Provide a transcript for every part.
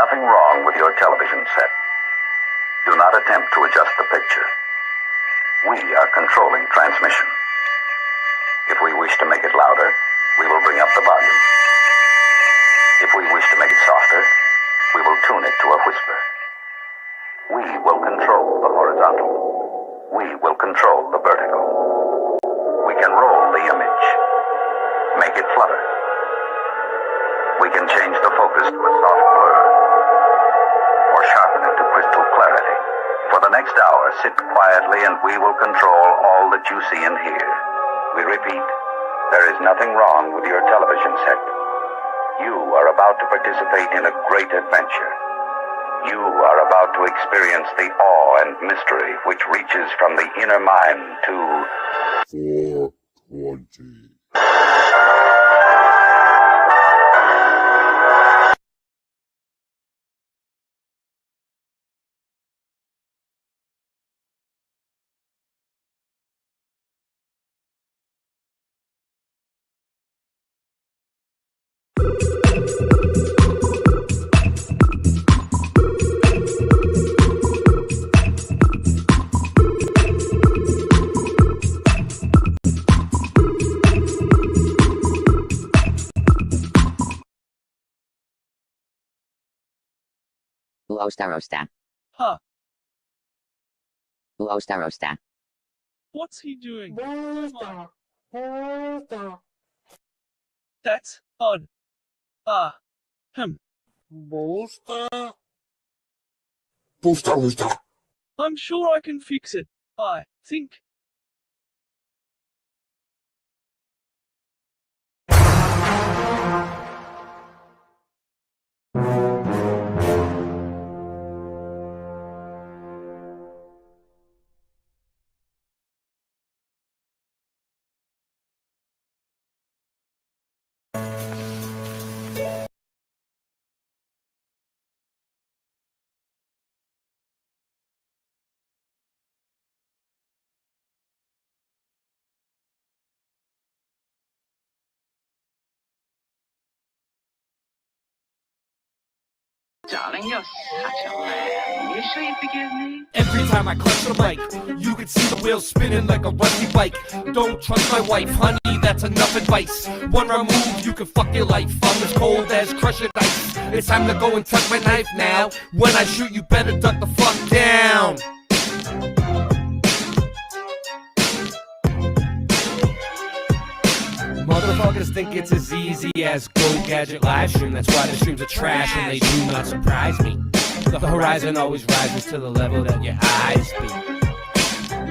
nothing wrong with your television set. Do not attempt to adjust the picture. We are controlling transmission. If we wish to make it louder, we will bring up the volume. If we wish to make it softer, we will tune it to a whisper. We will control the horizontal. We will control the vertical. We can roll the image, make it flutter. We can change the focus to a soft blur, or sharpen it to crystal clarity. For the next hour, sit quietly and we will control all that you see and hear. We repeat, there is nothing wrong with your television set. You are about to participate in a great adventure. You are about to experience the awe and mystery which reaches from the inner mind to 420. Rosta. Huh. Rosta. What's he doing? That's odd. Booster. I'm sure I can fix it. I think. Darling, you're such a lamb. You sure you forgive me? Every time I clutch the mic, you can see the wheels spinning like a rusty bike. Don't trust my wife, honey, that's enough advice. One wrong move, you can fuck your life. I'm as cold as crushing ice. It's time to go and tuck my knife now. When I shoot, you better duck the fuck down. Motherfuckers think it's as easy as Go Gadget live stream. That's why the streams are trash and they do not surprise me. The horizon always rises to the level that your eyes be.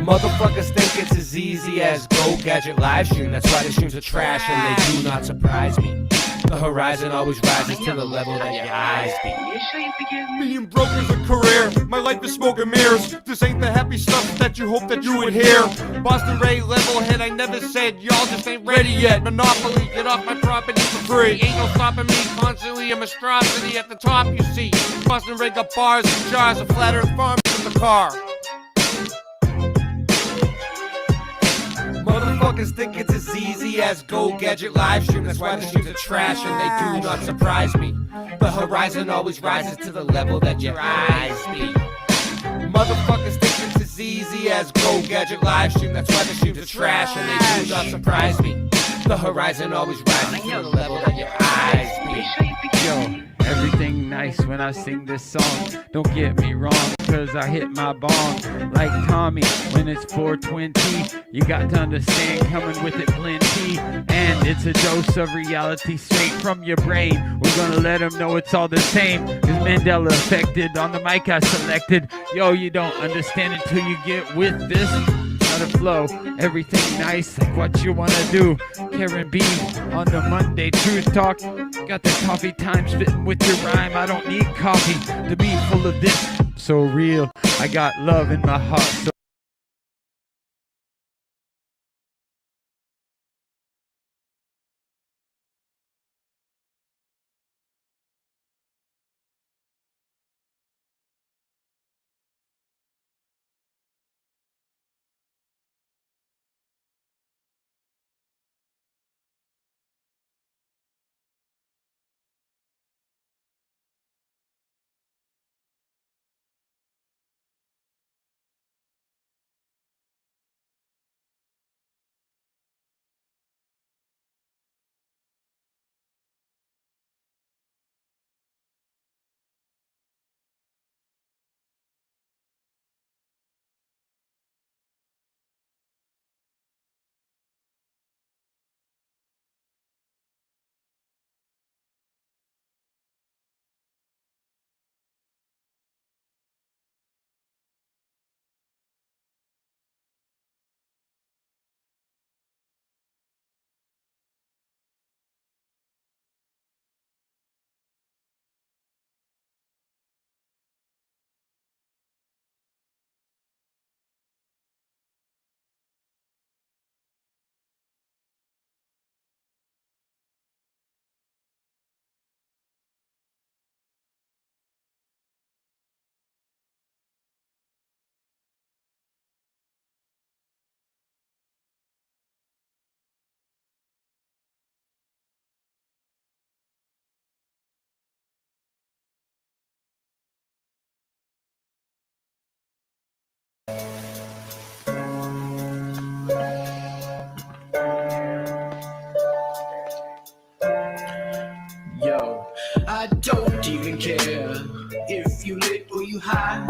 Motherfuckers think it's as easy as Go Gadget live stream. That's why the streams are trash and they do not surprise me. The horizon always rises to the level that your eyes be. You sure you forgive me? Being broke is a career, my life is smoke and mirrors. This ain't the happy stuff that you hope that you would hear. Boston Ray, level head, I never said y'all just ain't ready yet. Monopoly, get off my property for free. Ain't no stopping me, constantly a monstrosity at the top you see. Boston Ray got bars and jars of flat earth farms in the car. Motherfuckers think it's as easy as Go Gadget live stream. That's why the streams are trash and they do not surprise me. The horizon always rises to the level that your eyes be. Motherfuckers think it's as easy as Go Gadget live stream. That's why the streams are trash and they do not surprise me. The horizon always rises to the level that your eyes be. Yo, everything nice when I sing this song. Don't get me wrong, cause I hit my bong like Tommy when it's 420. You got to understand, coming with it plenty. And it's a dose of reality straight from your brain. We're gonna let them know it's all the same. Cause Mandela affected on the mic I selected. Yo, you don't understand until you get with this. Not a flow, everything nice like what you wanna do. Karen B on the Monday Truth Talk. Got the coffee time spitting with your rhyme. I don't need coffee to be full of this. So real, I got love in my heart. So I don't even care if you lit or you high.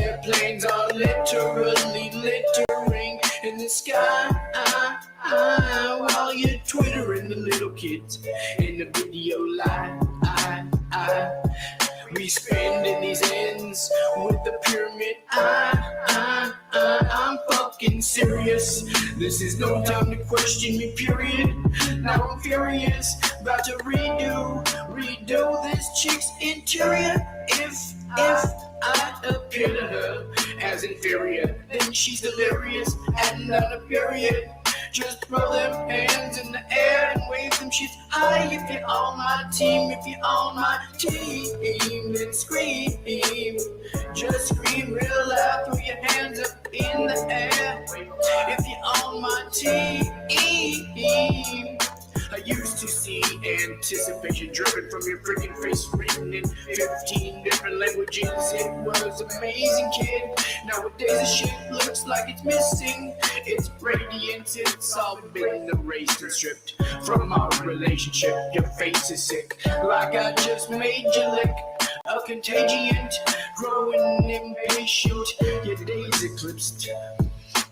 Airplanes are literally littering in the sky while you're twittering the little kids in the video live. We spending these ends with the pyramid. I'm fucking serious. This is no time to question me, period. Now I'm furious, about to redo this chick's interior. If I appear to her as inferior, then she's delirious and not a period. Just throw them hands in the air and wave them shit high. If you're on my team, if you're on my team, then scream. Just scream real loud, throw your hands up in the air. If you're on my team. I used to see anticipation dripping from your freaking face, written in 15 different languages. It was amazing, kid. Nowadays the shit looks like it's missing its radiance. It's all been erased and stripped from our relationship. Your face is sick, like I just made you lick a contagion, growing impatient. Your days eclipsed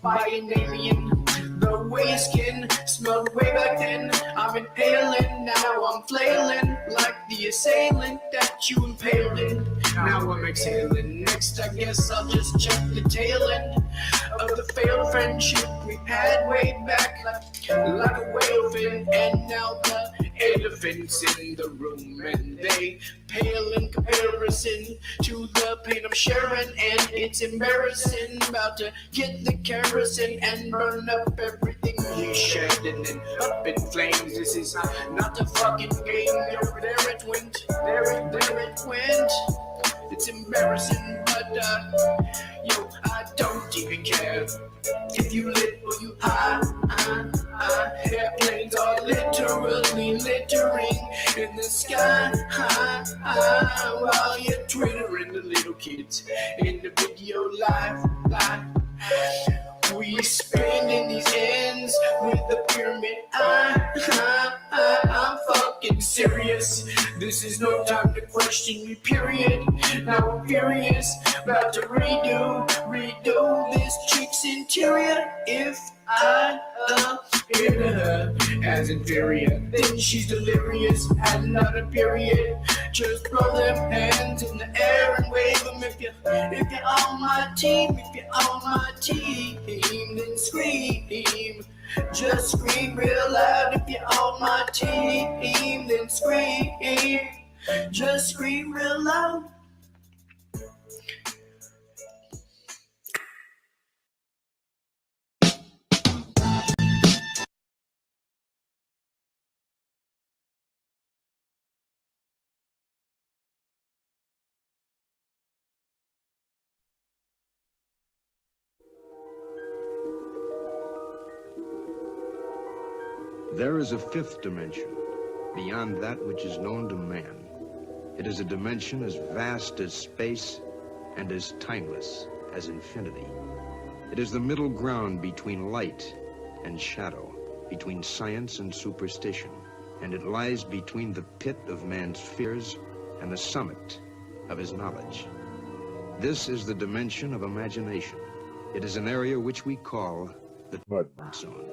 by an alien. The way your skin smelled way back then, I'm inhaling, now I'm flailing like the assailant that you impaled in. Now I'm exhaling. Next, I guess I'll just check the tail end of the failed friendship we had way back, like a whale fin. And now the elephants in the room, and they pale in comparison to the pain I'm sharing, and it's embarrassing. About to get the kerosene and burn up everything we shared, and then up in flames. This is not a fucking game. Yo, there it went, there it went. It's embarrassing, but yo, I don't even care if you lit or you high. Airplanes are literally littering in the sky while you're twittering the little kids in the video live. We spinning these ends with the pyramid. I'm fucking serious. This is no time to question me, period. Now I'm furious, about to redo this chick's interior. If I appear to her as inferior, then she's delirious and not a period. Just throw them hands in the air and wave them if you're on my team. If you're on my team, then scream. Just scream real loud. If you're on my team, then scream. Just scream real loud. There is a fifth dimension, beyond that which is known to man. It is a dimension as vast as space and as timeless as infinity. It is the middle ground between light and shadow, between science and superstition, and it lies between the pit of man's fears and the summit of his knowledge. This is the dimension of imagination. It is an area which we call the mud zone.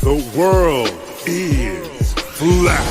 The world is flat.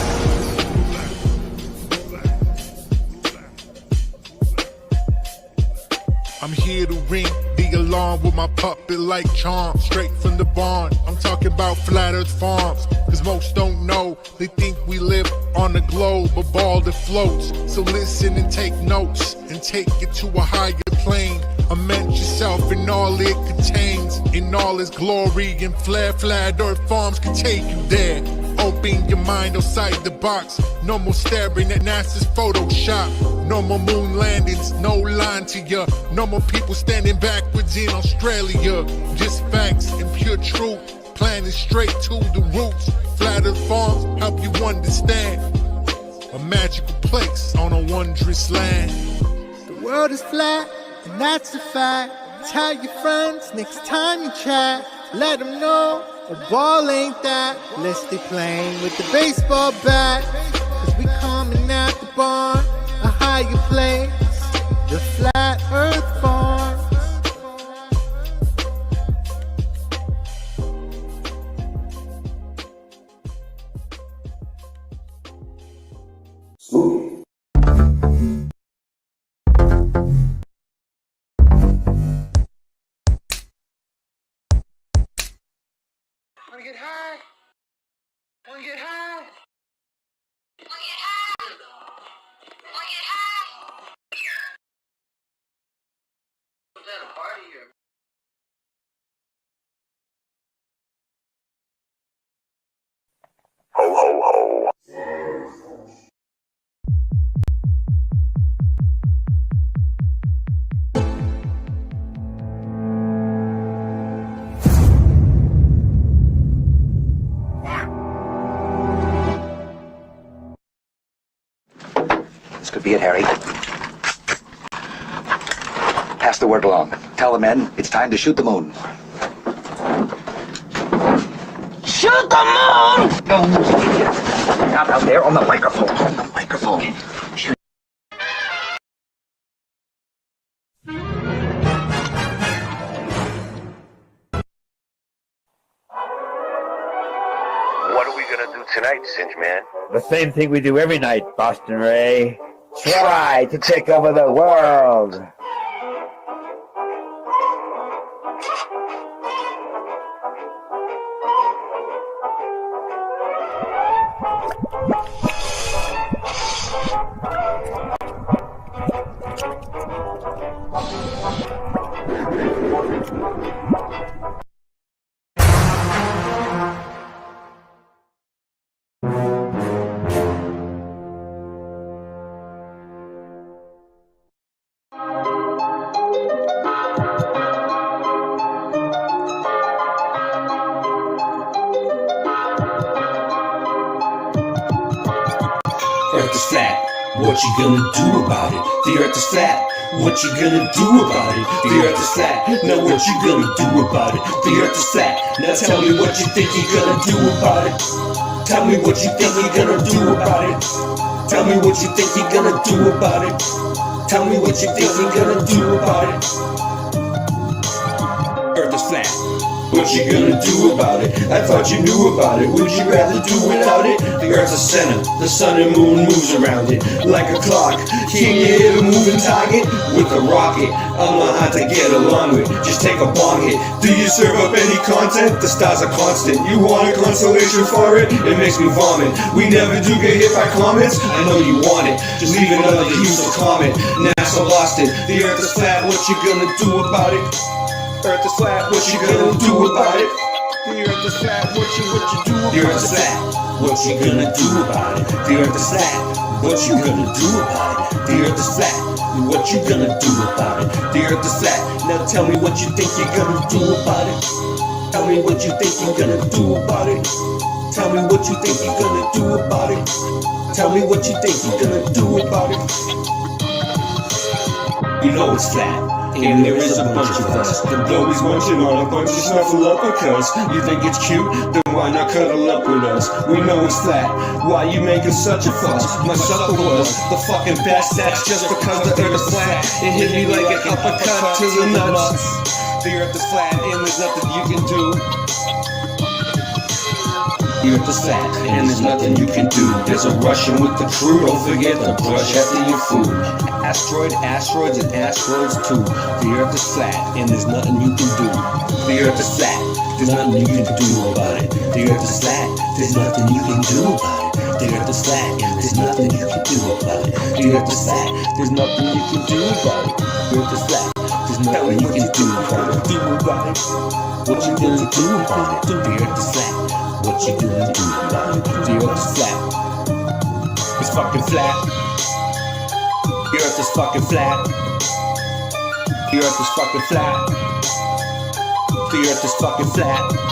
I'm here to ring the alarm around with my puppet like charm, straight from the barn. I'm talking about flat earth farms, cause most don't know. They think we live on a globe, a ball that floats. So listen and take notes, and take it to a higher plane. Immerse yourself in all it contains, in all its glory and flair. Flat earth farms can take you there. Open your mind outside the box. No more staring at NASA's Photoshop. No more moon landings, no line to ya. No more people standing backwards in Australia. Just facts and pure truth, planning straight to the roots. Flat earth farms help you understand a magical place on a wondrous land. The world is flat, and that's a fact. Tell your friends next time you chat. Let them know a ball ain't that. Let's stay playing with the baseball bat. Cause we coming at the barn, a higher place, the flat earth farms. Wanna get high? Wanna get high? Ho, ho, ho. This could be it, Harry. Pass the word along. Tell the men it's time to shoot the moon. Shoot the moon! No, idiot. Not out there on the microphone. On the microphone. What are we gonna do tonight, Singe Man? The same thing we do every night, Boston Ray. Try to take over the world. Earth is flat, what you gonna do about it? The earth is flat, what you gonna do about it? The earth is flat, now what you gonna do about it? The earth is flat, now tell me what you think you're gonna do about it. Tell me what you think you're gonna do about it. Tell me what you think you're gonna do about it. Tell me what you think you're gonna do about it. Earth is flat, what you gonna do about it? I thought you knew about it. Would you rather do without it? The earth's a center, the sun and moon moves around it like a clock. Can you hit a moving target with a rocket? I'm not hard to get along with, just take a bong hit. Do you serve up any content? The stars are constant. You want a consolation for it? It makes me vomit. We never do get hit by comments. I know you want it, just leave another useful comment. NASA lost it. The earth is flat, what you gonna do about it? Earth is flat, what you gonna do about it? The earth is flat, what you do about it? The earth is flat, what you gonna do about it? The earth is flat, what you gonna do about it? The earth is flat, what you gonna do about it? The earth is flat, now tell me what you think you're gonna do about it. Tell me what you think you're gonna do about it. Tell me what you think you're gonna do about it. Tell me what you think you're gonna do about it. You know it's flat. And there is a bunch of us. The blowies munching on a bunch of snuffleupagus. You think it's cute? Then why not cuddle up with us? We know it's flat. Why you making such a fuss? My supper was the fucking best. That's just because the earth is flat. It hit me like an uppercut to the nuts. The earth is flat and there's nothing you can do. The earth is flat, and there's nothing you can do. There's a Russian with the crew, don't forget to brush after your food. Asteroids, and asteroids too. The earth is flat, and there's nothing you can do. The earth is flat, there's nothing you can do about it. The earth is flat, there's nothing you can do about it. The earth is flat, and there's nothing you can do about it. The earth is flat, there's nothing you can do about it. The earth is flat, there's nothing you can do about it. What you gonna do about it? The earth is flat. What you gonna do about it? The earth is flat. It's fucking flat. The earth is fucking flat. The earth is fucking flat. The earth is fucking flat.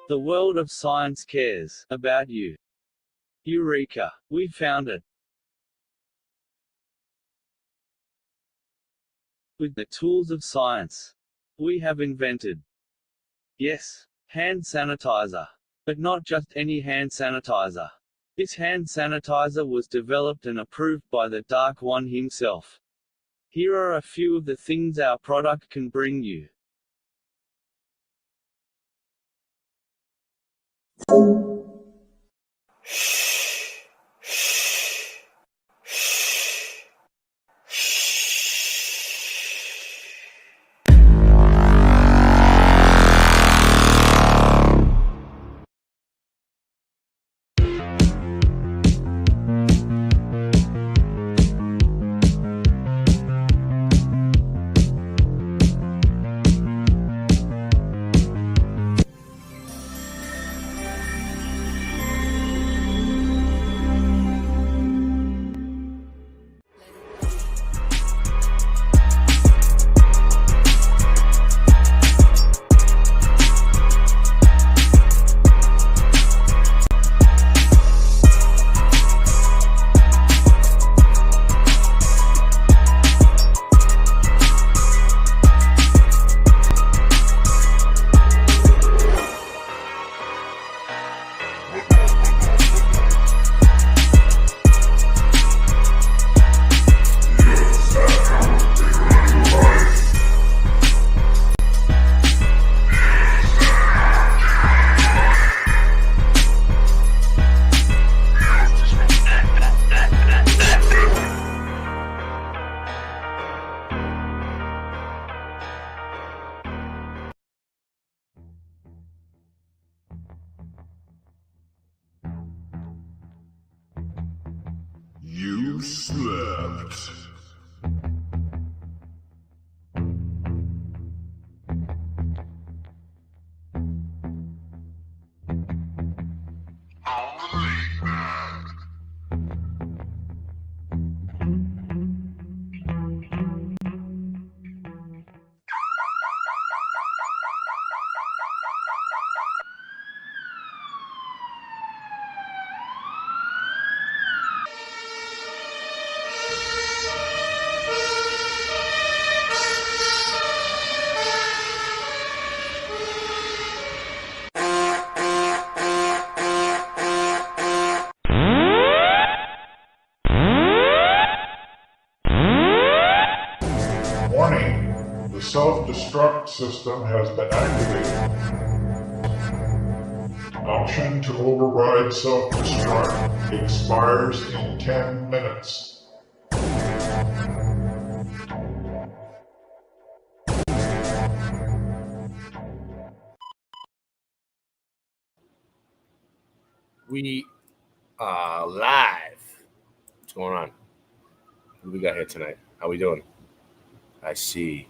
The world of science cares about you. Eureka! We found it. With the tools of science, we have invented, yes, hand sanitizer. But not just any hand sanitizer. This hand sanitizer was developed and approved by the Dark One himself. Here are a few of the things our product can bring you. you slept. Warning, the self-destruct system has been activated. Option to override self-destruct expires in 10 minutes. We are live. What's going on? What do we got here tonight? How we doing? I see.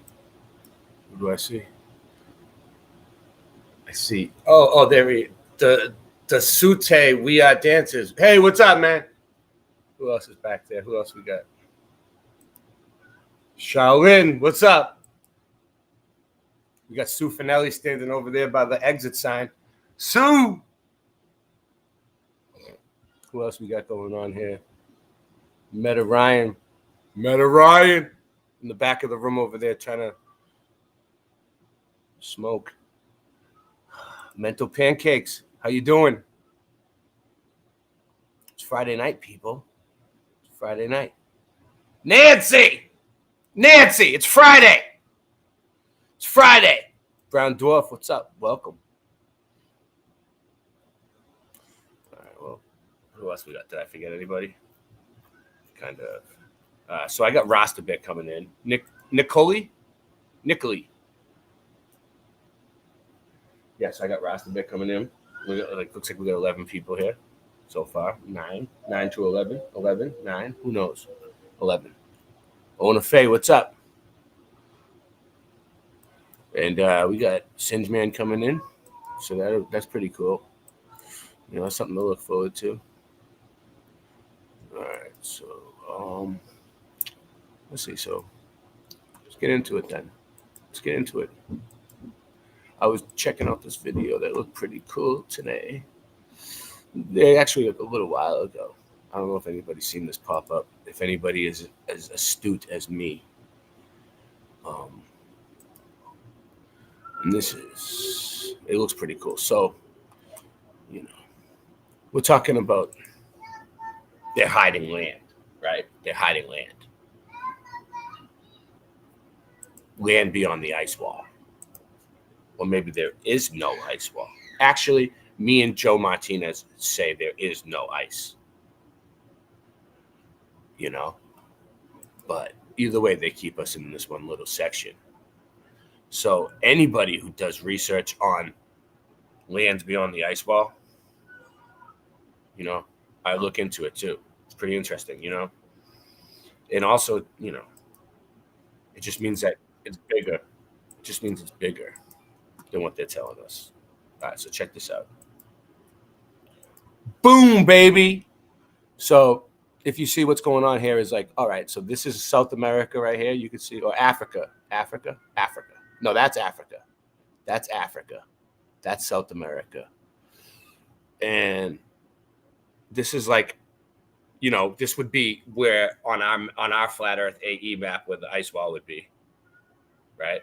Who do I see? I see. Oh, there he. The Sute We Are Dancers. Hey, what's up, man? Who else is back there? Who else we got? Shaolin, what's up? We got Sue Finelli standing over there by the exit sign. Sue! Who else we got going on here? Meta Ryan. In the back of the room over there trying to smoke. Mental Pancakes. How you doing? It's Friday night, people. It's Friday night. Nancy, it's Friday. It's Friday. Brown Dwarf, what's up? Welcome. All right, well, who else we got? Did I forget anybody? Kind of. So I got Rasta bit coming in. Nicoli. Yes, I got Rasta bit coming in. We got, looks like we got 11 people here so far. 9 to 11. 11, 9. Who knows? 11. Ona Faye, what's up? And we got Singe Man coming in. So that's pretty cool. You know, that's something to look forward to. All right, so let's see. So let's get into it then. I was checking out this video that looked pretty cool today. They actually a little while ago. I don't know if anybody's seen this pop up. If anybody is as astute as me. And it looks pretty cool. So, you know, we're talking about they're hiding land, right? They're hiding land. Land beyond the ice wall. Or maybe there is no ice wall. Actually, me and Joe Martinez say there is no ice. You know? But either way, they keep us in this one little section. So anybody who does research on lands beyond the ice wall, you know, I look into it too. It's pretty interesting, you know? And also, you know, it just means that it's bigger. It just means it's bigger than what they're telling us. All right, so check this out. Boom, baby. So if you see what's going on here is like, all right, so this is South America right here. You can see, or Africa. No, that's Africa. That's South America. And this is like, you know, this would be where on our flat Earth AE map where the ice wall would be, right?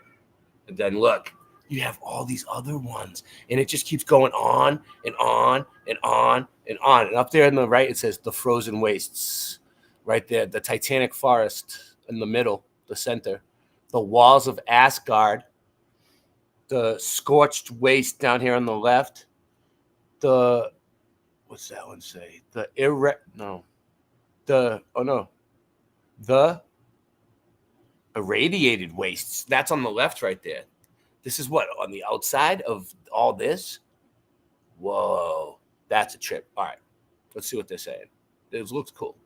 And then look, you have all these other ones, and it just keeps going on and on and on and on. And up there on the right, it says the frozen wastes, right there, the Titanic forest in the middle, the center, the walls of Asgard, the scorched waste down here on the left, what's that one say? The irradiated wastes. That's on the left right there. This is what, on the outside of all this? Whoa, that's a trip. All right, let's see what they're saying. It looks cool.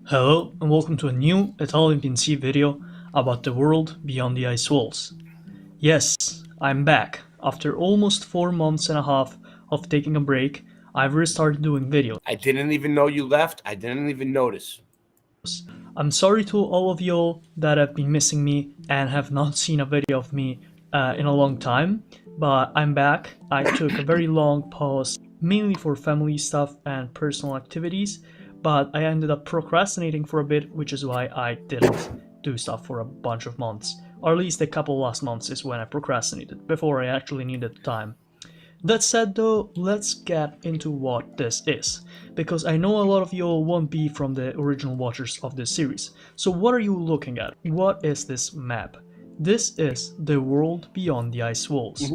Hello and welcome to a new Italian PNC video about the world beyond the ice walls. Yes, I'm back. After almost 4 months and a half of taking a break, I've restarted doing videos. I didn't even know you left. I didn't even notice. I'm sorry to all of y'all that have been missing me and have not seen a video of me in a long time, but I'm back. I took a very long pause, mainly for family stuff and personal activities, but I ended up procrastinating for a bit, which is why I didn't do stuff for a bunch of months. Or at least a couple last months is when I procrastinated, before I actually needed time. That said though, let's get into what this is, because I know a lot of you won't be from the original watchers of this series. So what are you looking at? What is this map? This is the world beyond the ice walls.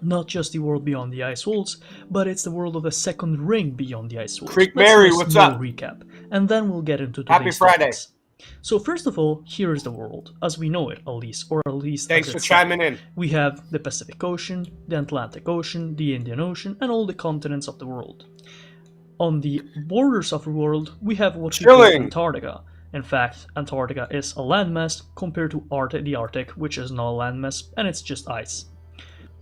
Not just the world beyond the ice walls, but it's the world of the second ring beyond the ice walls. Creek Mary, what's up? Recap, and then we'll get into today's Happy Friday. topics. So first of all, here is the world, as we know it, at least, or at least Thanks as for it's chiming said. in. We have the Pacific Ocean, the Atlantic Ocean, the Indian Ocean, and all the continents of the world. On the borders of the world, we have what we call Antarctica. In fact, Antarctica is a landmass compared to the Arctic, which is not a landmass, and it's just ice.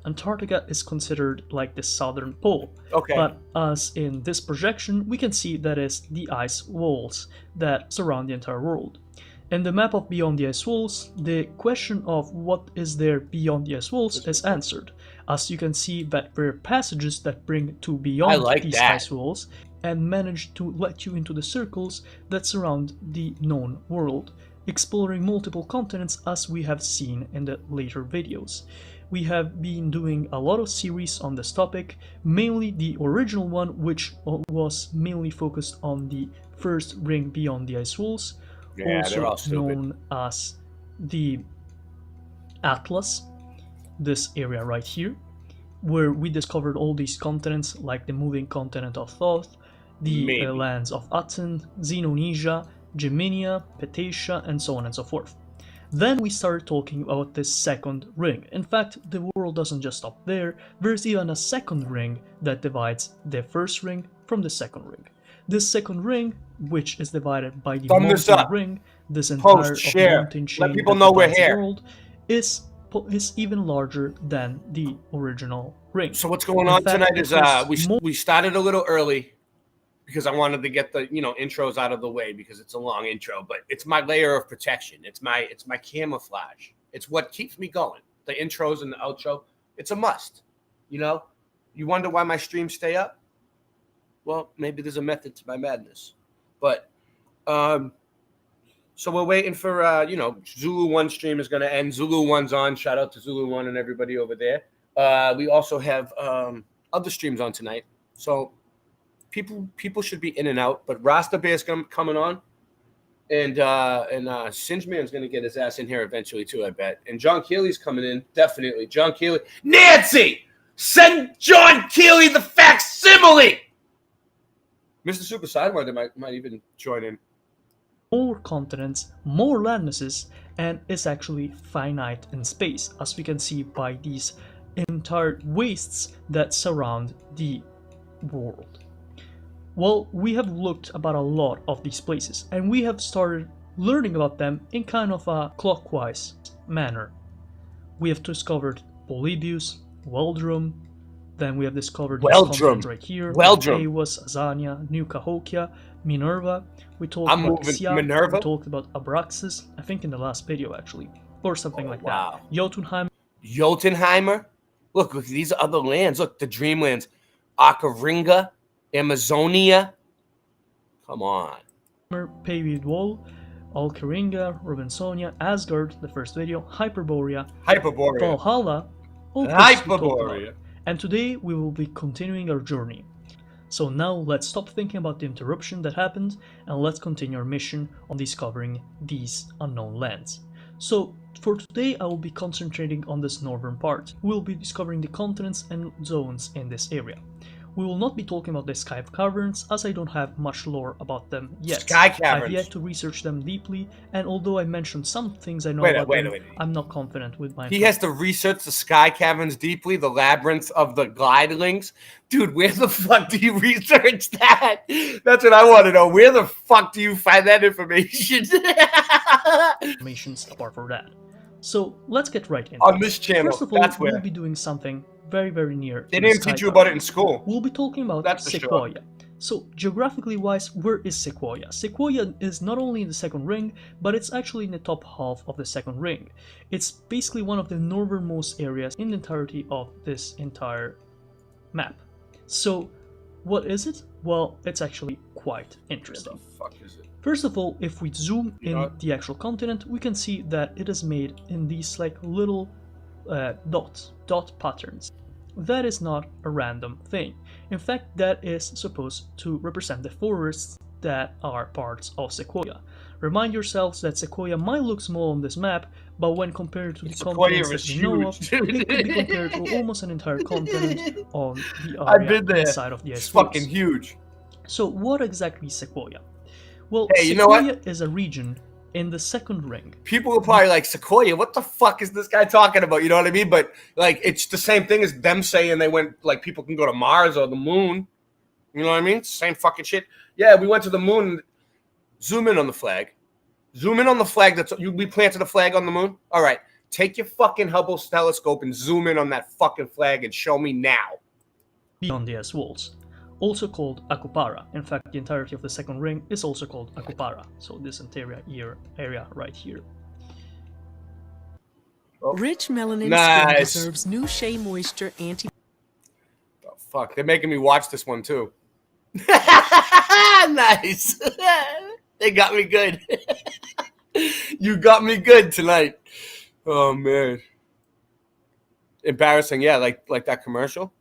Antarctica is considered like the southern pole, but as in this projection, we can see that is the ice walls that surround the entire world. In the map of Beyond the Ice Walls, the question of what is there beyond the ice walls is answered, as you can see that there are passages that bring to beyond these ice walls and manage to let you into the circles that surround the known world, exploring multiple continents as we have seen in the later videos. We have been doing a lot of series on this topic, mainly the original one, which was mainly focused on the first ring beyond the ice walls, also known as the Atlas, this area right here, where we discovered all these continents like the moving continent of Thoth, the lands of Aten, Xenonesia, Geminia, Petacia, and so on and so forth. Then we started talking about this second ring. In fact, the world doesn't just stop there, there's even a second ring that divides the first ring from the second ring. This second ring, which is divided by the mountain ring, this entire mountain chain that divides the world, is even larger than the original ring. So what's going on tonight is we started a little early because I wanted to get the intros out of the way because it's a long intro, but it's my layer of protection. It's my camouflage. It's what keeps me going. The intros and the outro, it's a must. You wonder why my streams stay up? Well, maybe there's a method to my madness. But so we're waiting for Zulu 1 stream is going to end. Zulu 1's on. Shout out to Zulu 1 and everybody over there. We also have other streams on tonight. So people should be in and out, but Rasta Bear's coming on, and Singe Man's gonna get his ass in here eventually too, I bet. And John Keely's coming in, definitely. John Keely, Nancy, send John Keely the facsimile. Mr. Super Sidewinder might even join in. More continents, more landmasses, and is actually finite in space, as we can see by these entire wastes that surround the world. Well, we have looked about a lot of these places, and we have started learning about them in kind of a clockwise manner. We have discovered Polybius, Weldrum, then we have discovered these continents right here, Awas, Azania, New Cahokia, Minerva. We talked about Sia, we talked about Abraxas, I think in the last video actually, or something like that. Jotunheimer. Look, these are other lands. Look, the Dreamlands, Akaringa, Amazonia. Come on. Paved Wall, Alcaringa, Robinsonia, Asgard, the first video, Hyperborea, Valhalla, Hyperborea. And today we will be continuing our journey. So now let's stop thinking about the interruption that happened and let's continue our mission on discovering these unknown lands. So for today I will be concentrating on this northern part. We will be discovering the continents and zones in this area. We will not be talking about the Sky Caverns, as I don't have much lore about them yet. Sky I've Caverns. yet to research them deeply, and although I mentioned some things I know about them, I'm not confident with my He has to research the Sky Caverns deeply, the labyrinth of the glidlings. Dude, where the fuck do you research that? That's what I want to know. Where the fuck do you find that information? Informations apart from that. So let's get right into On it. this channel, First of all, that's where. we'll be doing something very, very near. They didn't teach you about it in school. We'll be talking about That's for sure. Sequoia. So, geographically wise, where is Sequoia? Sequoia is not only in the second ring, but it's actually in the top half of the second ring. It's basically one of the northernmost areas in the entirety of this entire map. So, what is it? Well, it's actually quite interesting. What the fuck is it? First of all, if we zoom in the actual continent, we can see that it is made in these like little dot patterns. That is not a random thing. In fact, that is supposed to represent the forests that are parts of Sequoia. Remind yourselves that Sequoia might look small on this map, but when compared to the continents that we know of, it could be compared to almost an entire continent on the area inside of the ice. It's fucking huge. So what exactly is Sequoia? Well, hey, you know Sequoia what? is a region in the second ring. People are probably like, Sequoia, what the fuck is this guy talking about? You know what I mean? But like, it's the same thing as them saying they went, like, people can go to Mars or the moon. You know what I mean? Same fucking shit. Yeah, we went to the moon. Zoom in on the flag. Zoom in on the flag. We planted a flag on the moon. All right. Take your fucking Hubble telescope and zoom in on that fucking flag and show me now. Beyond the ice walls. Also called Akupara. In fact, the entirety of the second ring is also called Akupara. So this entire area right here. Rich melanin skin deserves new Shea Moisture anti. Oh, fuck, they're making me watch this one too. Nice. They got me good. You got me good tonight. Oh man. Embarrassing, yeah, like that commercial.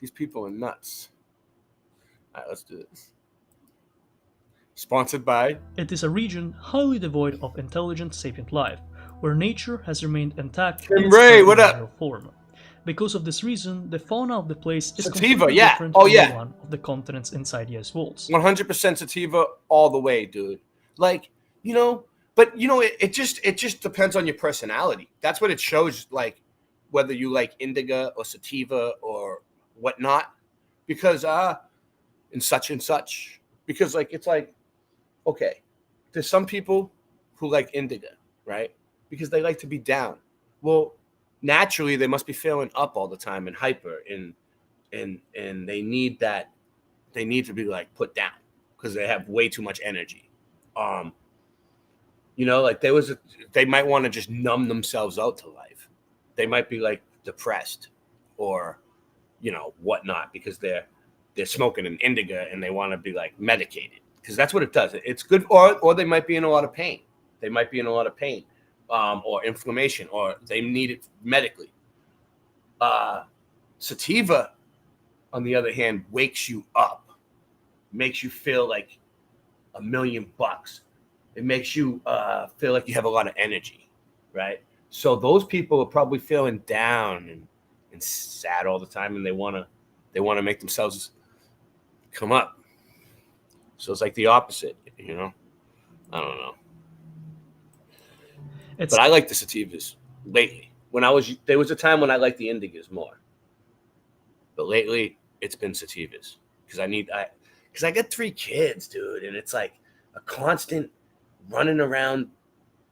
These people are nuts. All right, let's do this. Sponsored by? It is a region highly devoid of intelligent sapient life, where nature has remained intact in its original form. Because of this reason, the fauna of the place is completely different from the one of the continents inside the ice walls. 100% sativa all the way, dude. Like, you know, but you know, it just depends on your personality. That's what it shows, like whether you like indica or sativa or whatnot, because and such. Because like it's like, okay, there's some people who like indica, right? Because they like to be down. Well, naturally they must be feeling up all the time and hyper and they need that. They need to be like put down because they have way too much energy. You know, like they might want to just numb themselves out to life. They might be like depressed or, you know, whatnot because they're smoking an indica and they want to be like medicated because that's what it does. It's good. Or they might be in a lot of pain. They might be in a lot of pain or inflammation or they need it medically. Sativa, on the other hand, wakes you up, makes you feel like $1,000,000. It makes you feel like you have a lot of energy, right? So those people are probably feeling down and sad all the time, and they want to make themselves come up. So it's like the opposite, you know. I don't know, but I like the sativas lately. There was a time when I liked the indicas more, but lately it's been sativas because I got 3 kids, dude, and it's like a constant running around,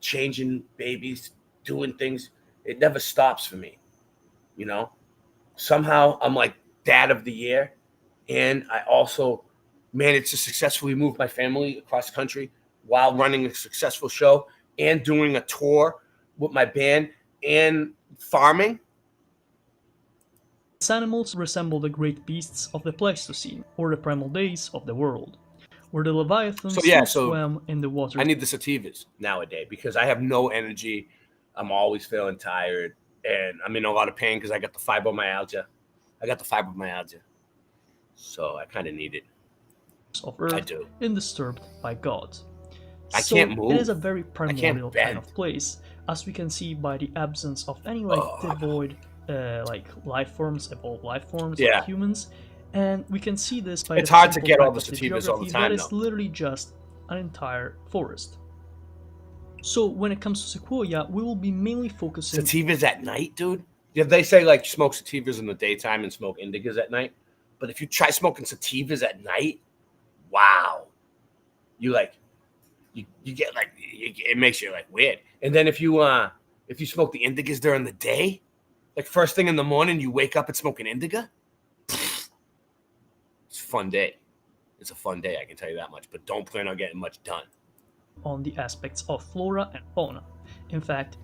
changing babies, doing things. It never stops for me, you know. Somehow I'm like dad of the year, and I also managed to successfully move my family across the country while running a successful show and doing a tour with my band and farming. These animals resemble the great beasts of the Pleistocene or the primal days of the world, where the leviathans swam in the water. I need the sativas nowadays because I have no energy. I'm always feeling tired, and I'm in a lot of pain because I got the fibromyalgia. So I kind of need it. Of Earth I do. Undisturbed by God. I can't move. It is a very primordial kind of place, as we can see by the absence of any devoid like life forms, evolved life forms, like humans. And we can see this by it's the hard to simple get all fact the of sativas all the geography time, that is though. literally just an entire forest. So when it comes to sequoia, we will be mainly focusing... Sativas at night, dude? Yeah, they say like smoke sativas in the daytime and smoke indicas at night. But if you try smoking sativas at night, wow. You get like, it makes you like weird. And then if you smoke the indicas during the day, like first thing in the morning, you wake up and smoke an indica, it's a fun day. It's a fun day, I can tell you that much. But don't plan on getting much done. On the aspects of flora and fauna. In fact,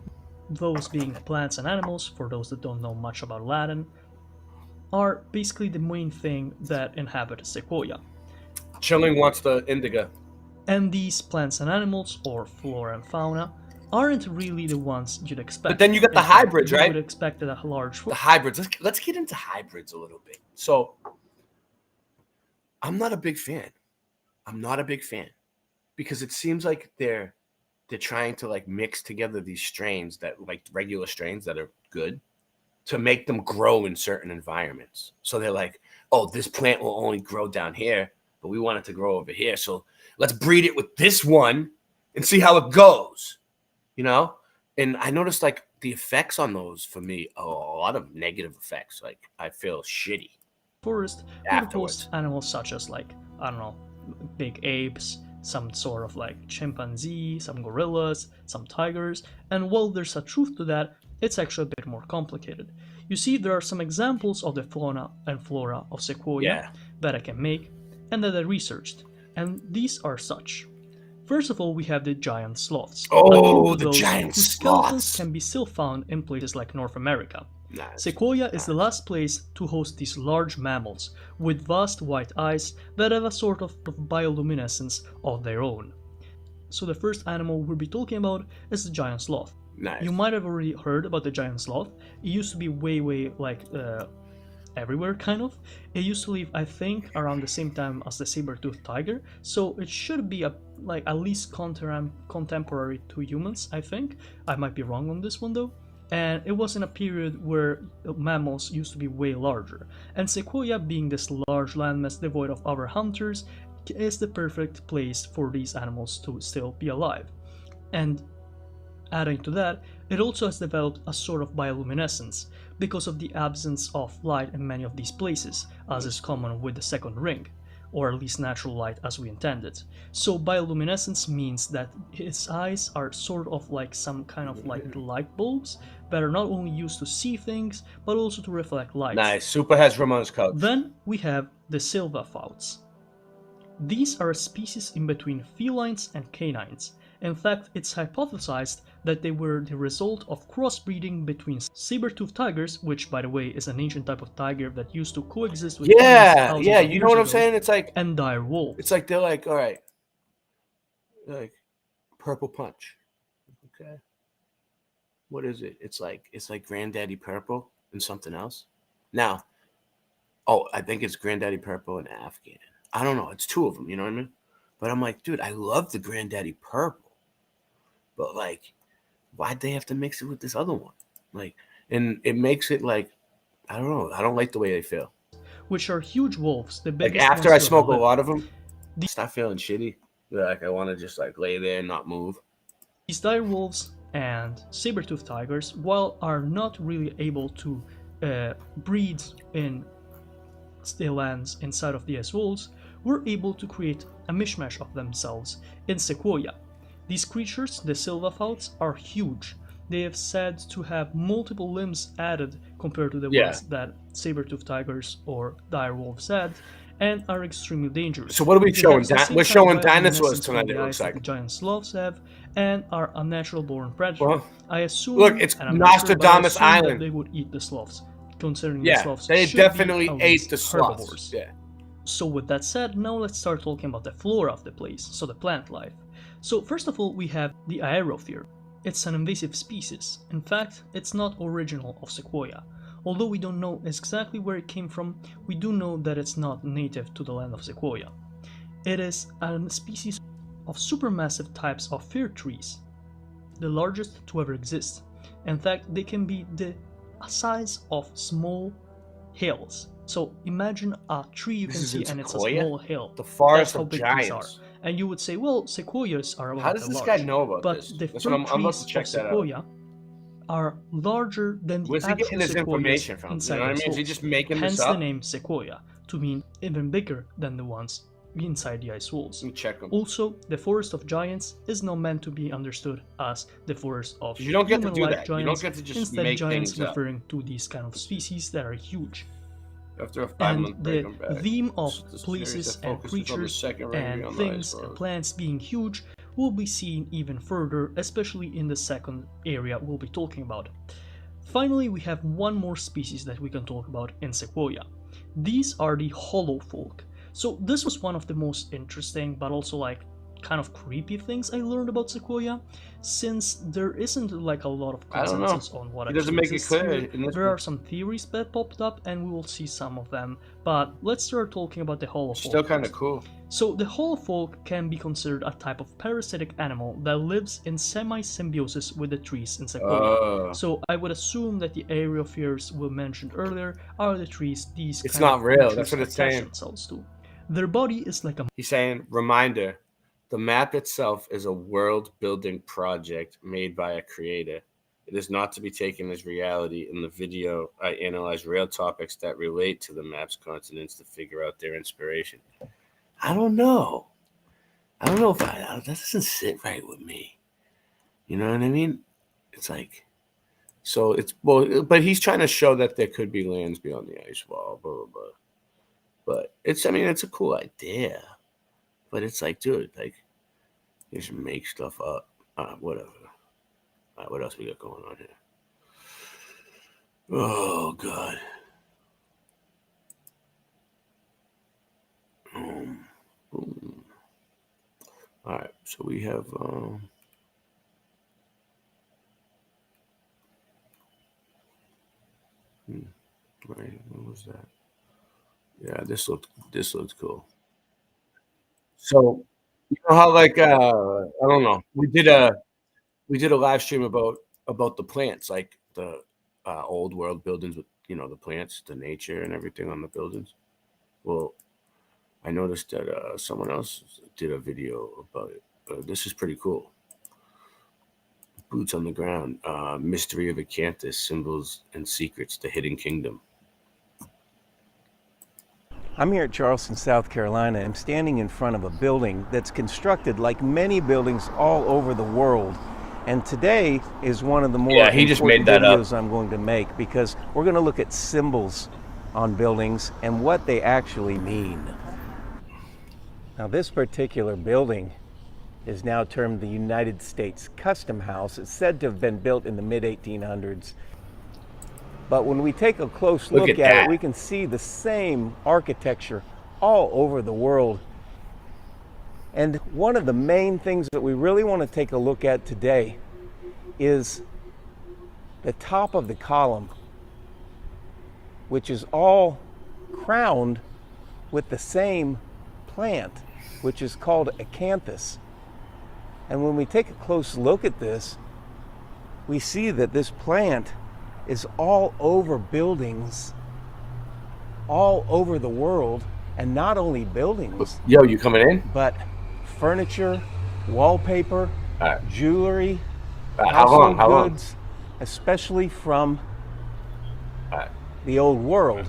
those being plants and animals, for those that don't know much about Latin, are basically the main thing that inhabit a sequoia. Chilling wants the indica. And these plants and animals, or flora and fauna, aren't really the ones you'd expect. But then you got the hybrids, right? You would expect that a large... The hybrids. Let's get into hybrids a little bit. So, I'm not a big fan. Because it seems like they're trying to like mix together these strains that like regular strains that are good to make them grow in certain environments. So they're like, oh, this plant will only grow down here, but we want it to grow over here. So let's breed it with this one and see how it goes, you know? And I noticed like the effects on those for me, a lot of negative effects. Like I feel shitty. Forest would host animals such as like, I don't know, big apes, some sort of like chimpanzee, some gorillas, some tigers, and while there's a truth to that, it's actually a bit more complicated. You see, there are some examples of the fauna and flora of sequoia that I can make and that I researched, and these are such. First of all, we have the giant sloths. Oh, the giant whose skeletons can be still found in places like North America. Sequoia is the last place to host these large mammals with vast white eyes that have a sort of bioluminescence of their own. So the first animal we'll be talking about is the giant sloth. Nice. You might have already heard about the giant sloth. It used to be way like everywhere, kind of. It used to live, I think, around the same time as the saber-toothed tiger, so it should be like at least contemporary to humans, I think. I might be wrong on this one though. And it was in a period where mammals used to be way larger, and sequoia, being this large landmass devoid of other hunters, is the perfect place for these animals to still be alive. And adding to that, it also has developed a sort of bioluminescence because of the absence of light in many of these places, as is common with the second ring, or at least natural light as we intended. So bioluminescence means that its eyes are sort of like some kind of like light bulbs that are not only used to see things, but also to reflect light. Nice. Super has Ramon's coat. Then we have the silverfouts. These are a species in between felines and canines. In fact, it's hypothesized that they were the result of crossbreeding between saber-toothed tigers, which, by the way, is an ancient type of tiger that used to coexist with humans thousands of you years know what I'm ago, saying? It's like, and dire wolves. It's like they're like, all right, like Purple Punch. Okay, what is it? It's like Granddaddy Purple and something else. Now, I think it's Granddaddy Purple and Afghan. I don't know. It's two of them. You know what I mean? But I'm like, dude, I love the Granddaddy Purple, but like, why'd they have to mix it with this other one? Like, and it makes it like, I don't know. I don't like the way they feel. Which are huge wolves. The like biggest after I ones to smoke ever a live. lot of them, I start feeling shitty. Like I want to just like lay there and not move. These dire wolves and saber-toothed tigers, while are not really able to breed in the lands inside of the wolves, were able to create a mishmash of themselves in sequoia. These creatures, the silverfouts, are huge. They have said to have multiple limbs added compared to the ones that saber-toothed tigers or dire wolves had, and are extremely dangerous. So what are we They showing? have the same We're kind of showing bioluminescence dinosaurs from tonight, the it looks eyes that like. the giant sloths have, and are a natural-born predator. Well, I assume, look, it's and I'm not sure, but I Nostradamus assume that Island. they would eat the sloths, considering the Yeah, sloths they should definitely be at ate least the sloths. herbivores. Yeah. So with that said, now let's start talking about the flora of the place, so the plant life. So first of all, we have the aerophyre. It's an invasive species. In fact, it's not original of sequoia. Although we don't know exactly where it came from, we do know that it's not native to the land of sequoia. It is a species of supermassive types of fir trees, the largest to ever exist. In fact, they can be the size of small hills. So imagine a tree you This can is see in and it's a Sequoia? small hill. The forest That's how of big trees are. giants. And you would say, well, sequoias are How about does that this guy large. know about But this? the That's fir what I'm about to trees check of that out. sequoia are larger than the Where's he getting actual his sequoias information from? You inside know what I the mean? Is he ice just walls. making this Hence the up? name sequoia, to mean even bigger than the ones inside the ice walls. Let me check them. Also, the forest of giants is not meant to be understood as the forest of You don't get to do human-like that. You don't giants, get to just instead make giants things up. referring to these kind of species that are huge. After a 5 And month break, the I'm back. theme of This series places that and focuses on the creatures second ring and beyond the things iceberg. and plants being huge will be seen even further, especially in the second area we'll be talking about. Finally, we have one more species that we can talk about in Sequoia. These are the hollow folk. So this was one of the most interesting but also like kind of creepy things I learned about Sequoia, since there isn't like a lot of I don't know. consensus on what He doesn't actually make it exists clear here. in this There book. are some theories that popped up and we will see some of them, but let's start talking about the hollow folk. Still kind of first. cool. So the hollow folk can be considered a type of parasitic animal that lives in semi-symbiosis with the trees in Sequoia. So I would assume that the area of fears we mentioned earlier are the trees these It's kind not of real. creatures That's what it's attach saying. themselves to. Their body is like a He's saying, reminder, the map itself is a world-building project made by a creator. It is not to be taken as reality. In the video, I analyze real topics that relate to the map's continents to figure out their inspiration. I don't know. I don't know if that doesn't sit right with me. You know what I mean? It's like, so it's, well, but he's trying to show that there could be lands beyond the ice wall, blah, blah, blah. But it's, I mean, it's a cool idea. But it's like, dude, like, you just make stuff up. Whatever. What else we got going on here? Oh, God. Boom. All right, so we have right, what was that? Yeah, this looked cool. So you know how like I don't know, we did a live stream about the plants, like the old world buildings with, you know, the plants, the nature and everything on the buildings. Well, I noticed that someone else did a video about it. This is pretty cool. Boots on the ground, mystery of Acanthus, symbols and secrets, the hidden kingdom. I'm here at Charleston, South Carolina. I'm standing in front of a building that's constructed like many buildings all over the world. And today is one of the more important videos I'm going to make, because we're going to look at symbols on buildings and what they actually mean. Now, this particular building is now termed the United States Custom House. It's said to have been built in the mid-1800s. But when we take a close look at it, we can see the same architecture all over the world. And one of the main things that we really want to take a look at today is the top of the column, which is all crowned with the same plant, which is called acanthus. And when we take a close look at this, we see that this plant is all over buildings, all over the world, and not only buildings. Yo, you coming in? But furniture, wallpaper, jewelry, how long? goods, especially from the old world.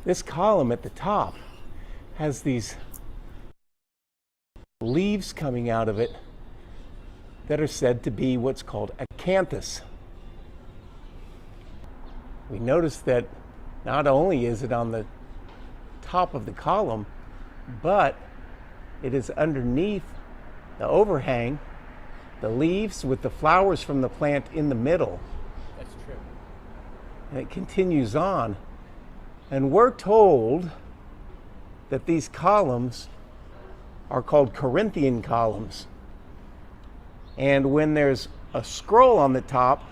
This column at the top has these leaves coming out of it that are said to be what's called acanthus. We notice that not only is it on the top of the column, but it is underneath the overhang, the leaves with the flowers from the plant in the middle. That's true. And it continues on. And we're told that these columns are called Corinthian columns. And when there's a scroll on the top,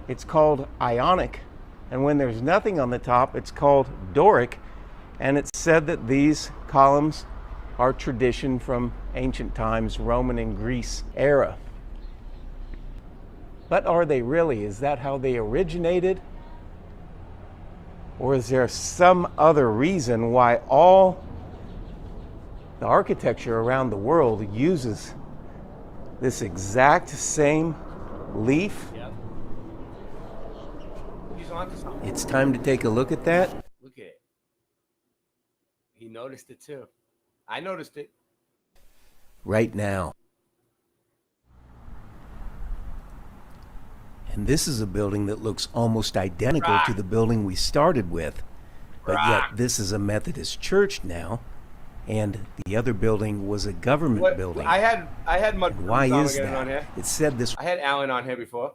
it's called Ionic. And when there's nothing on the top, it's called Doric. And it's said that these columns are tradition from ancient times, Roman and Greece era. But are they really? Is that how they originated? Or is there some other reason why all the architecture around the world uses this exact same leaf? Yep. He's on to something. It's time to take a look at that. Look at it. He noticed it too. I noticed it. Right now. And this is a building that looks almost identical to the building we started with. But yet this is a Methodist church now. And the other building was a government building. I had Mud. Why is that? On here. It said this I had Alan on here before.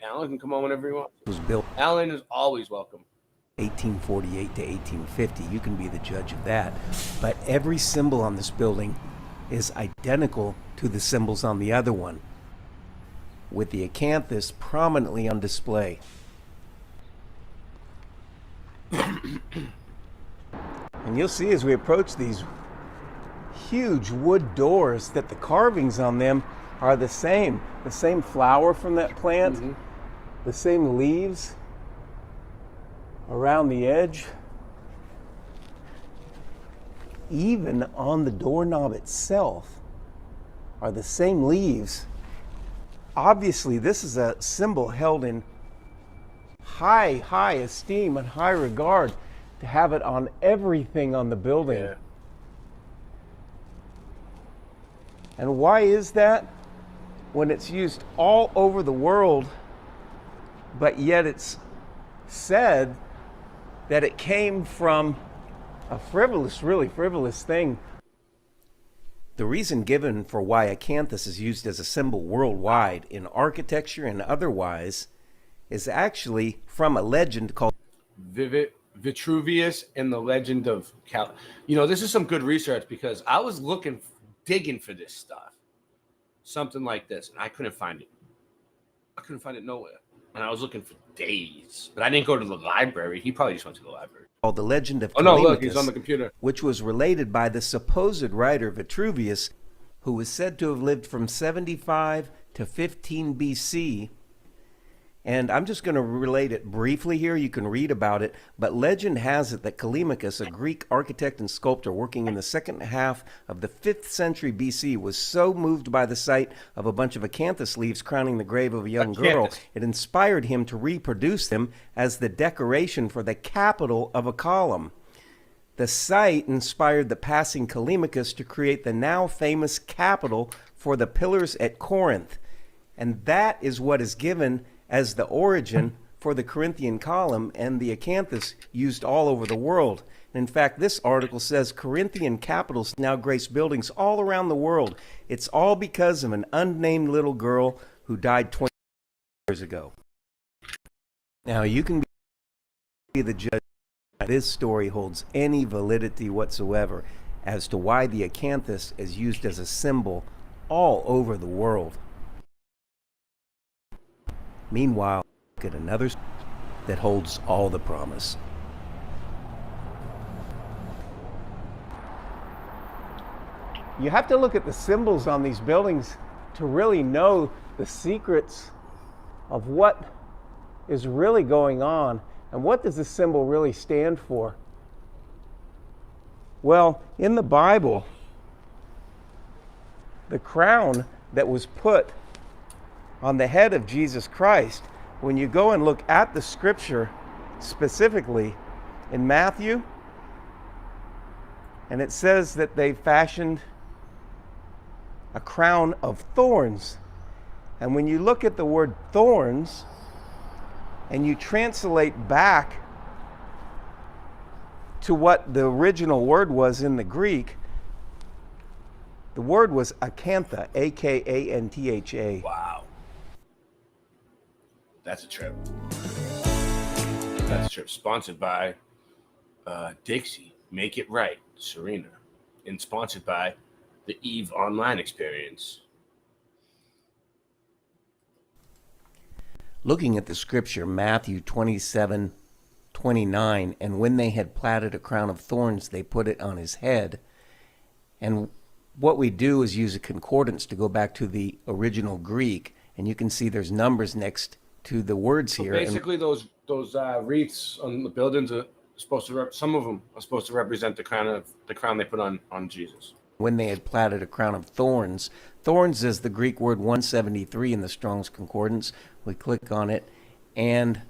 Alan can come on whenever he wants. Was built. Alan is always welcome. 1848 to 1850. You can be the judge of that. But every symbol on this building is identical to the symbols on the other one, with the acanthus prominently on display. And you'll see as we approach these huge wood doors that the carvings on them are the same. The same flower from that plant, the same leaves around the edge. Even on the doorknob itself are the same leaves. Obviously, this is a symbol held in high esteem and high regard to have it on everything on the building. Yeah. And why is that? When it's used all over the world, but yet it's said that it came from a really frivolous thing. The reason given for why acanthus is used as a symbol worldwide in architecture and otherwise is actually from a legend called Vitruvius and the Legend of Cal. This is some good research because I was digging for this stuff, something like this, and I couldn't find it. I couldn't find it nowhere, and I was looking for days, but I didn't go to the library. He probably just went to the library. Called the Legend of Callimachus. Oh no, look, he's on the computer. Which was related by the supposed writer Vitruvius, who was said to have lived from 75 to 15 BC. And I'm just going to relate it briefly here. You can read about it. But legend has it that Callimachus, a Greek architect and sculptor working in the second half of the 5th century BC, was so moved by the sight of a bunch of acanthus leaves crowning the grave of a young girl, it inspired him to reproduce them as the decoration for the capital of a column. The sight inspired the passing Callimachus to create the now famous capital for the pillars at Corinth. And that is what is given as the origin for the Corinthian column and the acanthus used all over the world. And in fact, this article says Corinthian capitals now grace buildings all around the world. It's all because of an unnamed little girl who died 20 years ago. Now, you can be the judge if this story holds any validity whatsoever as to why the acanthus is used as a symbol all over the world. Meanwhile, look at another that holds all the promise. You have to look at the symbols on these buildings to really know the secrets of what is really going on and what does the symbol really stand for. Well, in the Bible, the crown that was put on the head of Jesus Christ, when you go and look at the scripture specifically in Matthew, and it says that they fashioned a crown of thorns. And when you look at the word thorns and you translate back to what the original word was in the Greek, the word was akantha, A-K-A-N-T-H-A. Wow. That's a trip. That's a trip. Sponsored by Dixie, Make It Right, Serena. And sponsored by the Eve Online Experience. Looking at the scripture, Matthew 27:29, and when they had platted a crown of thorns, they put it on his head. And what we do is use a concordance to go back to the original Greek, and you can see there's numbers next to the words So here. basically, those wreaths on the buildings are supposed to some of them are supposed to represent the crown they put on Jesus. When they had plaited a crown of thorns. Thorns is the Greek word 173 in the Strong's Concordance. We click on it, and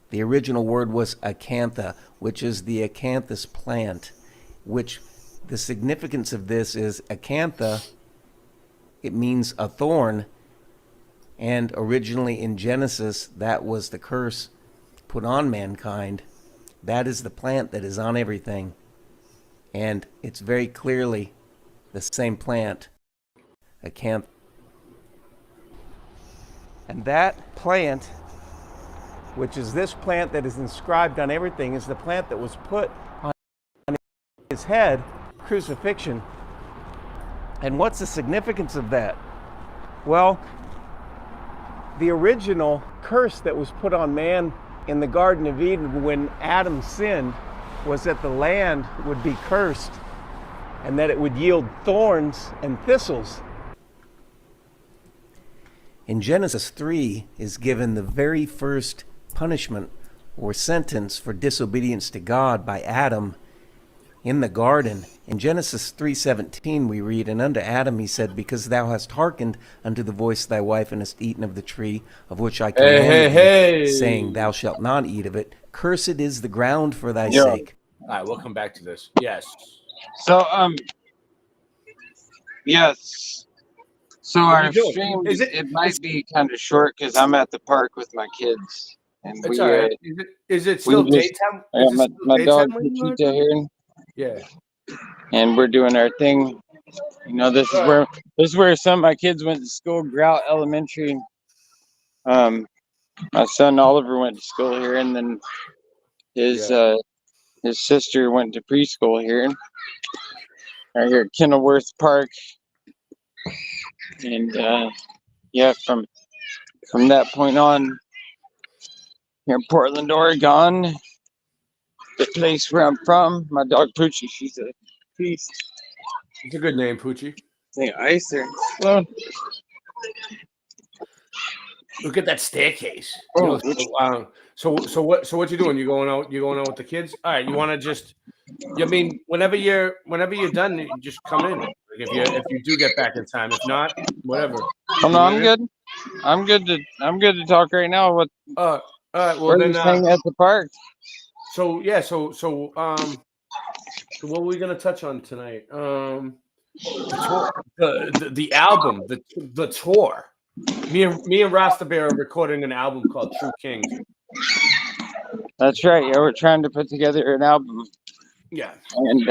the original word was acantha, which is the acanthus plant, which the significance of this is acantha, it means a thorn, and originally in Genesis, that was the curse put on mankind. That is the plant that is on everything, and it's very clearly the same plant, acantha. And that plant, which is this plant that is inscribed on everything, is the plant that was put on his head, crucifixion. And what's the significance of that? Well, the original curse that was put on man in the Garden of Eden when Adam sinned was that the land would be cursed and that it would yield thorns and thistles. In Genesis 3 is given the very first punishment or sentence for disobedience to God by Adam in the garden. In Genesis 3:17 we read, "And unto Adam he said, Because thou hast hearkened unto the voice of thy wife, and hast eaten of the tree of which I commanded thee, saying, Thou shalt not eat of it. Cursed is the ground for thy sake." All right, we'll come back to this. Yes. So, yes. So our stream, it might be kind of short because I'm at the park with my kids. And it's all right. Is it still daytime? I got my dog Pachita here. Yeah. And we're doing our thing. You know, this is where some of my kids went to school, Grout Elementary. My son Oliver went to school here, and then his sister went to preschool here. Right here at Kenilworth Park. And yeah, from that point on, here in Portland, Oregon, the place where I'm from, my dog Poochie, she's a beast. It's a good name, Poochie. Hey, Icer. Well, look at that staircase. Oh, so what you doing? You going out with the kids? All right, you want to just? I mean, whenever you're done, you just come in. Like if you do get back in time. If not, whatever. Oh no, I'm good. I'm good to talk right now. What? All right. Well, we're then just hanging at the park. So yeah. So what were we gonna touch on tonight? The tour, the album, the tour. Me and Rasta Bear are recording an album called True Kings. That's right. Yeah, we're trying to put together an album. Yeah. And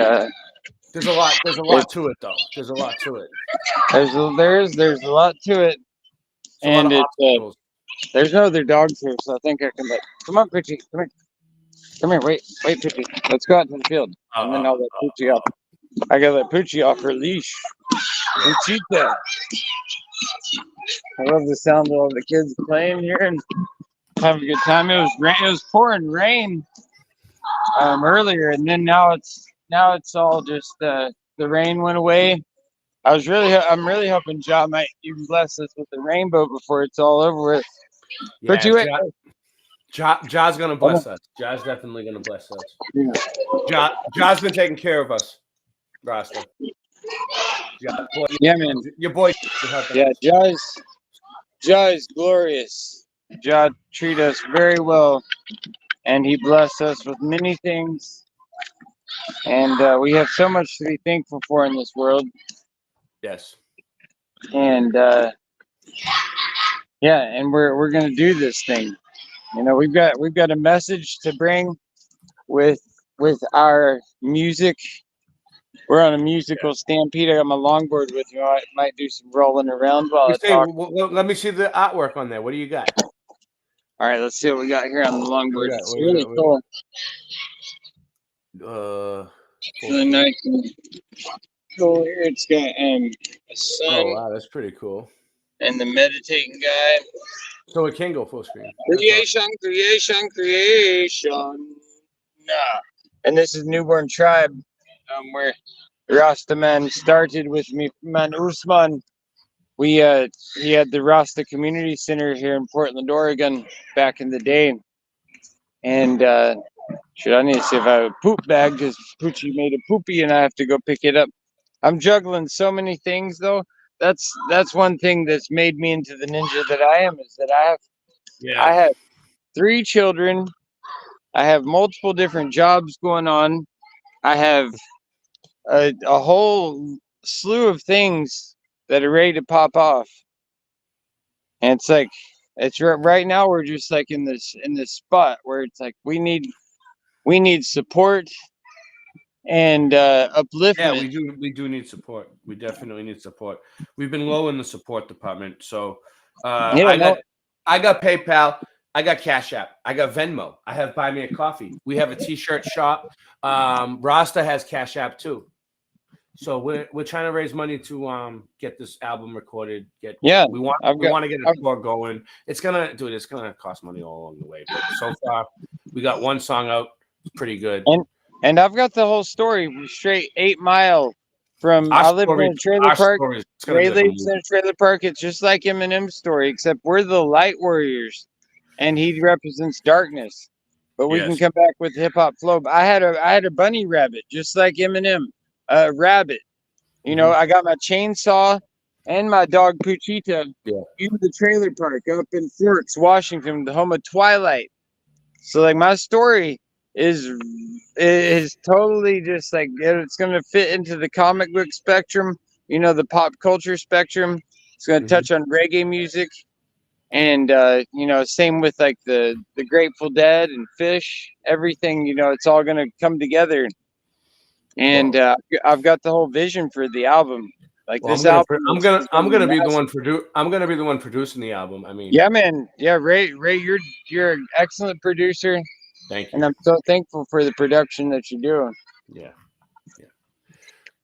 there's a lot to it though. There's a lot to it. There's a lot to it. And it's there's no other dogs here, so I think I can come on, Poochie. Come here, wait, Poochie. Let's go out to the field. And then I'll let Poochie off. I gotta let Poochie off her leash. Poochita. I love the sound of all the kids playing here and having a good time. It was pouring rain earlier, and then now it's all just the rain went away. I'm really hoping Ja might even bless us with the rainbow before it's all over with. Yeah, Ja's gonna bless us. Ja's definitely gonna bless us. Ja's been taking care of us, Rasta. Yeah, man. Your boy. Yeah, Ja is glorious. Ja treat us very well, and he blessed us with many things. And we have so much to be thankful for in this world. Yes. And yeah, and we're gonna do this thing. You know, we've got a message to bring with our music. We're on a musical stampede. I got my longboard with me. I might do some rolling around while I talk. Let me see the artwork on there. What do you got? All right, let's see what we got here on the longboard. It's really cool. Really nice. Cool here. It's got a sun. Oh wow, that's pretty cool. And the meditating guy. So it can go full screen. Creation. Nah. And this is Newborn Tribe, where Rasta man started with me, man Usman, he had the Rasta Community Center here in Portland, Oregon, back in the day. And shit, I need to see if I have a poop bag because Poochie made a poopy and I have to go pick it up. I'm juggling so many things though. That's one thing that's made me into the ninja that I am, is that I have 3 children. I have multiple different jobs going on. I have a whole slew of things that are ready to pop off. And it's like, right now we're just like in this spot where it's like we need support and upliftment. Yeah, we do need support. We definitely need support. We've been low in the support department. So I got PayPal, I got Cash App, I got Venmo, I have Buy Me a Coffee. We have a t-shirt shop. Rasta has Cash App too. So we're trying to raise money to get this album recorded. We want to get a tour going. It's gonna cost money all along the way. But so far, we got one song out. It's pretty good. And I've got the whole story straight 8 Mile from. I live in a trailer park. Ray lives in a trailer park. It's just like Eminem's story, except we're the light warriors, and he represents darkness. But we can come back with hip hop flow. I had a bunny rabbit, just like Eminem. Rabbit. You know, I got my chainsaw and my dog Puchita in the trailer park up in Forks, Washington, the home of Twilight. So like my story is totally just like it's gonna fit into the comic book spectrum, you know, the pop culture spectrum. It's gonna touch on reggae music, and you know, same with like the Grateful Dead and Fish, everything. You know, it's all gonna come together. And I've got the whole vision for the album. Like this album, I'm gonna be the one producing the album. I mean, yeah, man, yeah, Ray, you're an excellent producer. Thank you. And I'm so thankful for the production that you're doing. Yeah.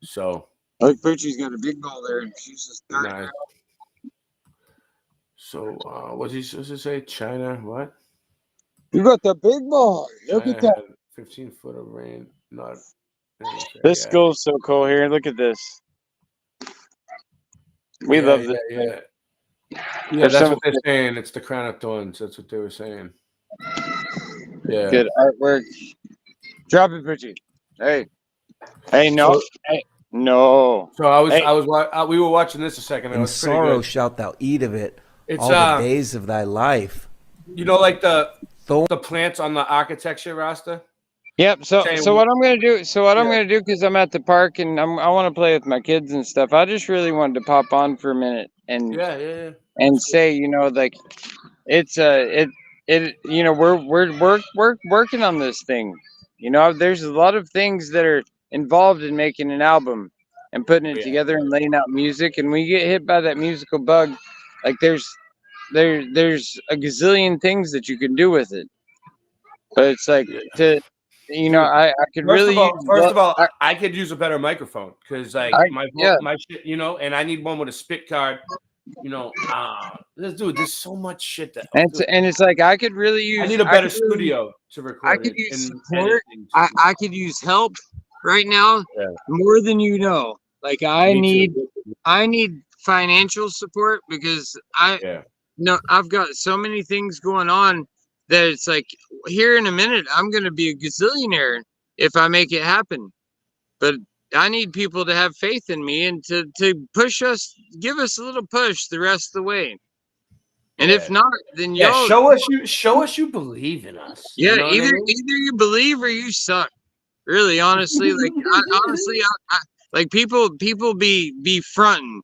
So look, Poochie's got a big ball there, and she's just nice. So what's he supposed to say? China, what? You got the big ball. Look at that. 15 foot of rain. Not. This school's so cool here. Look at this. We love this. Yeah, that's what they're saying. It's the crown of thorns. That's what they were saying. Yeah. Good artwork. Drop it, Poochie. Hey, no. Hey, no. So we were watching this a second ago. In sorrow shalt thou eat of it all the days of thy life. You know, like the plants on the architecture, Rasta? Yep. So what I'm gonna do? I'm gonna do, because I'm at the park and I want to play with my kids and stuff. I just really wanted to pop on for a minute and and say, you know, like it's you know, we're working on this thing. You know, there's a lot of things that are involved in making an album and putting it together and laying out music. And when you get hit by that musical bug, like there's a gazillion things that you can do with it. But it's like you know, I could first of all, I could use a better microphone, because like my shit, you know, and I need one with a spit card. You know, there's so much shit that and it's like I could really use. I need a better studio to record. I could use support. I could use help right now more than you know. Like I need financial support, because I've got so many things going on that it's like here in a minute I'm gonna be a gazillionaire if I make it happen. But I need people to have faith in me and to push us, give us a little push the rest of the way. And if not, then show us you believe in us. Yeah, you know either you believe or you suck. Really, honestly, like I like people be fronting.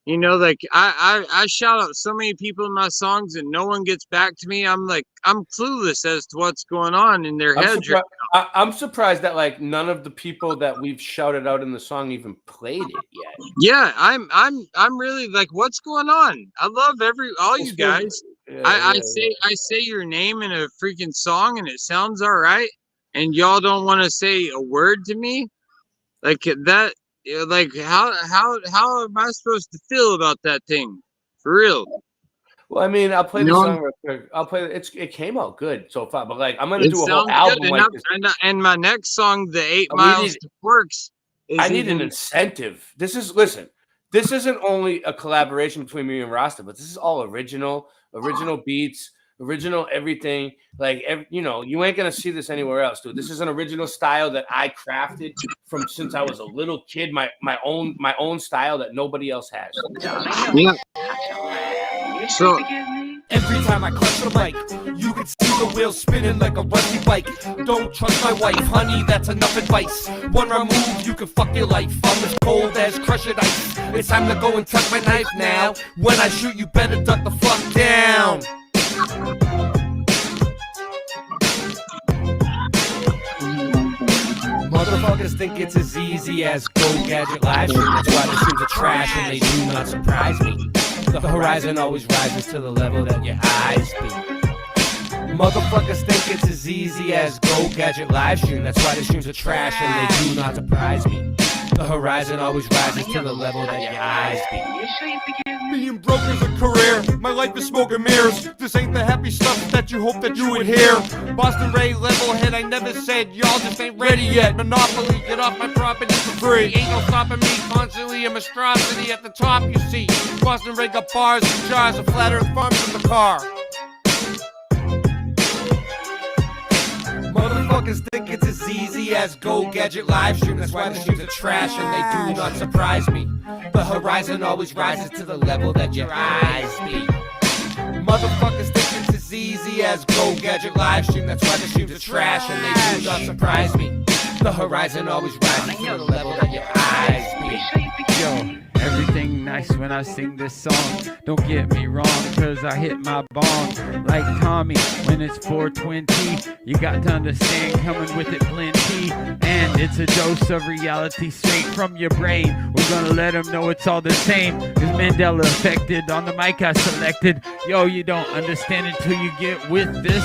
You know, like I shout out so many people in my songs and no one gets back to me. I'm like, I'm clueless as to what's going on in their heads. I'm surprised that like none of the people that we've shouted out in the song even played it yet. Yeah, I'm really like, what's going on? I love all you guys. I say your name in a freaking song and it sounds all right, and y'all don't want to say a word to me, like that. Like how am I supposed to feel about that thing? For real. Well, I mean, I'll play the song real quick. I'll play it. It came out good so far, but like I'm gonna do a whole album like this. And my next song, the 8 Miles to Works, I need an incentive. Listen. this isn't only a collaboration between me and Rasta, but this is all original beats, original everything. Like, you ain't gonna see this anywhere else, dude. This is an original style that I crafted from since I was a little kid. My own style that nobody else has. Yeah. So every time I clutch the mic, you can see the wheels spinning like a rusty bike. Don't trust my wife, honey, that's enough advice. One wrong move, you can fuck your life. I'm as cold as crushed ice. It's time to go and tuck my knife now. When I shoot, you better duck the fuck down. Motherfuckers think it's as easy as Go Gadget live stream. That's why the streams are trash and they do not surprise me. The horizon always rises to the level that your eyes be. Motherfuckers think it's as easy as Go Gadget live stream. That's why the streams are trash and they do not surprise me. The horizon always rises to the level that your eyes be. Being broke is a career. My life is smoke and mirrors. This ain't the happy stuff that you hope that you would hear. Boston Ray, level head, I never said y'all just ain't ready yet. Monopoly, get off my property for free. Ain't no stopping me, constantly a monstrosity at the top, you see. Boston Ray got bars and jars of flat earth farms in the car. Motherfuckers think it's as easy as Go Gadget live stream. That's why the streams are trash and they do not surprise me. The horizon always rises to the level that your eyes be. Motherfuckers think it's as easy as Go Gadget live stream. That's why the streams are trash and they do not surprise me. The horizon always rises to the level that your eyes be. Yo, everything nice when I sing this song. Don't get me wrong, cause I hit my bong like Tommy when it's 420. You got to understand, coming with it plenty. And it's a dose of reality straight from your brain. We're gonna let them know it's all the same. Cause Mandela affected on the mic I selected. Yo, you don't understand until you get with this.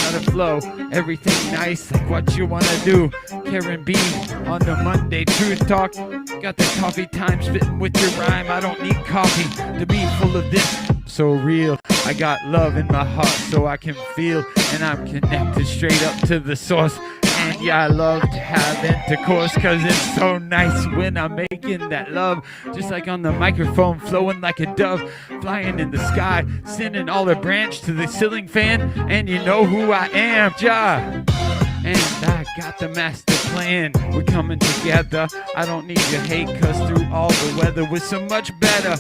The flow, everything nice, like what you wanna do. Karen B on the Monday Truth Talk. Got the coffee time spitting with your rhyme. I don't need coffee to be full of this. So real, I got love in my heart so I can feel, and I'm connected straight up to the source. And yeah, I love to have intercourse, cause it's so nice when I'm making that love. Just like on the microphone, flowing like a dove, flying in the sky, sending all the branch to the ceiling fan. And you know who I am, Ja. And I got the master plan. We're coming together. I don't need your hate, cause through all the weather we're so much better.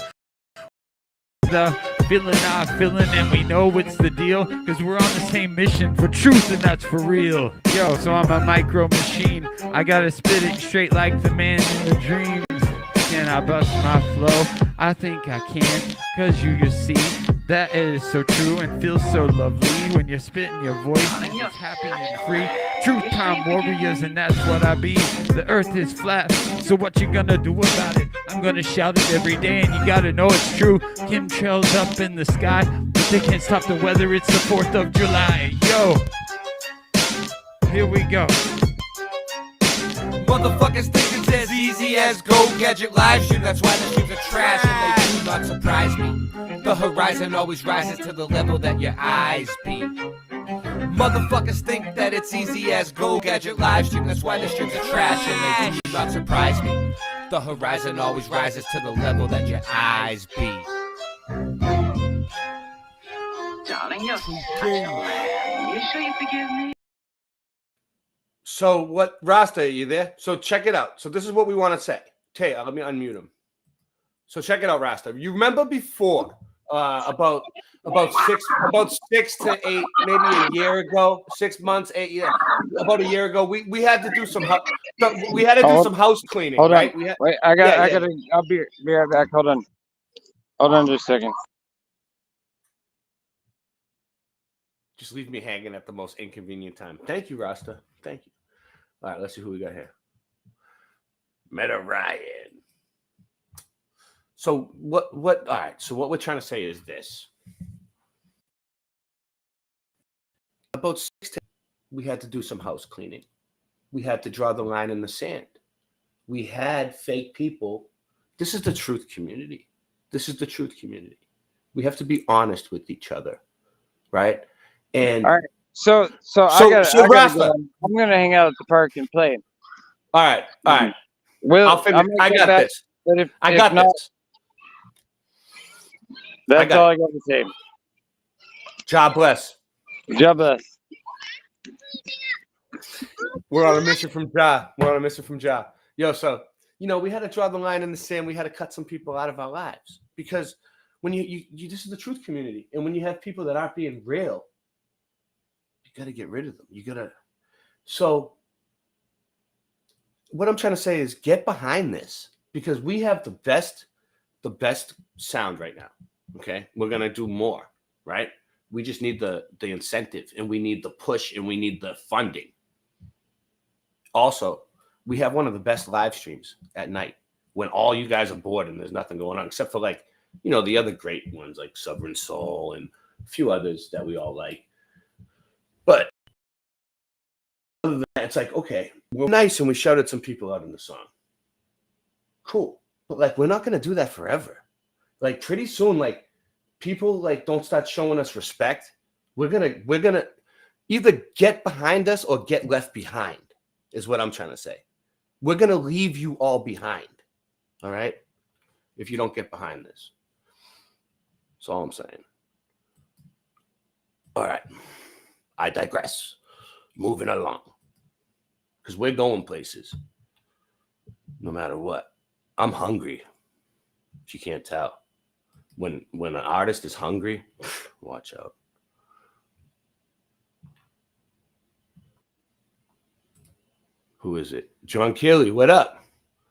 The feeling I'm feeling, and we know what's the deal, cause we're on the same mission for truth, and that's for real. Yo, so I'm a micro machine. I gotta spit it straight like the man in the dreams. Can I bust my flow? I think I can, cause you see that is so true and feels so lovely when you're spitting your voice and it's happy and free. Truth time warriors, and that's what I be. The earth is flat, so what you gonna do about it? I'm gonna shout it every day, and you gotta know it's true. Chemtrails up in the sky, but they can't stop the weather. It's the 4th of July. Yo, here we go. Motherfuckers think it's as easy as Go Gadget live stream. That's why the streams are trash and they do not surprise me. The horizon always rises to the level that your eyes be. Motherfuckers think that it's easy as Go Gadget live stream. That's why the streams are trash and they do not surprise me. The horizon always rises to the level that your eyes be. Darling, you're such a lamb. You sure you forgive me? So what, Rasta, are you there? So check it out. So this is what we want to say. Taya, let me unmute him. So check it out, Rasta. You remember before, about 6 to 8, maybe a year ago, 6 months, 8 years, about a year ago, we had to do some house cleaning. Hold right? on. Wait, I gotta. I'll be right back. Hold on just a second. Just leave me hanging at the most inconvenient time. Thank you, Rasta. Thank you. All right, let's see who we got here. Meta Ryan. So what all right, so what we're trying to say is this. About 6 to 8, we had to do some house cleaning. We had to draw the line in the sand. We had fake people. This is the truth community. This is the truth community. We have to be honest with each other, right? And all right, so I gotta go. I'm gonna hang out at the park and play. All right. Well, I got this. But if I got not, this. That's all I got to say. God bless. God bless. We're on a mission from Ja. We're on a mission from Ja. Yo, so, we had to draw the line in the sand. We had to cut some people out of our lives because when you this is the truth community. And when you have people that aren't being real, you got to get rid of them. You got to. So what I'm trying to say is get behind this because we have the best sound right now. Okay. We're going to do more, right? We just need the incentive and we need the push and we need the funding. Also, we have one of the best live streams at night when all you guys are bored and there's nothing going on except for the other great ones like Sovereign Soul and a few others that we all like. But other than that, it's like, okay, we're nice and we shouted some people out in the song. Cool. But we're not going to do that forever. Pretty soon, people don't start showing us respect. We're gonna either get behind us or get left behind is what I'm trying to say. We're gonna leave you all behind. All right. If you don't get behind this. That's all I'm saying. All right. I digress. Moving along. Because we're going places. No matter what. I'm hungry. If you can't tell. When an artist is hungry, watch out. Who is it? John Keeley, what up?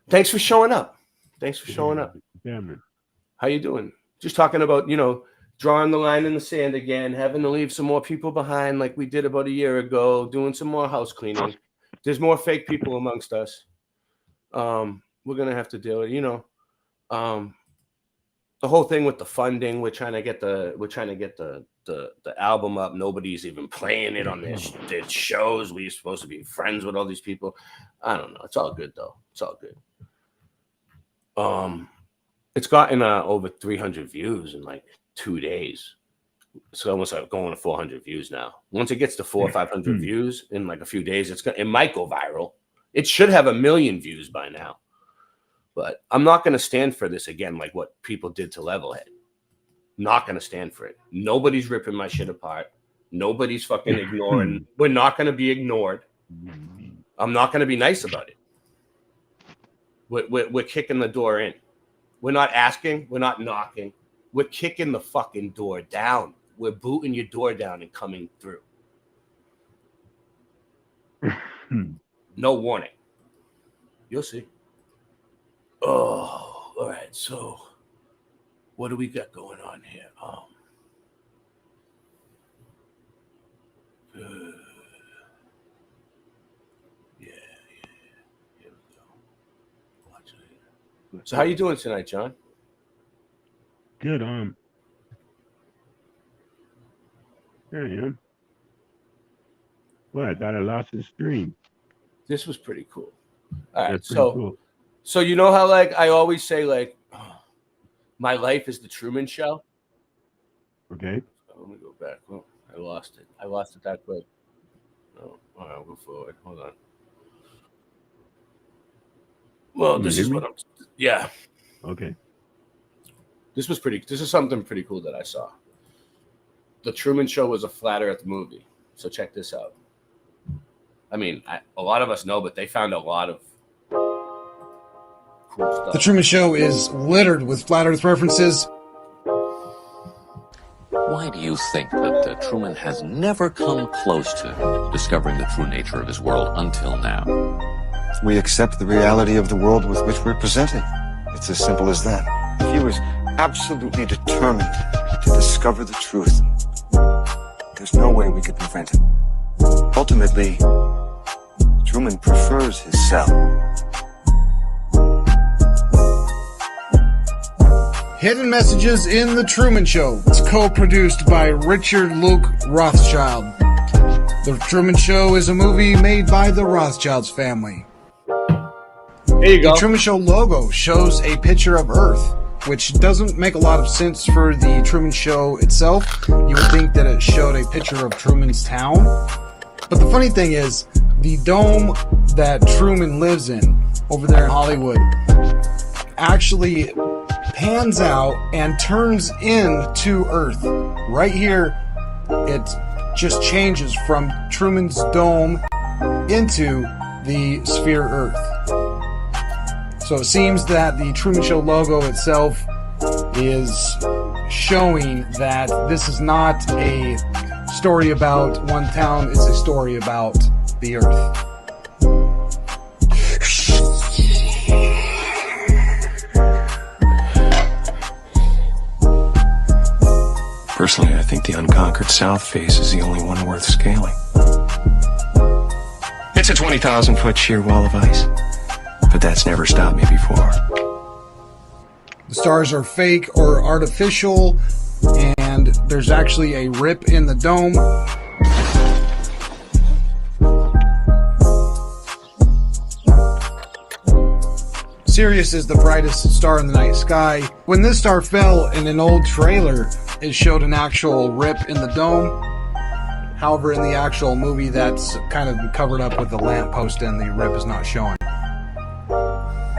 Thanks for showing up. Damn it. How you doing? Just talking about, drawing the line in the sand again, having to leave some more people behind like we did about a year ago, doing some more house cleaning. There's more fake people amongst us. We're going to have to deal with it, the whole thing with the funding, we're trying to get the album up. Nobody's even playing it on their shows. We're supposed to be friends with all these people. I don't know. It's all good though. It's all good. It's gotten over 300 views in 2 days. It's almost going to 400 views now. Once it gets to 400 or 500 views in a few days, it might go viral. It should have 1 million views by now. But I'm not going to stand for this again, like what people did to Levelhead. Not going to stand for it. Nobody's ripping my shit apart. Nobody's fucking ignoring. We're not going to be ignored. I'm not going to be nice about it. We're kicking the door in. We're not asking. We're not knocking. We're kicking the fucking door down. We're booting your door down and coming through. No warning. You'll see. Oh, all right. So, what do we got going on here? Yeah. Here we go. Watch it. So, how you doing tonight, John? Good. There I am. What? I thought I lost the stream. This was pretty cool. All right. That's pretty cool. So you know how I always say my life is the Truman Show. Okay. Let me go back. Oh, I lost it. I lost it that quick. Oh, all right, I'll go forward. Hold on. Well, this is what I'm. Yeah. Okay. This is something pretty cool that I saw. The Truman Show was a flat Earth movie. So check this out. I mean, a lot of us know, but they found a lot of cool stuff. The Truman Show is littered with flat Earth references. Why do you think that Truman has never come close to discovering the true nature of his world until now? We accept the reality of the world with which we're presented. It's as simple as that. He was absolutely determined to discover the truth. There's no way we could prevent him. Ultimately, Truman prefers his cell. Hidden Messages in The Truman Show. It's co-produced by Richard Luke Rothschild. The Truman Show is a movie made by the Rothschilds family. There you go. The Truman Show logo shows a picture of Earth, which doesn't make a lot of sense for the Truman Show itself. You would think that it showed a picture of Truman's town. But the funny thing is, the dome that Truman lives in over there in Hollywood actually pans out and turns into Earth. Right here, it just changes from Truman's dome into the sphere Earth. So it seems that the Truman Show logo itself is showing that this is not a story about one town, it's a story about the Earth. Personally, I think the unconquered south face is the only one worth scaling. It's a 20,000-foot sheer wall of ice, but that's never stopped me before. The stars are fake or artificial, and there's actually a rip in the dome. Sirius is the brightest star in the night sky. When this star fell in an old trailer, it showed an actual rip in the dome. However, in the actual movie, that's kind of covered up with the lamppost and the rip is not showing.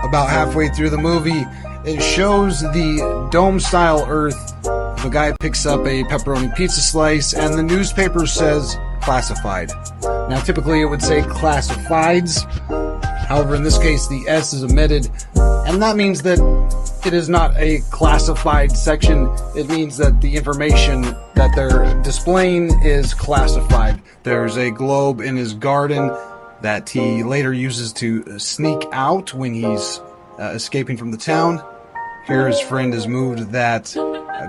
About halfway through the movie, it shows the dome-style Earth. The guy picks up a pepperoni pizza slice, and the newspaper says classified. Now, typically it would say classifieds. However, in this case, the S is omitted, and that means that it is not a classified section. It means that the information that they're displaying is classified. There's a globe in his garden that he later uses to sneak out when he's escaping from the town. Here his friend has moved that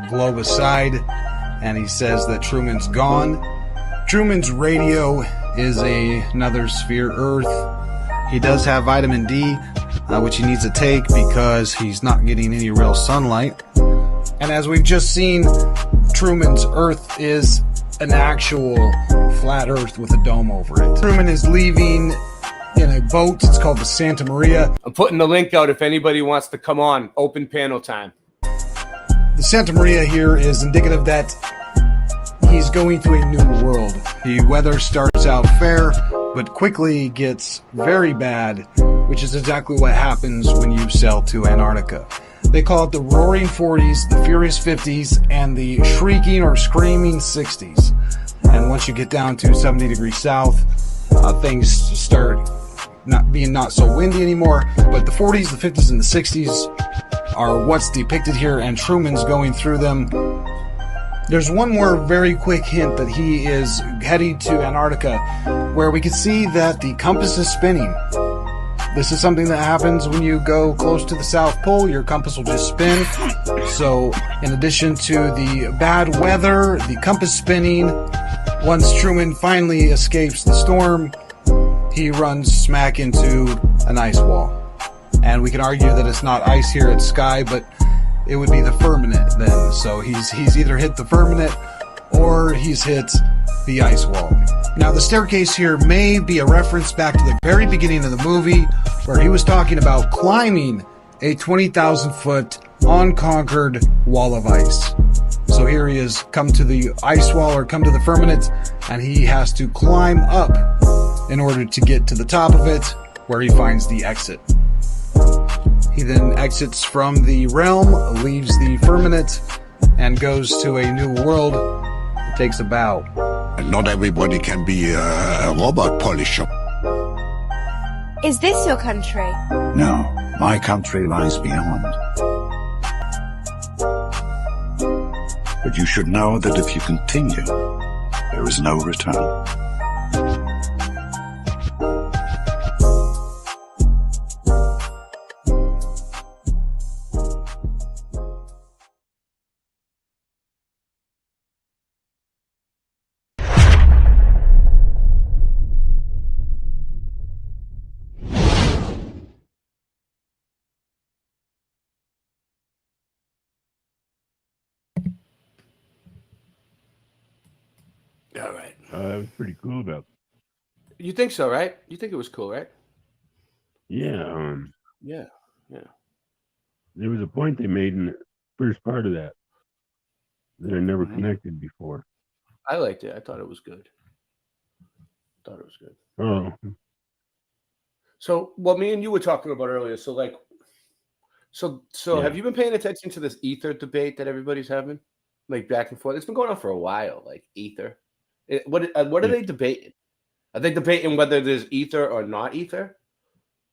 globe aside, and he says that Truman's gone. Truman's radio is another sphere Earth. He does have vitamin D, which he needs to take because he's not getting any real sunlight. And as we've just seen, Truman's Earth is an actual flat Earth with a dome over it. Truman is leaving in a boat. It's called the Santa Maria. I'm putting the link out if anybody wants to come on. Open panel time. The Santa Maria here is indicative that he's going to a new world. The weather starts out fair, but quickly gets very bad, which is exactly what happens when you sail to Antarctica. They call it the Roaring 40s, the Furious 50s, and the Shrieking or Screaming 60s. And once you get down to 70 degrees south, things start not so windy anymore. But the 40s, the 50s, and the 60s are what's depicted here, and Truman's going through them. There's one more very quick hint that he is heading to Antarctica, where we can see that the compass is spinning. This is something that happens when you go close to the South Pole. Your compass will just spin. So, in addition to the bad weather, the compass spinning, once Truman finally escapes the storm, he runs smack into an ice wall. And we can argue that it's not ice here, it's sky, but it would be the firmament then. So he's either hit the firmament or he's hit the ice wall. Now the staircase here may be a reference back to the very beginning of the movie where he was talking about climbing a 20,000 foot unconquered wall of ice. So here he is, come to the ice wall or come to the firmament, and he has to climb up in order to get to the top of it where he finds the exit. He then exits from the realm, leaves the firmament, and goes to a new world. It takes a bow. Not everybody can be a robot polisher. Is this your country? No, my country lies beyond. But you should know that if you continue, there is no return. All right. That was pretty cool about. You think so, right? You think it was cool, right? Yeah. Yeah. There was a point they made in the first part of that. They're never connected before. I liked it. I thought it was good. Oh. So, what me and you were talking about earlier. So, like, So Yeah. have you been paying attention to this ether debate that everybody's having, like back and forth? It's been going on for a while, like ether. What are Yeah. they debating? Are they debating whether there's ether or not ether,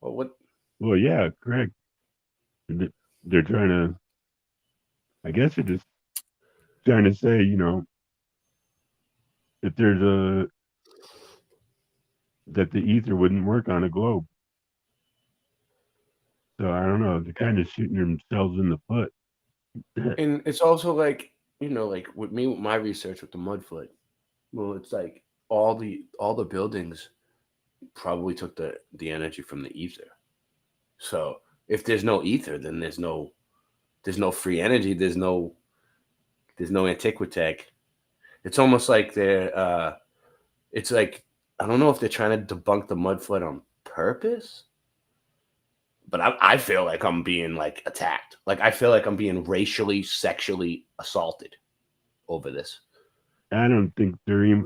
or what? Well, yeah, correct. They're trying to. I guess they're just trying to say, that that the ether wouldn't work on a globe. So I don't know. They're kind of shooting themselves in the foot. And it's also like, like with me, with my research with the Mudfoot. Well, it's like all the buildings probably took the energy from the ether. So if there's no ether, then there's no free energy. There's no antiquitech. It's almost like it's like, I don't know if they're trying to debunk the Mudfoot on purpose, but I feel like I'm being like attacked. Like I feel like I'm being racially, sexually assaulted over this. I don't think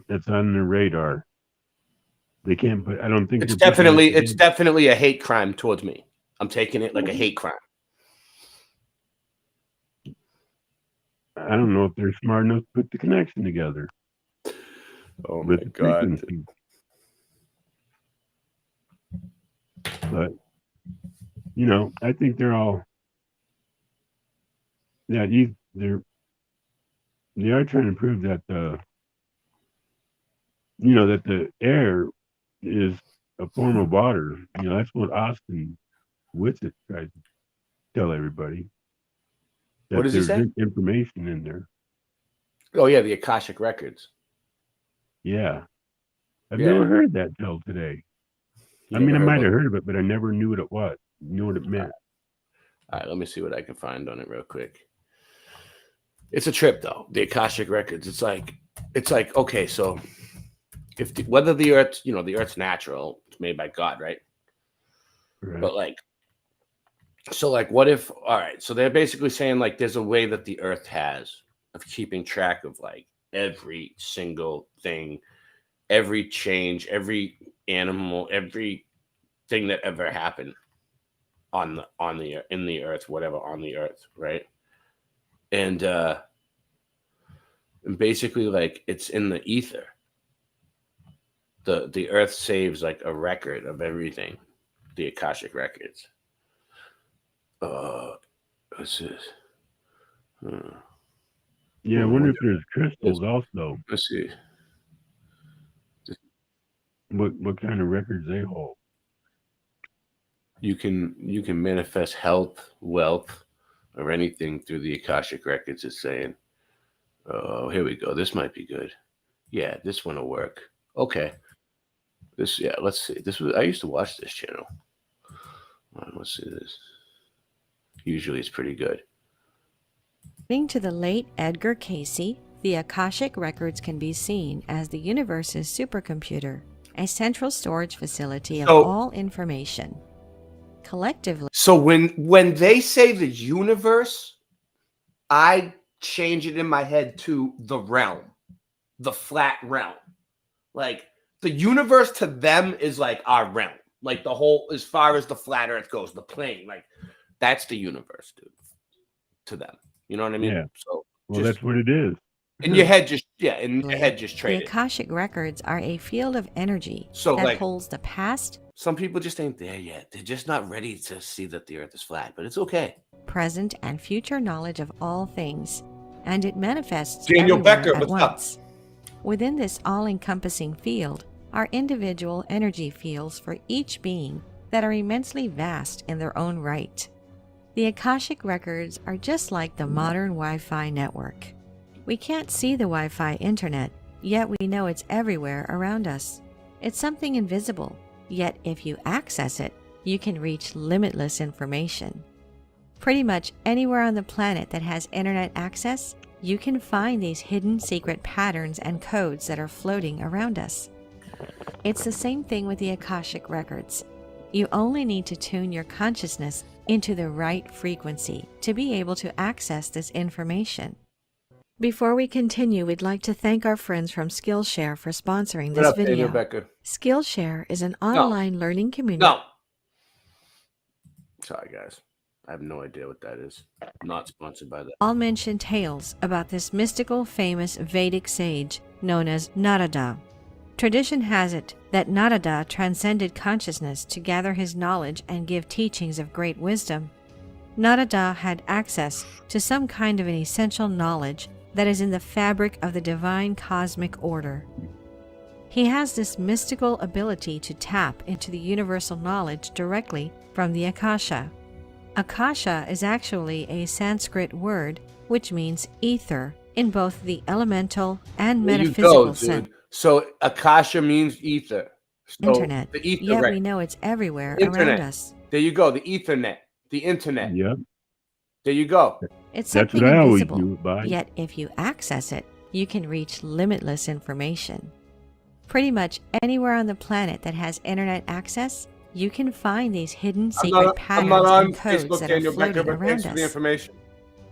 that's on their radar. They can't put. I don't think it's definitely a hate crime towards me. I'm taking it like a hate crime. I don't know if they're smart enough to put the connection together. Oh my God. But I think they're all they are trying to prove that that the air is a form of water. That's what Austin Whitsitt tries to tell everybody. That What does he say? Information in there. Oh yeah, the Akashic records. Yeah, I've never heard that till today. I mean, I might have heard of it, but I never knew what it was. Knew what it meant. All right, let me see what I can find on it real quick. It's a trip though. The Akashic records. It's like okay, so whether the Earth, the Earth's natural, it's made by God, right? Right. But what if? All right, so they're basically saying like there's a way that the Earth has of keeping track of like every single thing, every change, every animal, every thing that ever happened in the Earth, whatever on the Earth, right? And basically like it's in the ether. The Earth saves like a record of everything, the Akashic records. What's this? Yeah, I wonder if there's crystals also. Let's see. What kind of records they hold? You can manifest health, wealth, or anything through the Akashic records. It's saying, oh, here we go. This might be good. Yeah, this one will work. Okay. Let's see. I used to watch this channel. Let's see this. Usually it's pretty good. According to the late Edgar Cayce, the Akashic records can be seen as the universe's supercomputer, a central storage facility of all information. Collectively. So when they say the universe, I change it in my head to the realm, the flat realm. Like the universe to them is like our realm, like the whole, as far as the flat Earth goes, the plane, like that's the universe, dude. To them, you know what I mean? Yeah. So that's what it is. In your head, just trade The Akashic records are a field of energy that that holds the past. Some people just ain't there yet. They're just not ready to see that the Earth is flat, but it's okay. Present and future knowledge of all things, and it manifests Daniel Becker, at what's once. Within this all-encompassing field are individual energy fields for each being that are immensely vast in their own right. The Akashic records are just like the modern Wi-Fi network. We can't see the Wi-Fi internet, yet we know it's everywhere around us. It's something invisible, yet if you access it, you can reach limitless information. Pretty much anywhere on the planet that has internet access, you can find these hidden secret patterns and codes that are floating around us. It's the same thing with the Akashic records. You only need to tune your consciousness into the right frequency to be able to access this information. Before we continue, we'd like to thank our friends from Skillshare for sponsoring this video. Skillshare is an online learning community. No. Sorry, guys. I have no idea what that is. Not sponsored by that. All mention tales about this mystical, famous Vedic sage known as Narada. Tradition has it that Narada transcended consciousness to gather his knowledge and give teachings of great wisdom. Narada had access to some kind of an essential knowledge that is in the fabric of the divine cosmic order. He has this mystical ability to tap into the universal knowledge directly from the Akasha. Akasha is actually a Sanskrit word which means ether in both the elemental and metaphysical sense. So Akasha means ether. So Internet. The ether, Yet right. we know it's everywhere Internet. around us. There you go. The Ethernet. The internet. Yep. There you go. It's That's something what I always invisible, do it by. yet if you access it, you can reach limitless information. Pretty much anywhere on the planet that has internet access, you can find these hidden secret patterns and codes Facebook, that Daniel are floating Becker, but around thanks for the us. information.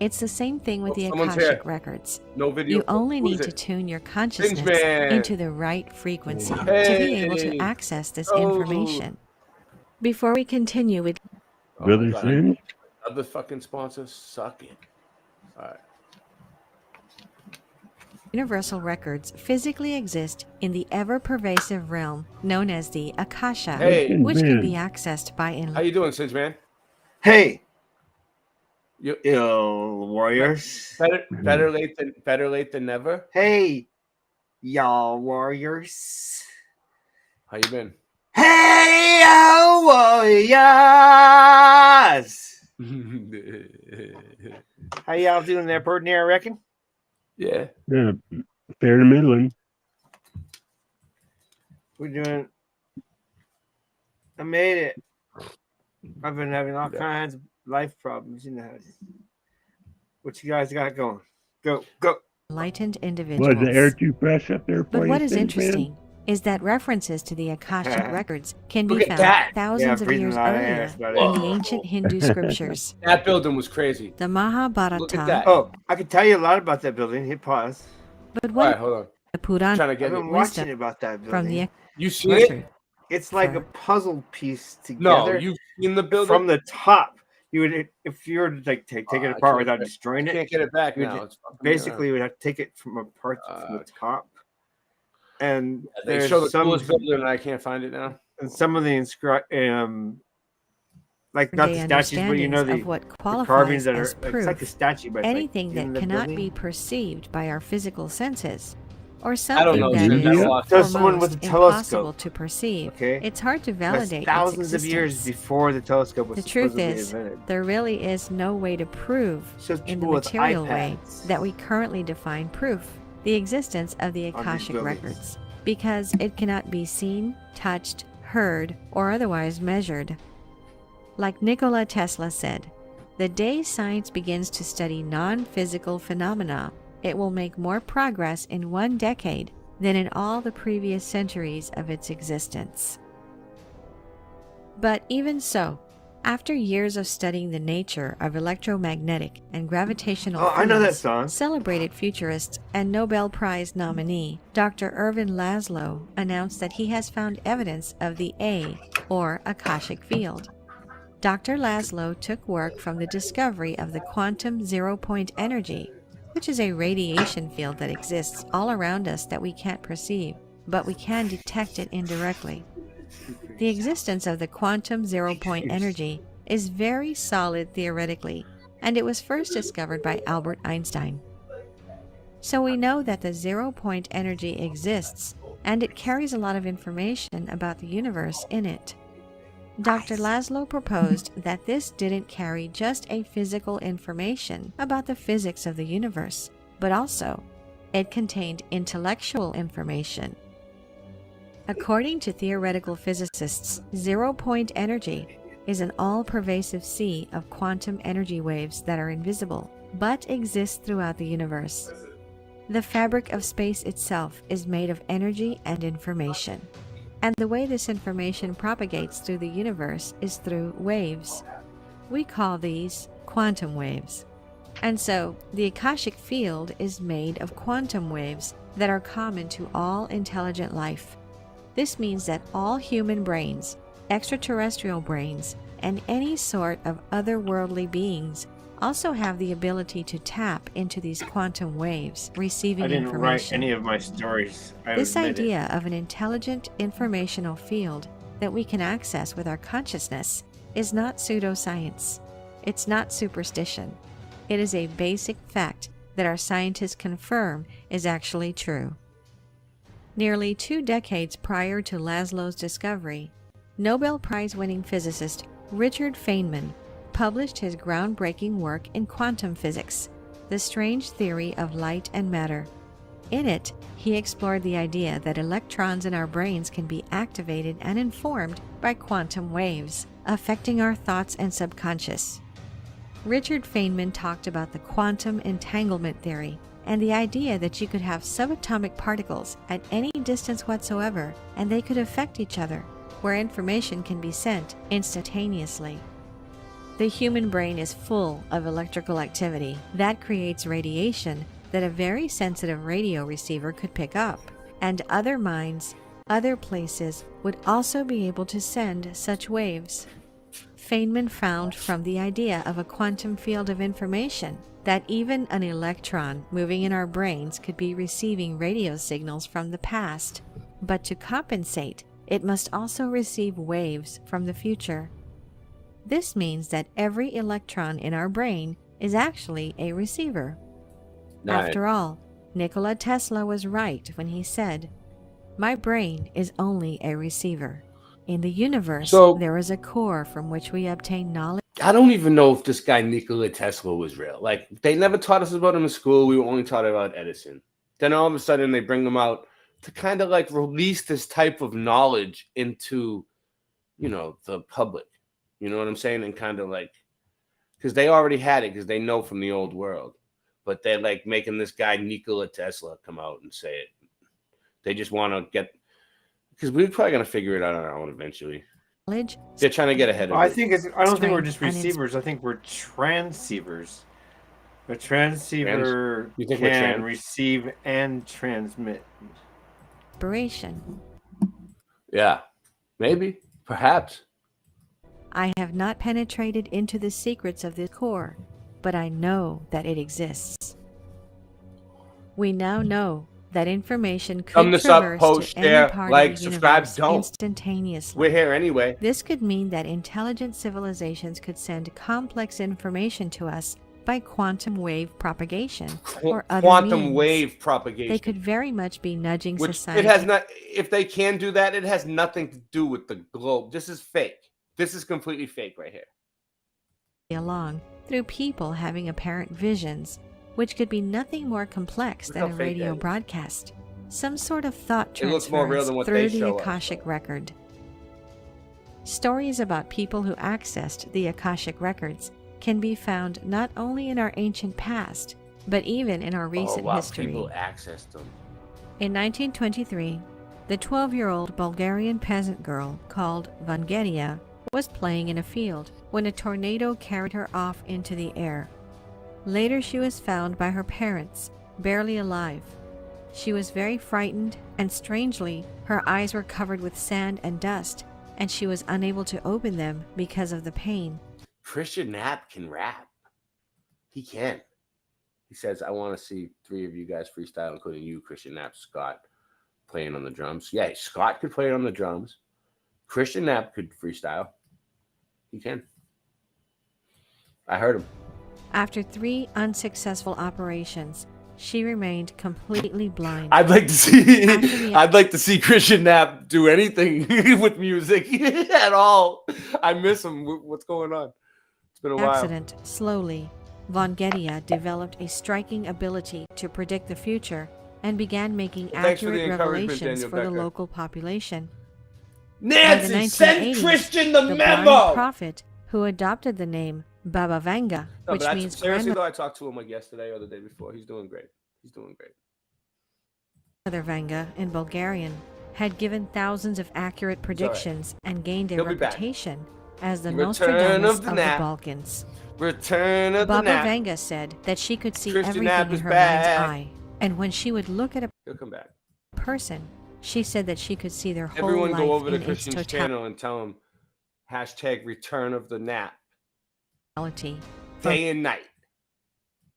It's the same thing with the someone's Akashic here. records. No video. You only Who's need to it? tune your consciousness Man. into the right frequency to be able to Hey. access this Oh. information. Before we continue with Brother God, Sin? Other fucking sponsors suck it. All right. universal records physically exist in the ever-pervasive realm known as the Akasha, Hey. which can Man. be accessed by How you doing, Singe Man? Hey, You warriors. better late than never. Hey, y'all warriors. How you been? Hey, y'all warriors. How y'all doing there, Birdie, I reckon? Yeah. Yeah, fair to middling. We're doing. I made it. I've been having all kinds of life problems, you know. What you guys got going? Go. enlightened Was individuals. the air too fresh up there for But you, what is Sin, interesting man? is that references to the Akashic records can Look be at found that. thousands of breathing years a lot of air, earlier that's about in it. the ancient Hindu scriptures. That building was crazy. The Look at Mahabharata, that. Oh, I can tell you a lot about that building. Hit pause. but All what right, hold on. the Purana Trying to I've get been it. watching wisdom about that from building. the You seen it? It's like a for- puzzle piece No, together. you've seen the building From the top. You would, if you were to like take it I apart can't without get- destroying I it. can't get it back you would now. It's fucking basically, me you would have to take it from apart from the top. And around. They there's show the some, coolest building, and I can't find it now. and some of the like not the day statues, but you know understandings the, of what the qualifies carvings that are as like, it's like a proof. statue, but it's Anything like that in the cannot building. be perceived by our physical senses, or I something don't know. that Sin, is that's a lot. So for someone most with a impossible telescope, to perceive. okay? It's hard to That's validate thousands its of years existence. before the telescope was The truth supposedly is, invented. there really is no way to prove So in the people with material way iPads that we currently define proof, the existence of the on these Akashic buildings. records, because it cannot be seen, touched, heard, or otherwise measured. Like Nikola Tesla said, the day science begins to study non-physical phenomena, it will make more progress in 1 decade than in all the previous centuries of its existence. But even so, after years of studying the nature of electromagnetic and gravitational Oh, I know that fields, song. celebrated futurist and Nobel Prize nominee Dr. Ervin Laszlo announced that he has found evidence of the A, or Akashic field. Dr. Laszlo took work from the discovery of the quantum zero-point energy, which is a radiation field that exists all around us that we can't perceive, but we can detect it indirectly. The existence of the quantum zero-point energy is very solid theoretically, and it was first discovered by Albert Einstein. So we know that the zero-point energy exists, and it carries a lot of information about the universe in it. Dr. Laszlo proposed that this didn't carry just a physical information about the physics of the universe, but also it contained intellectual information. According to theoretical physicists, zero-point energy is an all-pervasive sea of quantum energy waves that are invisible, but exist throughout the universe. The fabric of space itself is made of energy and information. And the way this information propagates through the universe is through waves. We call these quantum waves. And so, the Akashic field is made of quantum waves that are common to all intelligent life. This means that all human brains, Extraterrestrial brains and any sort of otherworldly beings also have the ability to tap into these quantum waves, receiving I didn't information. write any of my stories. This idea of an intelligent informational field that we can access with our consciousness is not pseudoscience. It's not superstition. It is a basic fact that our scientists confirm is actually true. Nearly 2 decades prior to Laszlo's discovery, Nobel Prize-winning physicist Richard Feynman published his groundbreaking work in quantum physics, The Strange Theory of Light and Matter. In it, he explored the idea that electrons in our brains can be activated and informed by quantum waves, affecting our thoughts and subconscious. Richard Feynman talked about the quantum entanglement theory and the idea that you could have subatomic particles at any distance whatsoever and they could affect each other, where information can be sent instantaneously. The human brain is full of electrical activity that creates radiation that a very sensitive radio receiver could pick up, and other minds, other places would also be able to send such waves. Feynman found from the idea of a quantum field of information that even an electron moving in our brains could be receiving radio signals from the past, but to compensate, it must also receive waves from the future. This means that every electron in our brain is actually a receiver. After all, Nikola Tesla was right when he said, "My brain is only a receiver." In the universe, there is a core from which we obtain knowledge. I don't even know if this guy Nikola Tesla was real. Like, they never taught us about him in school. We were only taught about Edison. Then all of a sudden they bring him out to kind of like release this type of knowledge into, you know, the public. You know what I'm saying? And kind of like, because they already had it because they know from the old world. But they're like making this guy Nikola Tesla come out and say it. They just want to get, because we're probably going to figure it out on our own eventually. They're trying to get ahead of it. I don't think we're just receivers. I think we're transceivers. A transceiver can receive and transmit. Inspiration. Yeah, maybe, perhaps. I have not penetrated into the secrets of this core, but I know that it exists. We now know that information could traverse to any part of the universe instantaneously. We're here anyway. This could mean that intelligent civilizations could send complex information to us by quantum wave propagation or other quantum wave propagation. They could very much be nudging society. It has not. If they can do that, it has nothing to do with the globe. This is fake. This is completely fake right here. Along through people having apparent visions, which could be nothing more complex than a radio broadcast. Some sort of thought transference through the Akashic record. Stories about people who accessed the Akashic records can be found not only in our ancient past, but even in our recent history. People accessed them. In 1923, the 12-year-old Bulgarian peasant girl called Vangelia was playing in a field when a tornado carried her off into the air. Later she was found by her parents, barely alive. She was very frightened, and strangely, her eyes were covered with sand and dust, and she was unable to open them because of the pain. Christian Knapp can rap. He can. He says, I want to see 3 of you guys freestyle, including you, Christian Knapp, Scott, playing on the drums. Yeah, Scott could play on the drums. Christian Knapp could freestyle. He can. I heard him. After 3 unsuccessful operations, she remained completely blind. I'd like to see Christian Knapp do anything with music at all. I miss him. What's going on? It's been a while. Slowly, Vangelia developed a striking ability to predict the future and began making accurate revelations for the local population. Nancy, send Christian the memo! Blind prophet, who adopted the name Baba Vanga, which means seriously though, I talked to him like yesterday or the day before. He's doing great. He's doing great. Mother Vanga in Bulgarian had given thousands of accurate predictions and gained a reputation as the Nostradamus of the Balkans. Return of the Baba Nap. Vanga said that she could see Christian everything in her mind's eye, and when she would look at a person, she said that she could see their whole Everyone life go over to in its Christian's totality. channel and tell him Hashtag return of the nap. reality. Day and night.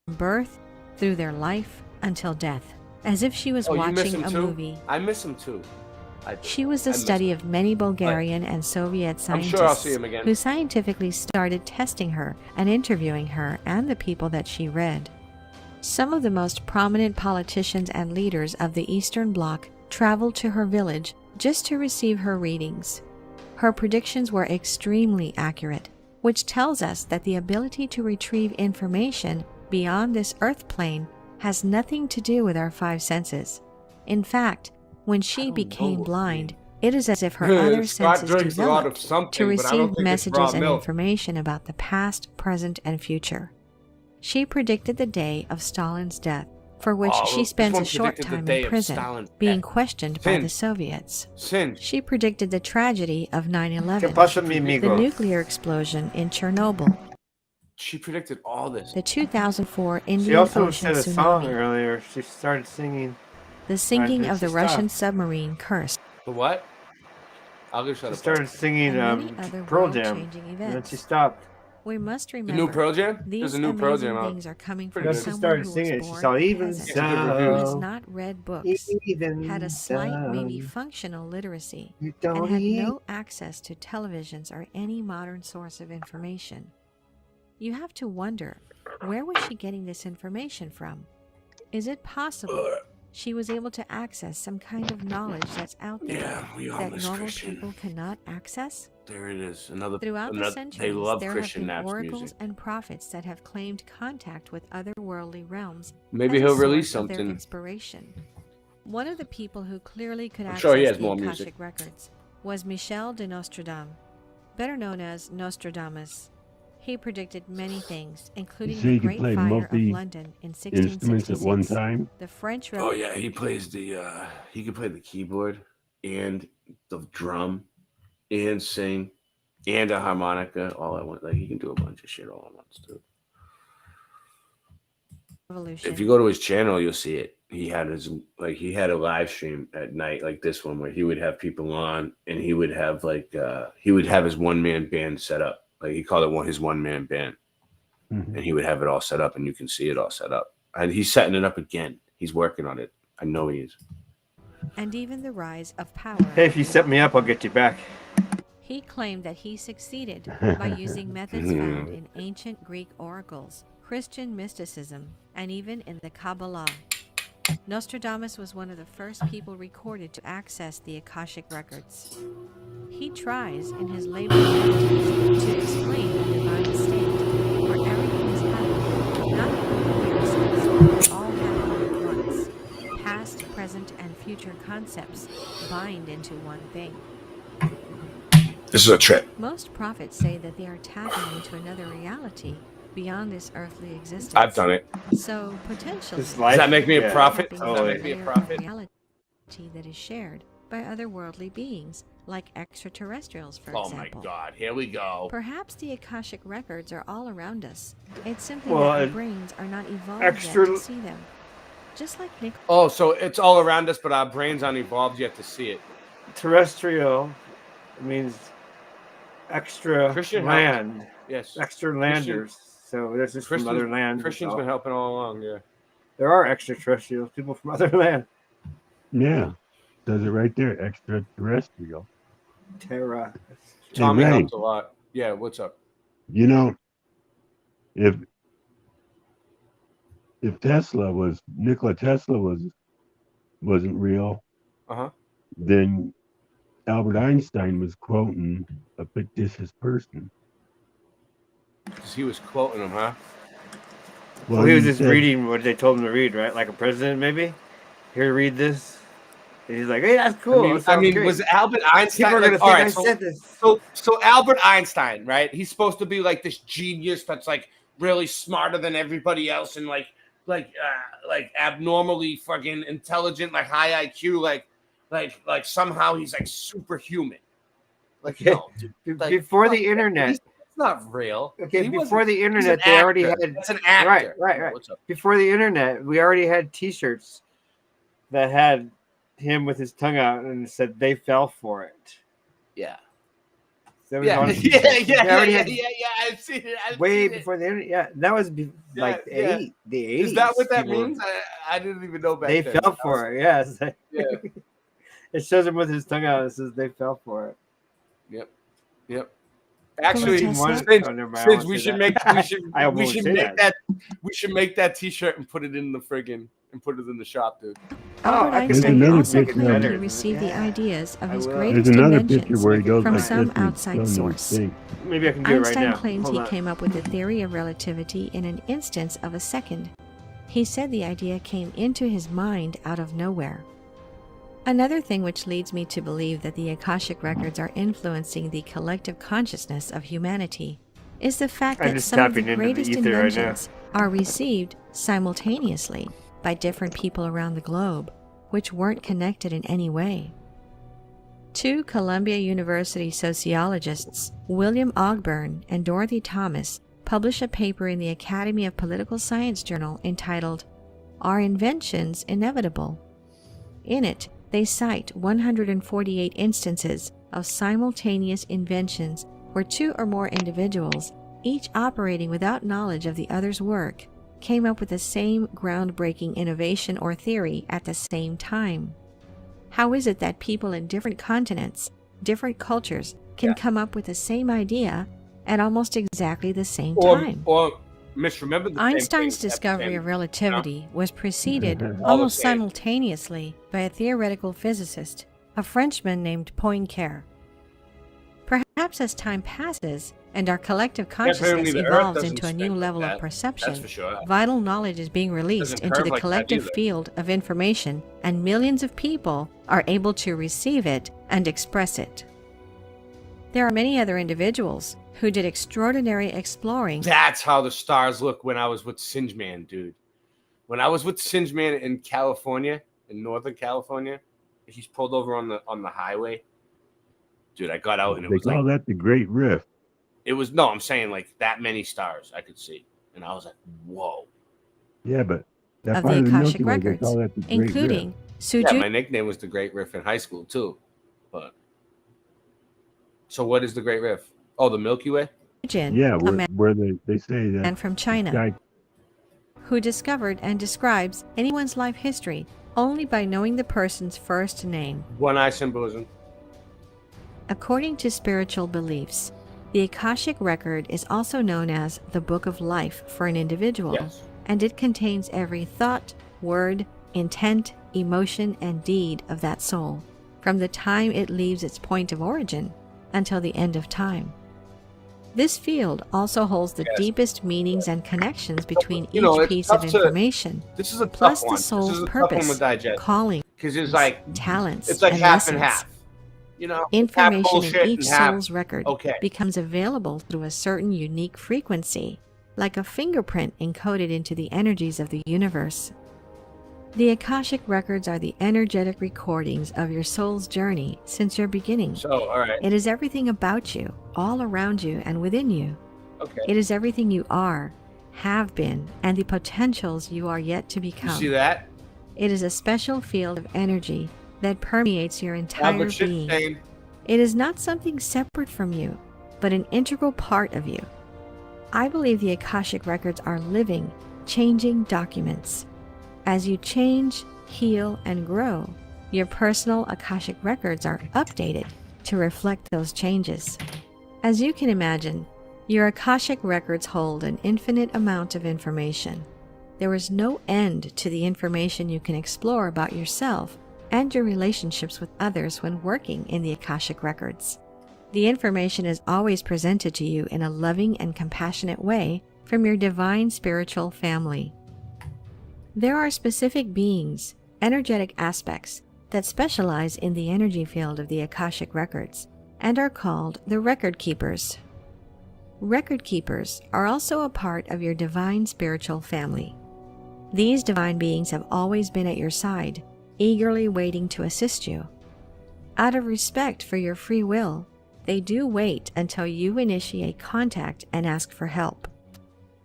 From birth through their life until death, as if she was Oh, you miss watching him a too? movie. I miss him too. She was the I miss study him. of many Bulgarian and Soviet I'm scientists sure I'll see him again. who scientifically started testing her and interviewing her and the people that she read. Some of the most prominent politicians and leaders of the Eastern Bloc traveled to her village just to receive her readings. Her predictions were extremely accurate, which tells us that the ability to retrieve information beyond this earth plane has nothing to do with our five senses. In fact, when she became blind, it is as if her other Scott senses drinks a lot of developed something, to but I don't receive think it's raw messages and milk. information about the past, present, and future. She predicted the day of Stalin's death, for which Oh, she this spends one a short predicted the time day in of prison, Stalin's being death. questioned by Sin. the Soviets. Sin. She predicted the tragedy of 9/11, ¿Qué pasa, mi the amigo? nuclear explosion in Chernobyl, She predicted all this. the 2004 She Indian also Ocean said a song tsunami, earlier. She started singing. the sinking then of she the Russian stopped. submarine Kursk, The what? I'll go shut She up. started singing and many other Pearl Jam, world-changing and then she events. stopped. We must The remember, new Pearl Jam? There's these a new Pearl amazing Jam out. things are coming Pretty from good. She someone started who singing was it. She born saw a even peasant, Good who reviews. has so, not read books, even had a slight, maybe so, functional literacy, you and don't had eat. no access to televisions or any modern source of information. You have to wonder, where was she getting this information from? Is it possible she was able to access some kind of knowledge that's out there Yeah, we all that miss normal Christian. people cannot access? There it is. Another. Throughout the They centuries, love there have Christian been Naps oracles music. and prophets that have claimed contact with otherworldly realms Maybe as a he'll release source of their something. inspiration. One of the people who clearly could I'm access sure he has the more Akashic music. records was Michel de Nostradam, better known as Nostradamus. He predicted many things, including So the he can Great play Fire of multi London in instruments at one 1666, time. the French Oh yeah, he plays the. He can play the keyboard and the drum, and sing, and a harmonica all at once. Like he can do a bunch of shit all at once too. Revolution. If you go to his channel, you'll see it. He had a live stream at night like this one where he would have people on and he would have his one-man band set up. Like he called it his one-man band. Mm-hmm. And he would have it all set up and you can see it all set up. And he's setting it up again. He's working on it. I know he is. And even the rise of power. Hey, if you set me up, I'll get you back. He claimed that he succeeded by using methods found in ancient Greek oracles, Christian mysticism, and even in the Kabbalah. Nostradamus was one of the first people recorded to access the Akashic records. He tries in his labor to explain the divine state, where everything is happening, not in miracles, but all happening at once. Past, present, and future concepts bind into one thing. This is a trip. Most prophets say that they are tapping into another reality beyond this earthly existence. I've done it. So potentially, Does that make me a prophet? tapping Does that into make me a another prophet? reality that is shared by otherworldly beings, like extraterrestrials, for Oh example. my God! Here we go. Perhaps the Akashic records are all around us. It's simply Well, that our brains are not evolved extra- yet to see them. Just like Nick. Oh, so it's all around us, but our brains aren't evolved yet to see it. Terrestrial means extra Christian land. helped. Yes. Extra landers. So there's just from other lands. Christian's been helping all along, yeah. There are extraterrestrials, people from other land. Yeah, does it right there. Extraterrestrial. Terra. Tommy Ray, helps a lot. Yeah, what's up? you know, if Nikola Tesla wasn't real, then Albert Einstein was quoting a fictitious person. Because he was quoting him, huh? Well, he was he just said- reading what they told him to read, right? Like a president, maybe. Here, read this. And he's like, "Hey, that's cool." That I sounds mean, great." was Albert Einstein? People are gonna all think right, I so, said this. So Albert Einstein, right? He's supposed to be like this genius that's like really smarter than everybody else and like abnormally fucking intelligent, like high IQ, like somehow he's like superhuman. Like no, dude, like, before the internet. It's not real. Okay, He before wasn't- the he's an internet, they already actor. had. That's an actor. Right. What's up? Before the internet, we already had T-shirts that had him with his tongue out and it said "They fell for it." Yeah. That was Yeah, on yeah, They yeah, already yeah, had- yeah, yeah. I've seen it. I've way seen it. before the internet. Yeah, that was like Yeah. the 80s. Is that what that people- means? I didn't even know back They then. fell for it. Yeah. It's like- Yeah. It shows him with his tongue out. It says they fell for it. Yep. Actually, Tesla- since we should make I we won't should say make that. that T-shirt and put it in the friggin' and put it in the shop, dude. Albert I can Einstein make it also better. claimed he Yeah. received the ideas of his will. greatest There's another inventions picture where he goes from like some this and outside does these source. things. Maybe I can do it right Einstein now. claimed Hold he on. came up with the theory of relativity in an instance of a second. He said the idea came into his mind out of nowhere. Another thing which leads me to believe that the Akashic records are influencing the collective consciousness of humanity is the fact I'm that just some of the tapping into the greatest ether right now. inventions are received simultaneously by different people around the globe, which weren't connected in any way. Two Columbia University sociologists, William Ogburn and Dorothy Thomas, published a paper in the Academy of Political Science journal entitled, "Are Inventions Inevitable?" In it, they cite 148 instances of simultaneous inventions where two or more individuals, each operating without knowledge of the other's work, came up with the same groundbreaking innovation or theory at the same time. How is it that people in different continents, different cultures, can come up with the same idea at almost exactly the same time? Or misremember the same Einstein's thing at the discovery same- of relativity was preceded All the almost same. simultaneously by a theoretical physicist, a Frenchman named Poincare. Perhaps as time passes and our collective apparently consciousness the Earth evolves doesn't into a spin new like level that. of perception, That's for sure. vital knowledge is being released Doesn't into curve the like that collective either. field of information, and millions of people are able to receive it and express it. There are many other individuals who did extraordinary exploring. That's how the stars look when I was with Singeman, dude. When I was with Singeman in California, in Northern California, he's pulled over on the highway. Dude, I got out and it They was call like that the Great Rift. it was no, I'm saying like that many stars I could see. And I was like, whoa. Yeah, but that Of part the of the Milky Akashic Way, they records, call that the Great including Rift. Suju. Yeah, my nickname was the Great Riff in high school too. But so what is the Great Riff? Oh, the Milky Way? Jin, Yeah, a where they say that man from China, guy who discovered and describes anyone's life history only by knowing the person's first name. One eye symbolism. According to spiritual beliefs, the Akashic record is also known as the Book of Life for an individual, Yes. and it contains every thought, word, intent, emotion, and deed of that soul, from the time it leaves its point of origin until the end of time. This field also holds the Yes. deepest meanings and connections between You know, each it's piece of tough to- information, This is a plus tough one. the soul's This is a tough one purpose, to digest. calling, Because it's like talents, it's like and half lessons. and half. You know, half Information bullshit in each and half- soul's record okay. becomes available through a certain unique frequency, like a fingerprint encoded into the energies of the universe. The Akashic records are the energetic recordings of your soul's journey since your beginning. So, all right. It is everything about you, all around you and within you. Okay. It is everything you are, have been, and the potentials you are yet to become. You see that? It is a special field of energy that permeates your entire Albert shit being. stain. It is not something separate from you, but an integral part of you. I believe the Akashic records are living, changing documents. As you change, heal, and grow, your personal Akashic records are updated to reflect those changes. As you can imagine, your Akashic records hold an infinite amount of information. There is no end to the information you can explore about yourself and your relationships with others when working in the Akashic records. The information is always presented to you in a loving and compassionate way from your divine spiritual family. There are specific beings, energetic aspects, that specialize in the energy field of the Akashic records and are called the record keepers. Record keepers are also a part of your divine spiritual family. These divine beings have always been at your side, eagerly waiting to assist you. Out of respect for your free will, they do wait until you initiate contact and ask for help.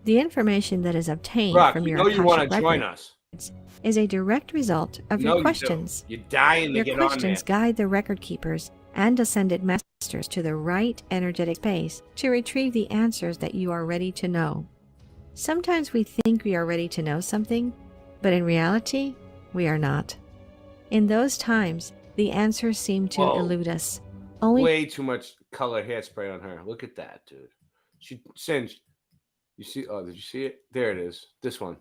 The information that is obtained Rock, from you your know you want Akashic to join records us. is a direct result of No, your you questions. do. You're dying to Your get on there. questions guide the record keepers and ascended masters to the right energetic space to retrieve the answers that you are ready to know. Sometimes we think we are ready to know something, but in reality, we are not. In those times, the answers seem to elude us. Way too much color hairspray on her. Look at that, dude. She singed. You see? Oh, did you see it? There it is. This one.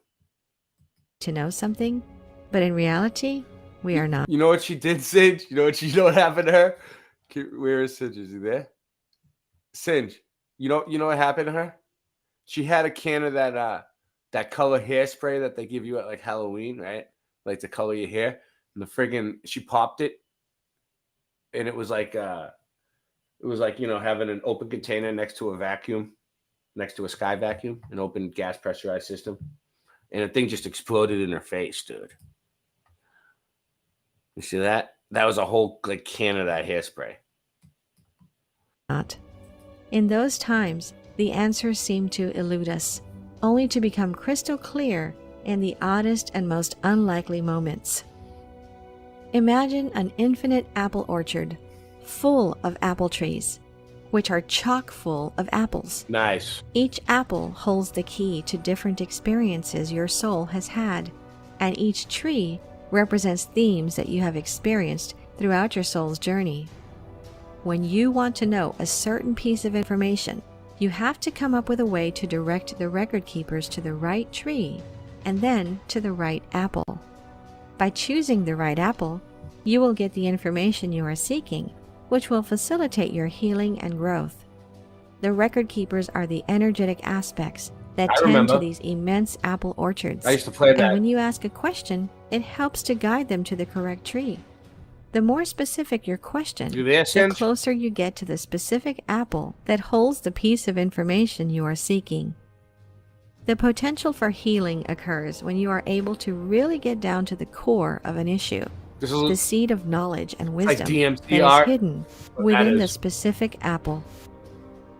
To know something, but in reality, we are not. You know what she did, Singe? You know what happened to her? Where is Singe? Is he there? Singe. You know what happened to her? She had a can of that color hairspray that they give you at like Halloween, right? Like to color your hair. And she popped it, and it was like having an open container next to a vacuum, next to a sky vacuum, an open gas pressurized system, and the thing just exploded in her face, dude. You see that? That was a whole like can of that hairspray. Not. In those times, the answers seem to elude us, only to become crystal clear in the oddest and most unlikely moments. Imagine an infinite apple orchard, full of apple trees, which are chock full of apples. Nice. Each apple holds the key to different experiences your soul has had, and each tree represents themes that you have experienced throughout your soul's journey. When you want to know a certain piece of information, you have to come up with a way to direct the record keepers to the right tree and then to the right apple. By choosing the right apple, you will get the information you are seeking, which will facilitate your healing and growth. The record keepers are the energetic aspects that tend to these immense apple orchards. I used to play that. And when you ask a question, it helps to guide them to the correct tree. The more specific your question, the closer you get to the specific apple that holds the piece of information you are seeking. The potential for healing occurs when you are able to really get down to the core of an issue, the seed of knowledge and wisdom that is hidden within the specific apple.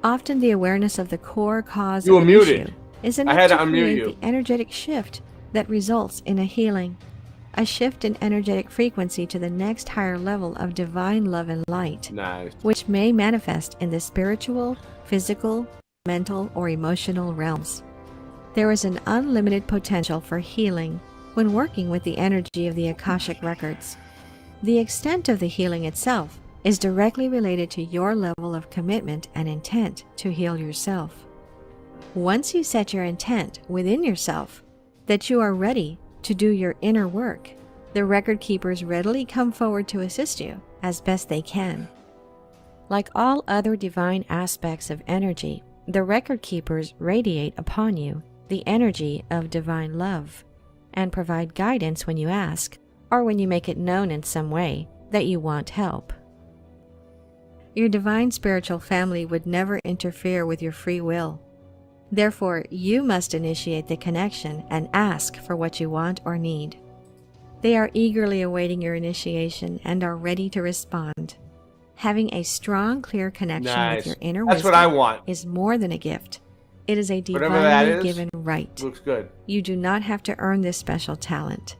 Often the awareness of the core cause of an issue is enough to create the energetic shift that results in a healing, a shift in energetic frequency to the next higher level of divine love and light, which may manifest in the spiritual, physical, mental, or emotional realms. There is an unlimited potential for healing when working with the energy of the Akashic records. The extent of the healing itself is directly related to your level of commitment and intent to heal yourself. Once you set your intent within yourself that you are ready to do your inner work, the record keepers readily come forward to assist you as best they can. Like all other divine aspects of energy, the record keepers radiate upon you the energy of divine love and provide guidance when you ask or when you make it known in some way that you want help. Your divine spiritual family would never interfere with your free will. Therefore, you must initiate the connection and ask for what you want or need. They are eagerly awaiting your initiation and are ready to respond. Having a strong, clear connection with your inner wisdom is more than a gift. It is a divinely given right. Looks good. You do not have to earn this special talent.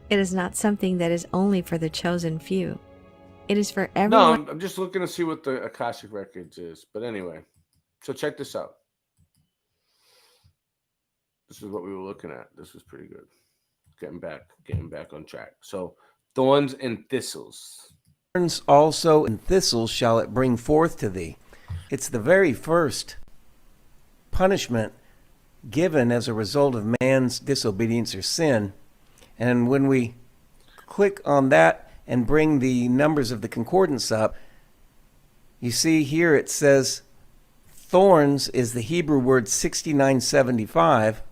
It is not something that is only for the chosen few. It is for everyone. No, I'm just looking to see what the Akashic Records is. But anyway, so check this out. This is what we were looking at. This was pretty good. Getting back on track. So, thorns and thistles. Thorns also and thistles shall it bring forth to thee. It's the very first punishment given as a result of man's disobedience or sin. And when we click on that and bring the numbers of the concordance up, you see here it says thorns is the Hebrew word 6975,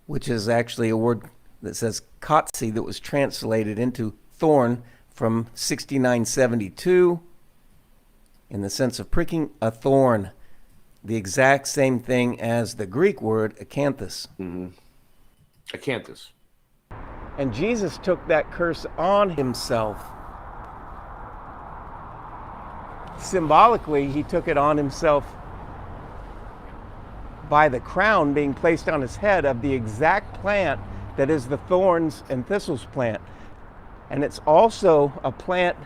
which is actually a word that says kotzi that was translated into thorn from 6972 in the sense of pricking a thorn, the exact same thing as the Greek word acanthus. Acanthus. And Jesus took that curse on himself. Symbolically, he took it on himself by the crown being placed on his head of the exact plant that is the thorns and thistles plant. And it's also a plant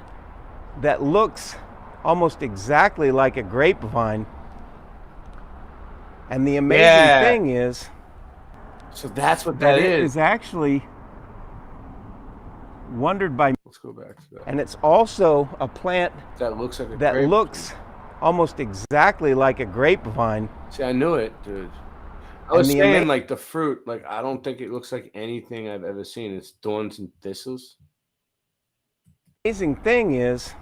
that looks almost exactly like a grapevine. And the amazing thing is, so that's what that that it is. is actually wondered by. Let's go back to that. And it's also a plant That looks like a that grape. looks almost exactly like a grapevine. See, I knew it, dude. I was saying, like, the fruit, like, I don't think it looks like anything I've ever seen. It's thorns and thistles. Amazing thing is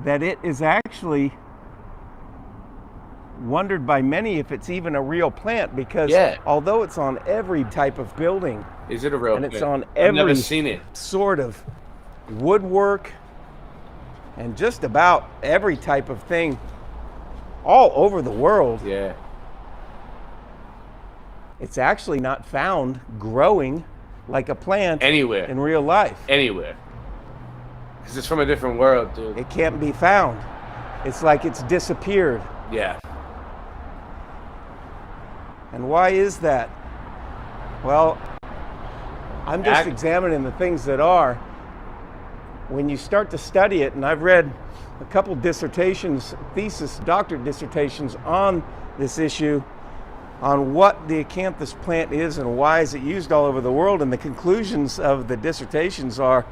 that it is actually wondered by many if it's even a real plant, because although it's on every type of building, is it a real and plant? it's on I've never every seen it. sort of woodwork and just about every type of thing all over the world. Yeah. It's actually not found growing like a plant anywhere in real life. Anywhere. Because it's from a different world, dude. It can't be found. It's like it's disappeared. Yeah. And why is that? Well, I'm just examining the things that are. When you start to study it, and I've read a couple dissertations, doctorate dissertations on this issue, on what the acanthus plant is and why is it used all over the world, and the conclusions of the dissertations are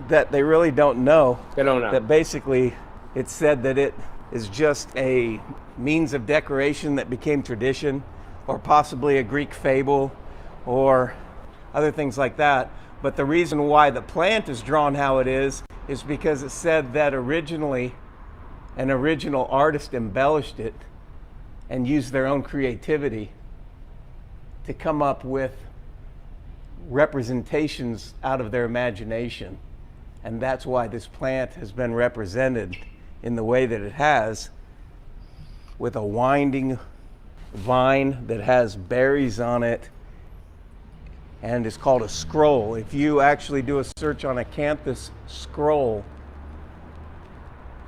that they really don't know. They don't know. That basically it's said that it is just a means of decoration that became tradition, or possibly a Greek fable, or other things like that. But the reason why the plant is drawn how it is because it said that originally an original artist embellished it and used their own creativity to come up with representations out of their imagination. And that's why this plant has been represented in the way that it has, with a winding vine that has berries on it, and is called a scroll. If you actually do a search on acanthus scroll,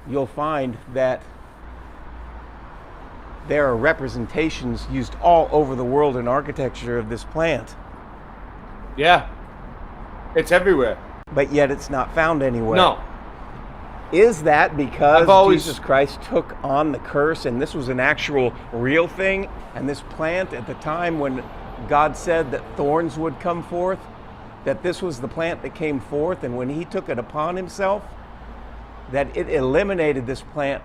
you'll find that there are representations used all over the world in architecture of this plant. Yeah. It's everywhere. But yet it's not found anywhere. No. Is that because Jesus Christ took on the curse and this was an actual real thing? And this plant at the time when God said that thorns would come forth, that this was the plant that came forth, and when he took it upon himself, that it eliminated this plant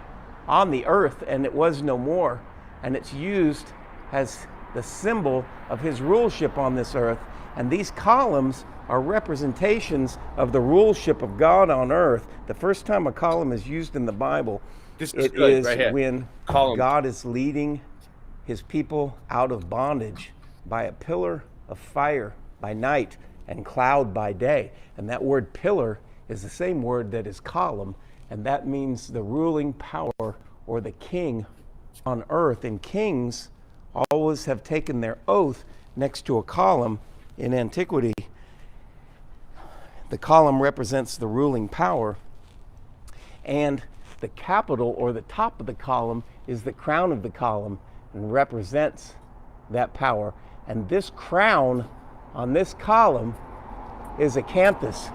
on the earth and it was no more. And it's used as the symbol of his ruleship on this earth. And these columns are representations of the ruleship of God on earth. The first time a column is used in the Bible, it is right when God is leading his people out of bondage by a pillar of fire by night and cloud by day. And that word pillar is the same word that is column, and that means the ruling power or the king on earth. And kings always have taken their oath next to a column in antiquity. The column represents the ruling power, and the capital or the top of the column is the crown of the column and represents that power. And this crown on this column is acanthus,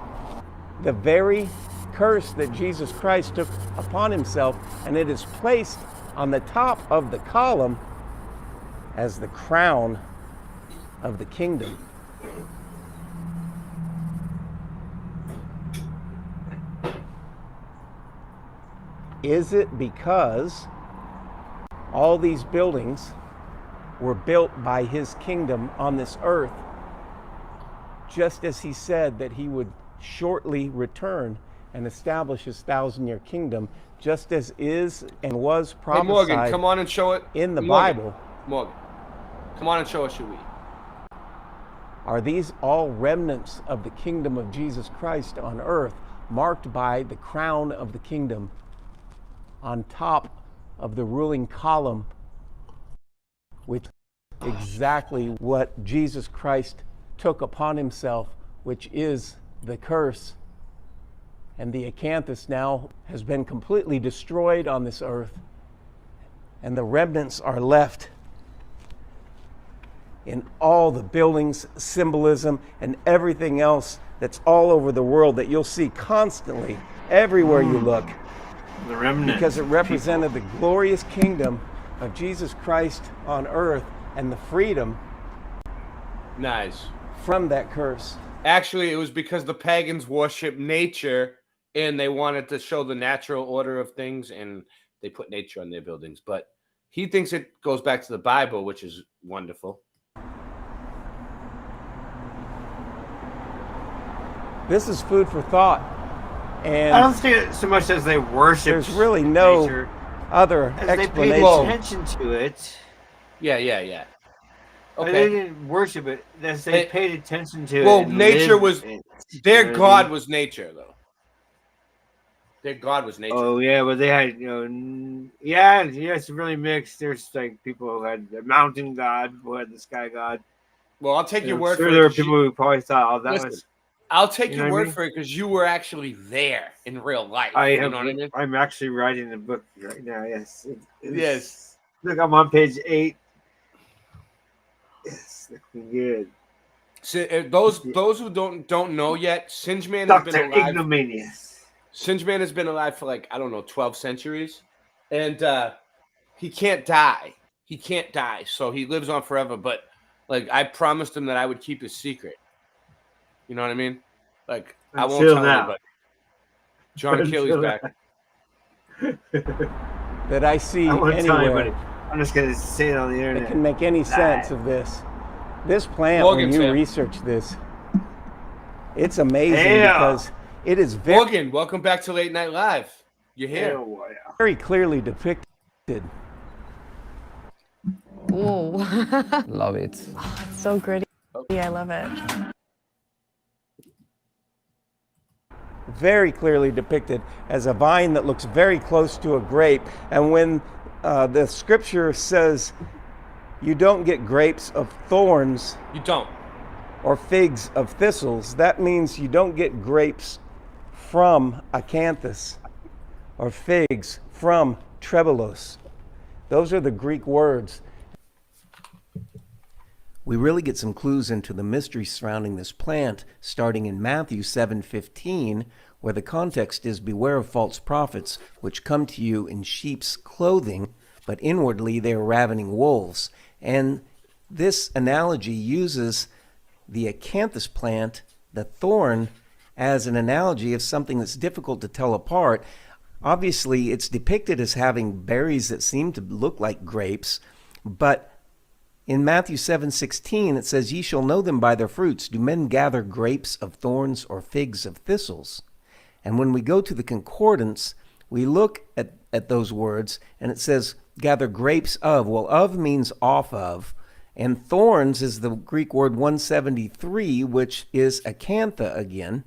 the very curse that Jesus Christ took upon himself, and it is placed on the top of the column as the crown of the kingdom. Is it because all these buildings were built by his kingdom on this earth, just as he said that he would shortly return and establish his 1,000-year kingdom, just as is and was prophesied Morgan, come on and show it in the Bible? Morgan, come on and show us your weed. Are these all remnants of the kingdom of Jesus Christ on earth, marked by the crown of the kingdom on top of the ruling column, which is exactly what Jesus Christ took upon himself, which is the curse? And the acanthus now has been completely destroyed on this earth, and the remnants are left in all the buildings, symbolism, and everything else that's all over the world that you'll see constantly everywhere you look. The remnant. Because it represented the glorious kingdom of Jesus Christ on earth and the freedom Nice. from that curse. Actually, it was because the pagans worship nature and they wanted to show the natural order of things, and they put nature on their buildings. But he thinks it goes back to the Bible, which is wonderful. This is food for thought. And I don't see it so much as they worship. There's really no nature, other as explanation. they paid attention to it. Yeah. But Okay. they didn't worship it. As they paid attention to it. Well, and nature lived was it, their you know what I god mean? was nature, though. Their god was nature. Oh yeah, but they had yeah, it's really mixed. There's like people who had the mountain god, who had the sky god. Well, I'll take your I'm word sure for it. there were 'Cause you- people who probably thought, oh, that Listen, was. I'll take you your know what I word mean? for it because you were actually there in real life. I You have. know what I mean? I'm actually writing the book right now. Yes. Yes. Look, I'm on page 8. Yes, looking good. So, those who don't know yet, Singeman has been Dr. alive. Ignominious. Singeman has been alive for 12 centuries, and he can't die. He can't die, so he lives on forever. But I promised him that I would keep his secret. You know what I mean? I won't Until tell now. anybody. John Kelly's back. That I see I won't tell anywhere anybody. I'm just gonna say it on the internet. that can make any sense of this. This plant, Morgan, when you Sam. research this, it's amazing Yeah. because it is Morgan, welcome back to Late Night Live. You're here. very clearly depicted. Ooh. Love it. Oh, it's so gritty. I love it. Very clearly depicted as a vine that looks very close to a grape. And when the scripture says you don't get grapes of thorns, You don't. or figs of thistles, that means you don't get grapes from acanthus or figs from trebollos. Those are the Greek words. We really get some clues into the mystery surrounding this plant starting in Matthew 7:15, where the context is, beware of false prophets, which come to you in sheep's clothing, but inwardly they are ravening wolves. And this analogy uses the acanthus plant, the thorn, as an analogy of something that's difficult to tell apart. Obviously, it's depicted as having berries that seem to look like grapes, but in Matthew 7:16, it says, ye shall know them by their fruits. Do men gather grapes of thorns or figs of thistles? And when we go to the concordance, we look at those words, and it says, gather grapes of. Well, of means off of. And thorns is the Greek word 173, which is acantha again.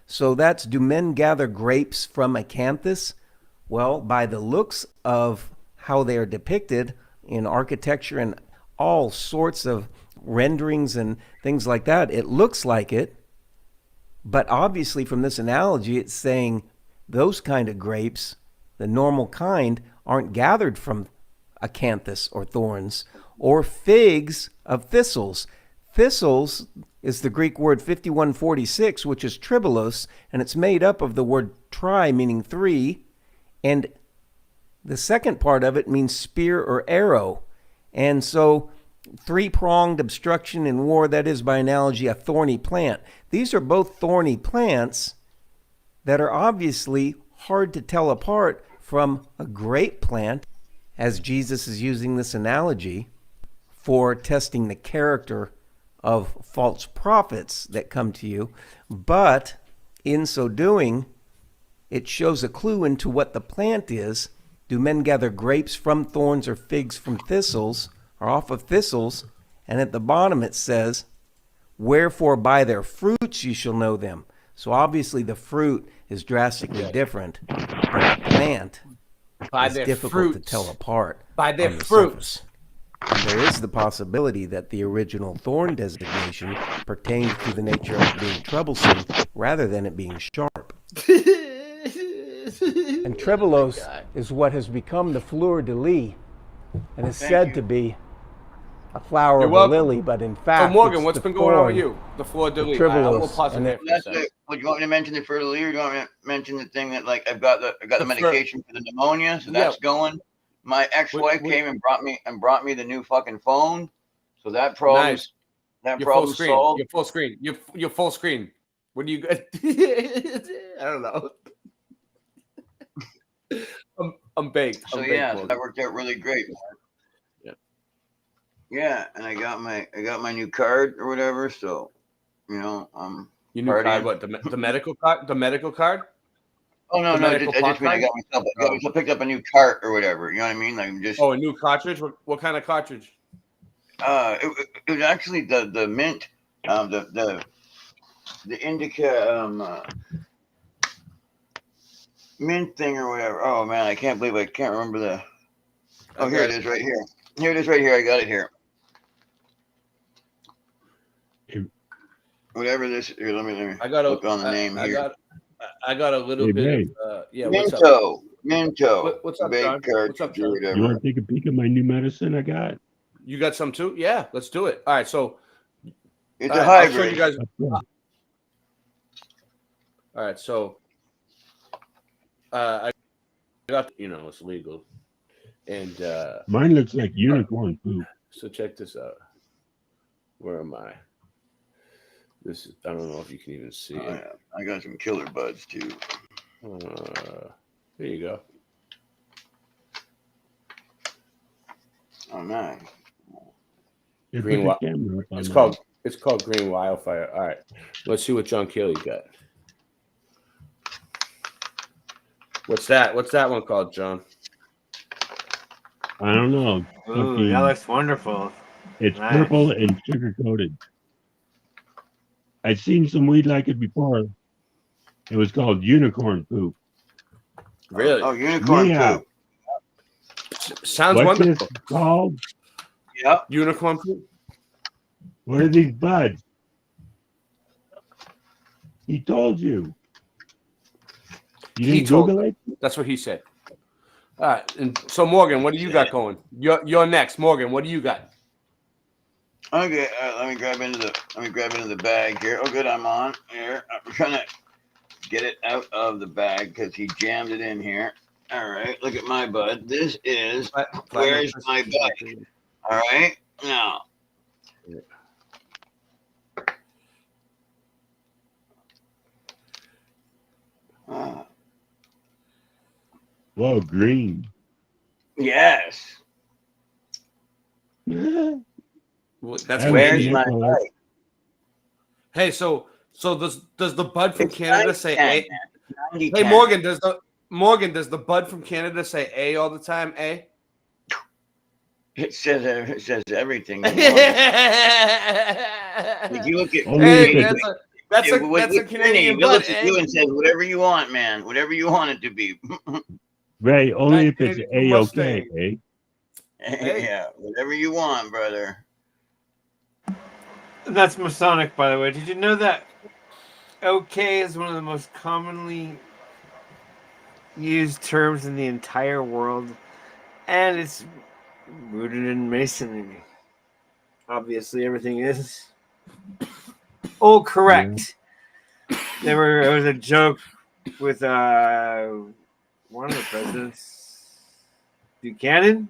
So that's, do men gather grapes from acanthus? Well, by the looks of how they are depicted in architecture and all sorts of renderings and things like that, it looks like it. But obviously from this analogy, it's saying those kind of grapes, the normal kind, aren't gathered from acanthus or thorns, or figs of thistles. Thistles is the Greek word 5146, which is tribolos, and it's made up of the word tri, meaning three, and the second part of it means spear or arrow. And so three-pronged obstruction in war, that is by analogy a thorny plant. These are both thorny plants that are obviously hard to tell apart from a grape plant, as Jesus is using this analogy for testing the character of false prophets that come to you. But in so doing, it shows a clue into what the plant is. Do men gather grapes from thorns or figs from thistles, or off of thistles? And at the bottom it says, wherefore by their fruits you shall know them. So obviously the fruit is drastically different, but the plant By is their difficult to fruits. tell apart. By their on the fruits. surface. And there is the possibility that the original thorn designation pertained to the nature of it being troublesome rather than it being sharp. And trebollos is what has become the fleur de lis, and is said to be a flower You're of welcome. a lily, but in fact, So Morgan, it's what's the been going on with thorn, you? The fleur de the lis. We'll tribulus, pause it and there it, for a That's second. it. Would you want me to mention the Fruit of the Leaf, or do you want me to mention the thing that, like, I got the medication for the pneumonia, so that's going. My ex-wife came and brought me the new fucking phone, so that problem's Full screen. solved. You're full screen. You're full screen. What do you got? I don't know. I'm baked. So I'm baked, yeah, so Morgan. that worked out really great. Yeah. Yeah, and I got my new card or whatever. So, you know, Your new card? What, the medical card? The medical card? Oh no, The no, I medical just mean I got myself. I picked up a new cart or whatever. You know what I mean? Like I'm just. Oh, a new cartridge. What kind of cartridge? It was actually the mint, the indica mint thing or whatever. Oh man, I can't believe I can't remember the. Oh, here it is, right here. Here it is, right here. I got it here. Whatever this. Here, let me. I got look on the name here. I got a little bit. Yeah. Minto. What's up, John? What's up, John? You want to take a peek at my new medicine I got? You got some too? Yeah, let's do it. All right, so it's a hybrid. I'll show you guys. All right, so I got, it's legal, and mine looks like unicorn poop. So check this out. Where am I? This is, I don't know if you can even see it. Yeah. I got some killer buds too. There you go. Oh nice. Green it's called Green Wildfire. All right, let's see what John Kelly got. What's that? What's that one called, John? I don't know. Ooh, that looks wonderful. It's purple and sugar coated. I'd seen some weed like it before. It was called unicorn poop. Really? Oh, unicorn poop. Sounds What's wonderful. this called? Yep. Unicorn poop. What are these buds? He told you. You didn't Google it? That's what he said. All right, and so Morgan, what do you got going? You're next, Morgan. What do you got? Okay, let me grab into the bag here. Oh, good, I'm on here. I'm trying to get it out of the bag because he jammed it in here. All right, look at my bud. This is where's my bud? All right, now. Whoa, green. Yes. Well, that's where's my bud? Hey, so does the bud from Canada say A? 90, Hey, Morgan, does the bud from Canada say A all the time? A? It says everything. If you look at that's a Canadian bud. Looks at you and says whatever you want, man. Whatever you want it to be. Ray, only if it's A-OK, eh? Yeah, whatever you want, brother. That's Masonic, by the way. Did you know that OK is one of the most commonly used terms in the entire world? And it's rooted in Masonry. Obviously, everything is. Oh, correct. There was a joke with one of the presidents, Buchanan?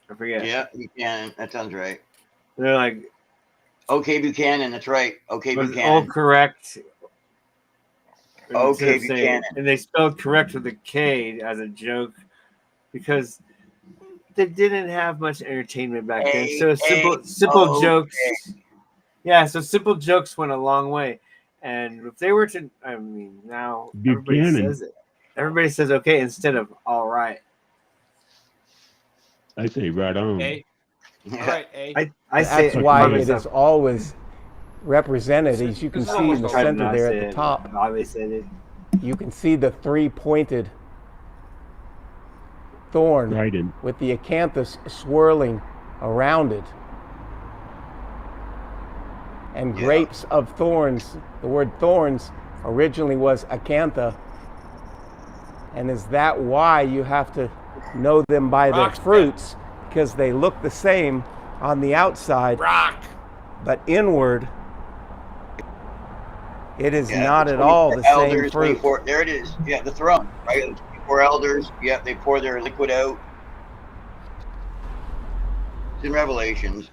I forget. Yeah, Buchanan. That sounds right. They're like, okay, Buchanan. That's right. Okay, Buchanan. All correct. Okay, Buchanan. And they spelled correct with a K as a joke because they didn't have much entertainment back then. So simple jokes. Yeah, so simple jokes went a long way. And if they were to, I mean, now everybody says it. Everybody says okay instead of all right. I say right on. A. All right, A. I say that's why it is always represented, as you can see in the center there at the top. You can see the three-pointed thorn with the acanthus swirling around it. And grapes of thorns, the word thorns originally was acantha. And is that why you have to know them by their fruits? Because they look the same, on the outside, rock, but inward, it is Yeah, not the at all 24 the same elders, fruit. 24, there it is. Yeah, the throne, right? The 24 elders. Yeah, they pour their liquid out. It's in Revelations.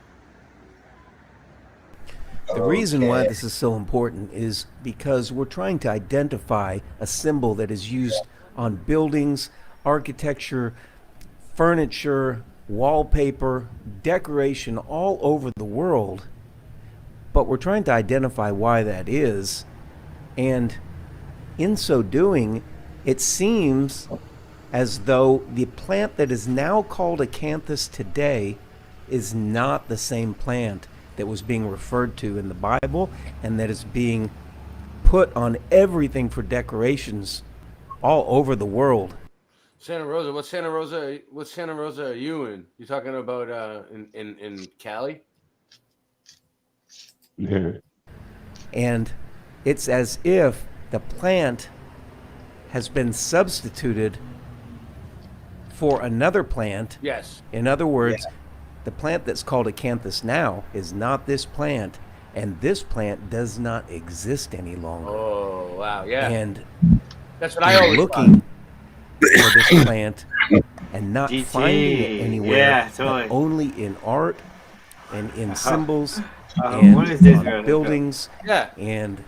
The reason why this is so important is because we're trying to identify a symbol that is used on buildings, architecture, furniture, wallpaper, decoration all over the world. But we're trying to identify why that is. And in so doing, it seems as though the plant that is now called acanthus today is not the same plant that was being referred to in the Bible and that is being put on everything for decorations all over the world. Santa Rosa. What Santa Rosa? What Santa Rosa are you in? You talking about in Cali? Yeah. And it's as if the plant has been substituted for another plant. Yes. In other words, the plant that's called acanthus now is not this plant, and this plant does not exist any longer. Oh wow, yeah. And that's what I always looking for this plant and not GT. finding it anywhere, Yeah, totally. but only in art and in symbols what is this, and on buildings and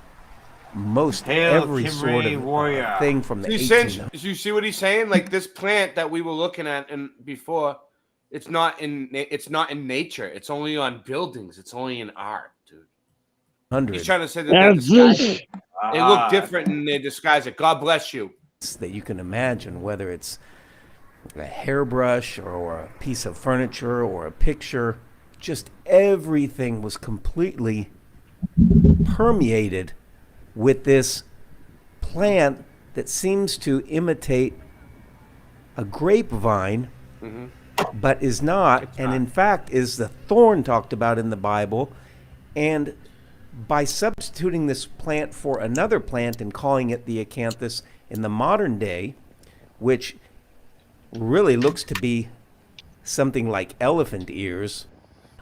most every sort of thing from the 1800s. You see what he's saying? Like this plant that we were looking at and before, it's not in nature. It's only on buildings. It's only in art, dude. He's trying to say that they disguise it. They look different and they disguise it. God bless you. That you can imagine, whether it's a hairbrush or a piece of furniture or a picture, just everything was completely permeated with this plant that seems to imitate a grapevine, but is not, and in fact is the thorn talked about in the Bible. And by substituting this plant for another plant and calling it the acanthus in the modern day, which really looks to be something like elephant ears,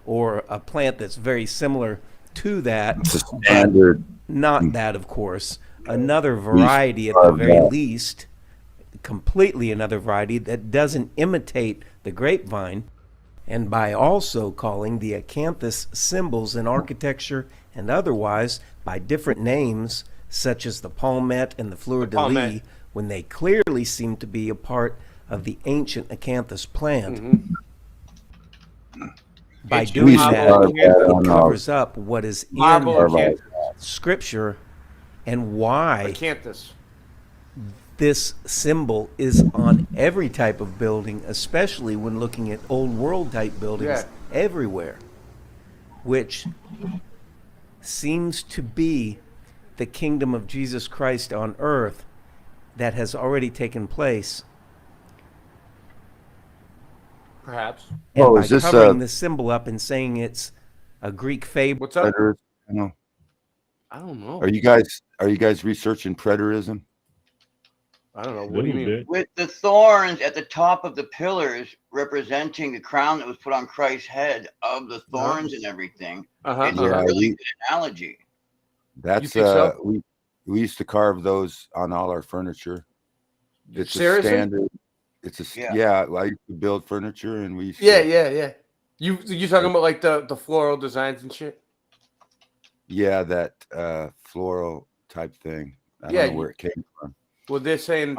or a plant that's very similar to that, it's a standard, not that, of course, another variety at the very least, completely another variety that doesn't imitate the grapevine. And by also calling the acanthus symbols in architecture and otherwise by different names, such as the palmette and the fleur-de-lis, when they clearly seem to be a part of the ancient acanthus plant. By doing that, it covers up what is in Scripture and why this symbol is on every type of building, especially when looking at old world type buildings everywhere, which seems to be the kingdom of Jesus Christ on earth that has already taken place. Perhaps. And by covering the symbol up and saying it's a Greek fable. What's up? I don't know. Are you guys researching preterism? I don't know. What do you mean? With the thorns at the top of the pillars representing the crown that was put on Christ's head of the thorns and everything. It's a really good analogy. That's we used to carve those on all our furniture. It's Seriously? a standard. It's a I used to build furniture and we used to, yeah. You talking about like the floral designs and shit? Yeah, that floral type thing. I don't know where it came from. Well, they're saying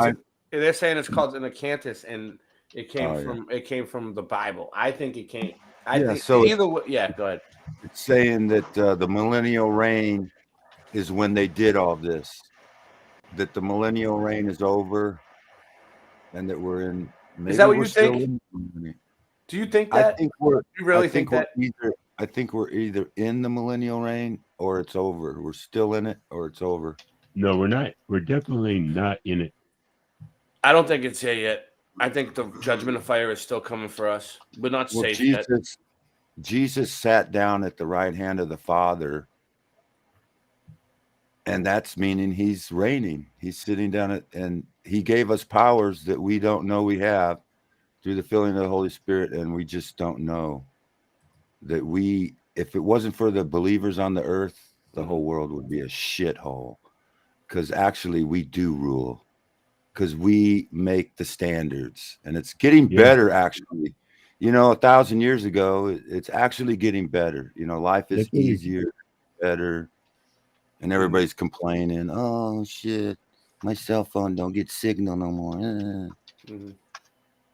it's called an acanthus, and it came from the Bible. I think it came. I think so either way. Yeah, go ahead. It's saying that the millennial reign is when they did all this. That the millennial reign is over, and that we're in. Maybe is that what we're you still think? In, do you think that? I think we're. You really think that? I think we're either in the millennial reign or it's over. We're still in it or it's over. No, we're not. We're definitely not in it. I don't think it's here yet. I think the judgment of fire is still coming for us. We're not safe yet. Jesus sat down at the right hand of the Father, and that's meaning he's reigning. He's sitting down and he gave us powers that we don't know we have through the filling of the Holy Spirit, and we just don't know. that if it wasn't for the believers on the earth, the whole world would be a shithole. Because actually we do rule. Because we make the standards, and it's getting better. Actually, 1,000 years ago, it's actually getting better. Life is easier, better, and everybody's complaining. Oh shit, my cell phone don't get signal no more.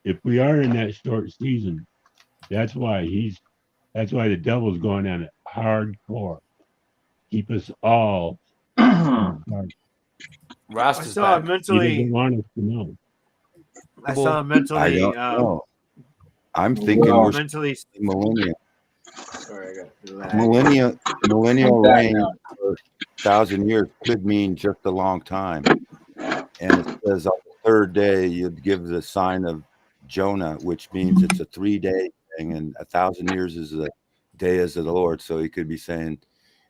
If we are in that short season, that's why the devil's going on it hardcore. Keep us all. Rasta's I saw back. mentally. He doesn't want us to know. I saw mentally. I don't know. I'm thinking we're mentally millennial. Sorry, I got Millennial reign for 1,000 years could mean just a long time. And it says on the third day you'd give the sign of Jonah, which means it's a 3-day thing, and 1,000 years is a day as of the Lord. So he could be saying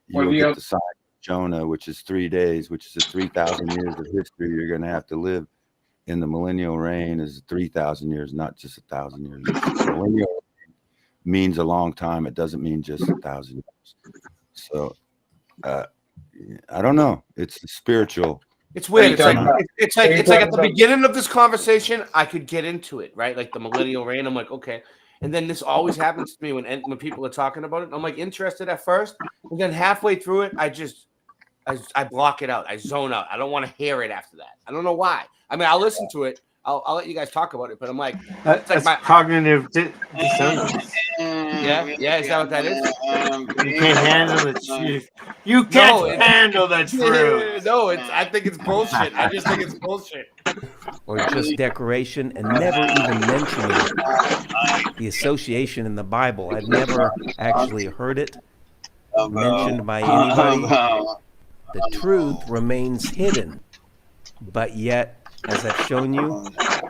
you'll get the sign of Jonah, which is 3 days, which is a 3,000 years of history you're going to have to live in the millennial reign is 3,000 years, not just 1,000 years. Millennial means a long time. It doesn't mean just 1,000 years. So I don't know. It's spiritual. It's weird. It's like at the beginning of this conversation, I could get into it, right? Like the millennial reign. I'm like, okay. And then this always happens to me when people are talking about it. I'm like interested at first, and then halfway through it, I block it out. I zone out. I don't want to hear it after that. I don't know why. I mean, I'll listen to it. I'll let you guys talk about it, but I'm like, that's like cognitive dissonance. Yeah, is that what that is? You can't handle it. You can't handle the truth. No, I think it's bullshit. I just think it's bullshit. Or just decoration, and never even mentioning the association in the Bible. I've never actually heard it mentioned by anybody. The truth remains hidden, but yet, as I've shown you,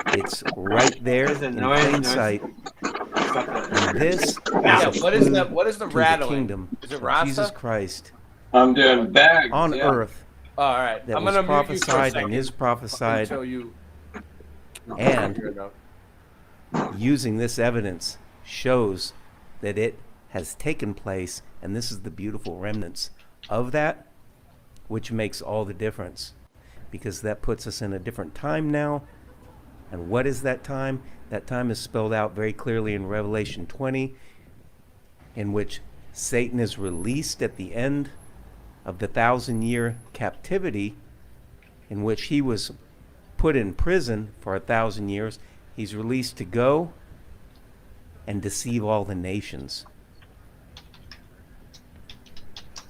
it's right there in plain sight. And this what is the rattling? The kingdom is it of Rasta? Jesus Christ I'm doing bags on earth. All right, that I'm was gonna prophesied and is prophesied, and using this evidence shows that it has taken place, and this is the beautiful remnants of that, which makes all the difference, because that puts us in a different time now. And what is that time? That time is spelled out very clearly in Revelation 20, in which Satan is released at the end of the 1,000-year captivity, in which he was put in prison for 1,000 years. He's released to go and deceive all the nations.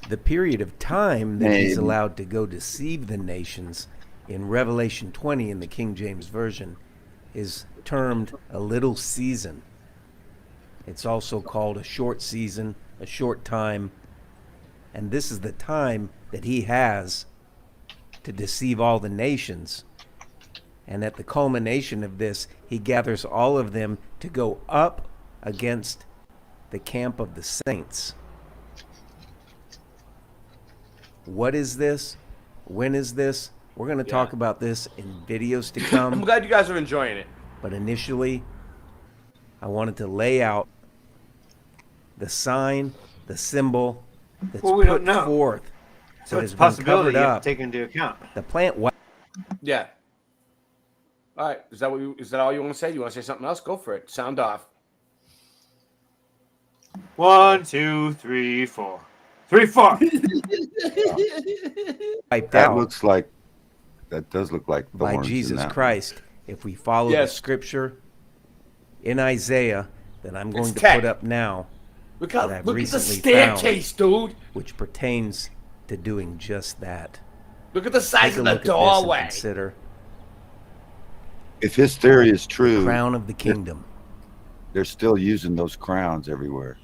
The period of time that he's allowed to go deceive the nations in Revelation 20 in the King James Version is termed a little season. It's also called a short season, a short time. And this is the time that he has to deceive all the nations. And at the culmination of this, he gathers all of them to go up against the camp of the saints. What is this? When is this? We're going to talk about this in videos to come. I'm glad you guys are enjoying it. But initially, I wanted to lay out the sign, the symbol that's we put don't know. forth. So that it's has a been possibility covered you have up. to take into account. The plant. Yeah. All right. Is that all you want to say? You want to say something else? Go for it. Sound off. 1, 2, 3, 4. 3, 4. That does look like by thorns Jesus in that. Christ. If we follow the scripture in Isaiah that I'm going to tech. put up now, Look that at I've the recently staircase, found, dude. which pertains to doing just that. Look at the size Take a of the look at this and doorway. consider If his theory is true, the crown of the kingdom. They're still using those crowns everywhere.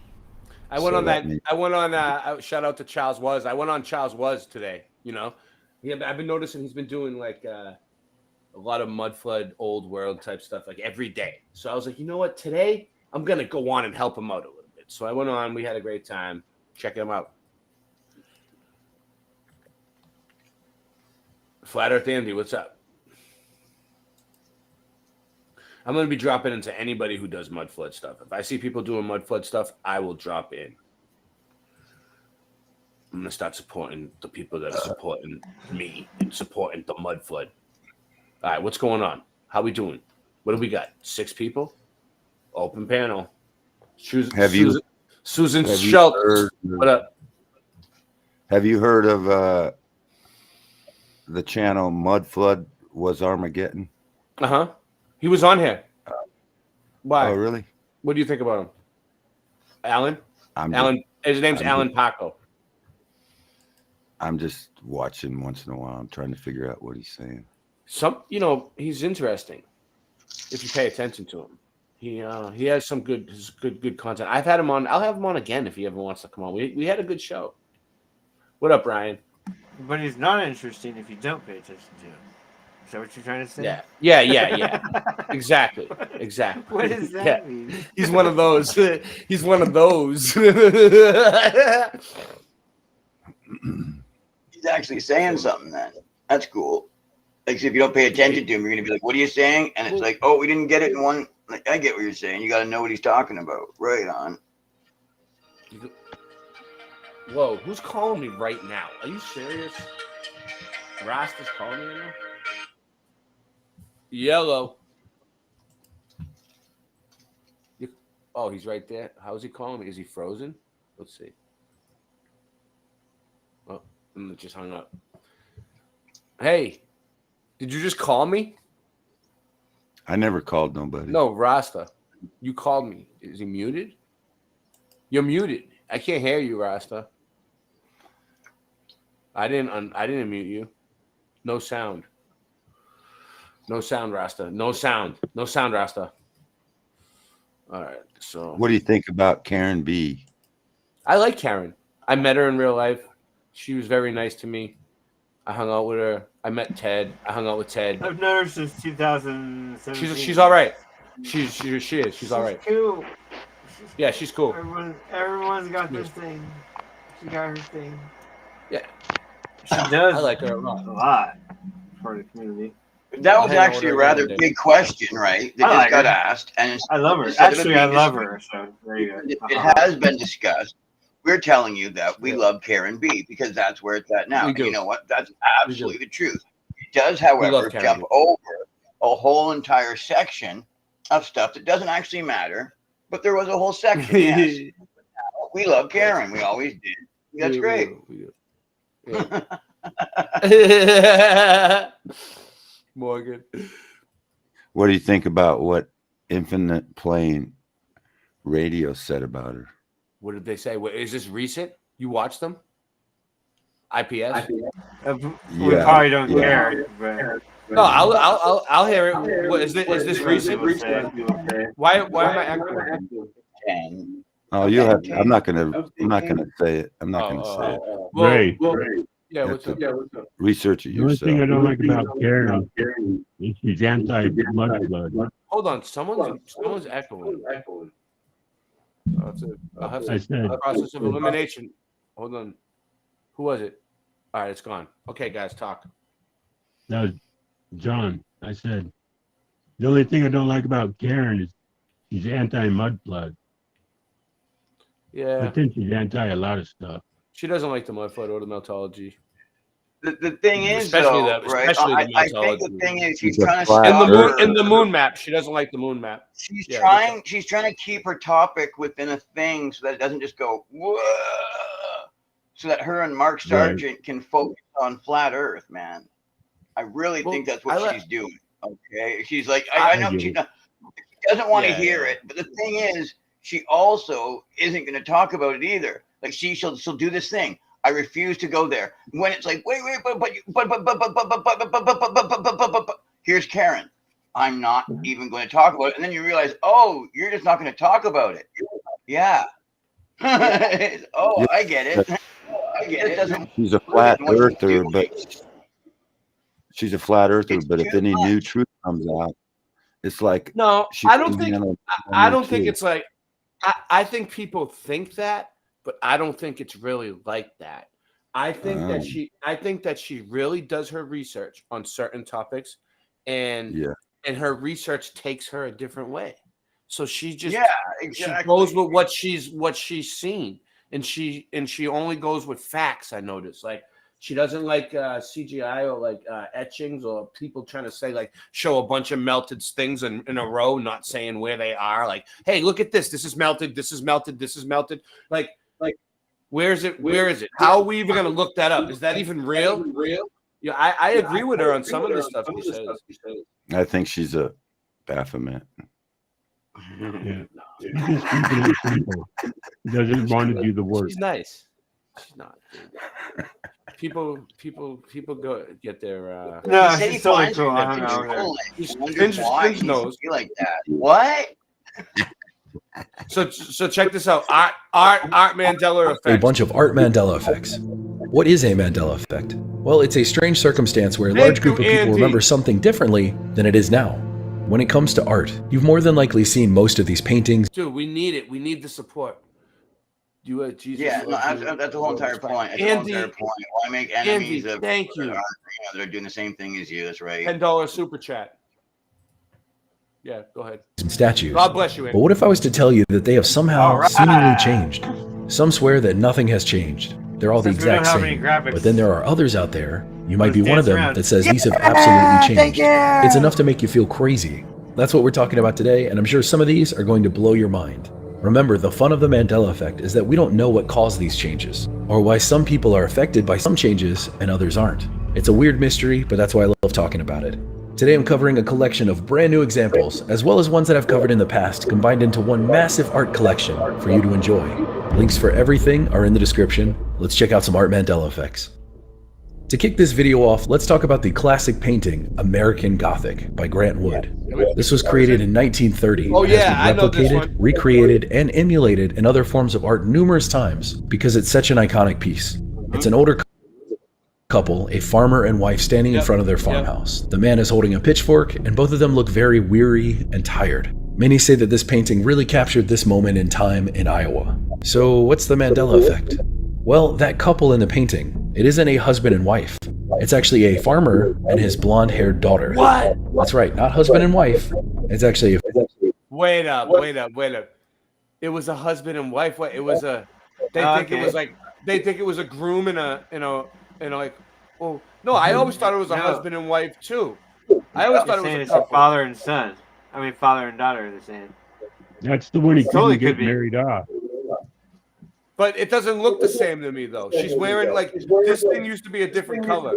I went on that. I went on. Shout out to Charles Was. I went on Charles Was today. You know, I've been noticing he's been doing like a lot of mud flood, old world type stuff like every day. So I was like, you know what? Today I'm gonna go on and help him out a little bit. So I went on. We had a great time. Check him out. Flat Earth Andy, what's up? I'm going to be dropping into anybody who does mud flood stuff. If I see people doing mud flood stuff, I will drop in. I'm going to start supporting the people that are supporting me and supporting the mud flood. All right, what's going on? How we doing? What do we got? 6 people? Open panel. Susan Schultz. What up? Have you heard of the channel Mud Flood Was Armageddon? Uh-huh. He was on here. Why? Oh, really? What do you think about him? Alan? Alan. His name's Alan Paco. I'm just watching once in a while. I'm trying to figure out what he's saying. He's interesting if you pay attention to him. He has some good content. I've had him on. I'll have him on again if he ever wants to come on. We had a good show. What up, Brian? But he's not interesting if you don't pay attention to him. Is that what you're trying to say? Yeah. Exactly. What does that mean? He's one of those. He's one of those. He's actually saying something then. That's cool. Like, if you don't pay attention to him, you're going to be like, what are you saying? And it's like, oh, we didn't get it in one. Like, I get what you're saying. You got to know what he's talking about. Right on. Whoa, who's calling me right now? Are you serious? Rasta's calling me right now? Yellow. Oh, he's right there. How is he calling me? Is he frozen? Let's see. Oh, and it just hung up. Hey, did you just call me? I never called nobody. No, Rasta. You called me. Is he muted? You're muted. I can't hear you, Rasta. I didn't mute you. No sound. No sound, Rasta. No sound, Rasta. All right. So what do you think about Karen B? I like Karen. I met her in real life. She was very nice to me. I hung out with her. I met Ted. I hung out with Ted. I've known her since 2017. She's all right. She is. She's all right. Cool. Yeah, she's cool. Everyone's got their thing. She got her thing. Yeah. She does. I like her a lot for the community. That was actually a rather big question, right? That just got asked, and I love her. Actually, I love her. So there you go. It has been discussed. We're telling you that we love Karen B because that's where it's at now. And you know what? That's absolutely the truth. It does, however, jump over a whole entire section of stuff that doesn't actually matter, but there was a whole section. Yes. We love Karen. We always did. That's great. Morgan. What do you think about what Infinite Plane Radio said about her? What did they say? Is this recent? You watched them? IPS? We probably don't care. But... No, I'll hear it. What, is this recent? Why am I acting? Oh, you have. I'm not gonna say it. I'm not gonna say it. Right. Yeah, what's up? Research it The only yourself. thing I don't like about Karen is she's anti-mud flood. Hold on, someone's echoing. I'll have I to said- process of elimination. Hold on. Who was it? All right, it's gone. Okay, guys, talk. That was John. I said, the only thing I don't like about Karen is she's anti-mud flood. Yeah. I think she's anti a lot of stuff. She doesn't like the mud flood or the meltology. The thing is, Especially though, the- right? especially the I think the methodology. thing is, she's She's a trying to flat stop earth. her. In the moon map, she doesn't like the moon map. She's Yeah, trying. She's trying to keep her topic within a thing so that it doesn't just go whoa. So that her and Mark Sargent can focus on flat Earth, man. I really think that's what she's doing. Okay, she's like, I know she doesn't want to hear it, but the thing is, she also isn't going to talk about it either. Like she'll do this thing. I refuse to go there. When it's like, wait, but here's Karen. I'm not even going to talk about it. And then you realize, oh, you're just not going to talk about it. Yeah. Oh, I get it. I get it. She's a flat earther, but she's a flat earther. But if any new truth comes out, it's like No, she I don't can think. handle I one or don't think two. it's like. I think people think that, but I don't think it's really like that. I think that she really does her research on certain topics, and and her research takes her a different way. So she just exactly. she goes with what she's seen, and she only goes with facts. I noticed, like she doesn't like CGI or like etchings or people trying to say like show a bunch of melted things in a row, not saying where they are. Like, hey, look at this. This is melted. This is melted. This is melted. Like where is it? Where is it? How are we even going to look that up? Is that even real? Yeah, I agree with her on some of the stuff she says. I think she's a Baphomet. Yeah. She's just keeping it simple. She doesn't want to do the work. She's nice. She's not. People go get their. No, she's totally cool. I don't know. Finge knows. Like that. What? So check this out. Art Mandela effect. A bunch of art Mandela effects. What is a Mandela effect? Well, it's a strange circumstance where a large group of people remember something differently than it is now. When it comes to art, you've more than likely seen most of these paintings. Dude, we need it. We need the support. Jesus. Yeah, no, that's the whole entire point. That's the whole entire point. Why make enemies of thank you. They're doing the same thing as you. That's right. $10 super chat. Yeah, go ahead. Statues. God bless you, Andy. But what if I was to tell you that they have somehow seemingly changed? Some swear that nothing has changed. They're all the exact same. But then there are others out there, you might be one of them, that says these have absolutely changed. It's enough to make you feel crazy. That's what we're talking about today, and I'm sure some of these are going to blow your mind. Remember, the fun of the Mandela effect is that we don't know what caused these changes, or why some people are affected by some changes and others aren't. It's a weird mystery, but that's why I love talking about it. Today I'm covering a collection of brand new examples, as well as ones that I've covered in the past, combined into one massive art collection for you to enjoy. Links for everything are in the description. Let's check out some art Mandela effects. To kick this video off, let's talk about the classic painting, American Gothic, by Grant Wood. This was created in 1930. Oh yeah, has been replicated, recreated, and emulated in other forms of art numerous times because it's such an iconic piece. It's an older couple, a farmer and wife, standing in front of their farmhouse. The man is holding a pitchfork, and both of them look very weary and tired. Many say that this painting really captured this moment in time in Iowa. So what's the Mandela effect? Well, that couple in the painting, it isn't a husband and wife. It's actually a farmer and his blonde-haired daughter. What? That's right, not husband and wife. It's actually a... Wait up. It was a husband and wife. What? It was a. They think it was like. They think it was a groom and like. Oh no! I always thought it was a husband and wife too. I always thought it was a couple. Father and son. I mean, father and daughter. They're saying. That's the one he couldn't get married off. But it doesn't look the same to me though. She's wearing like this thing used to be a different color.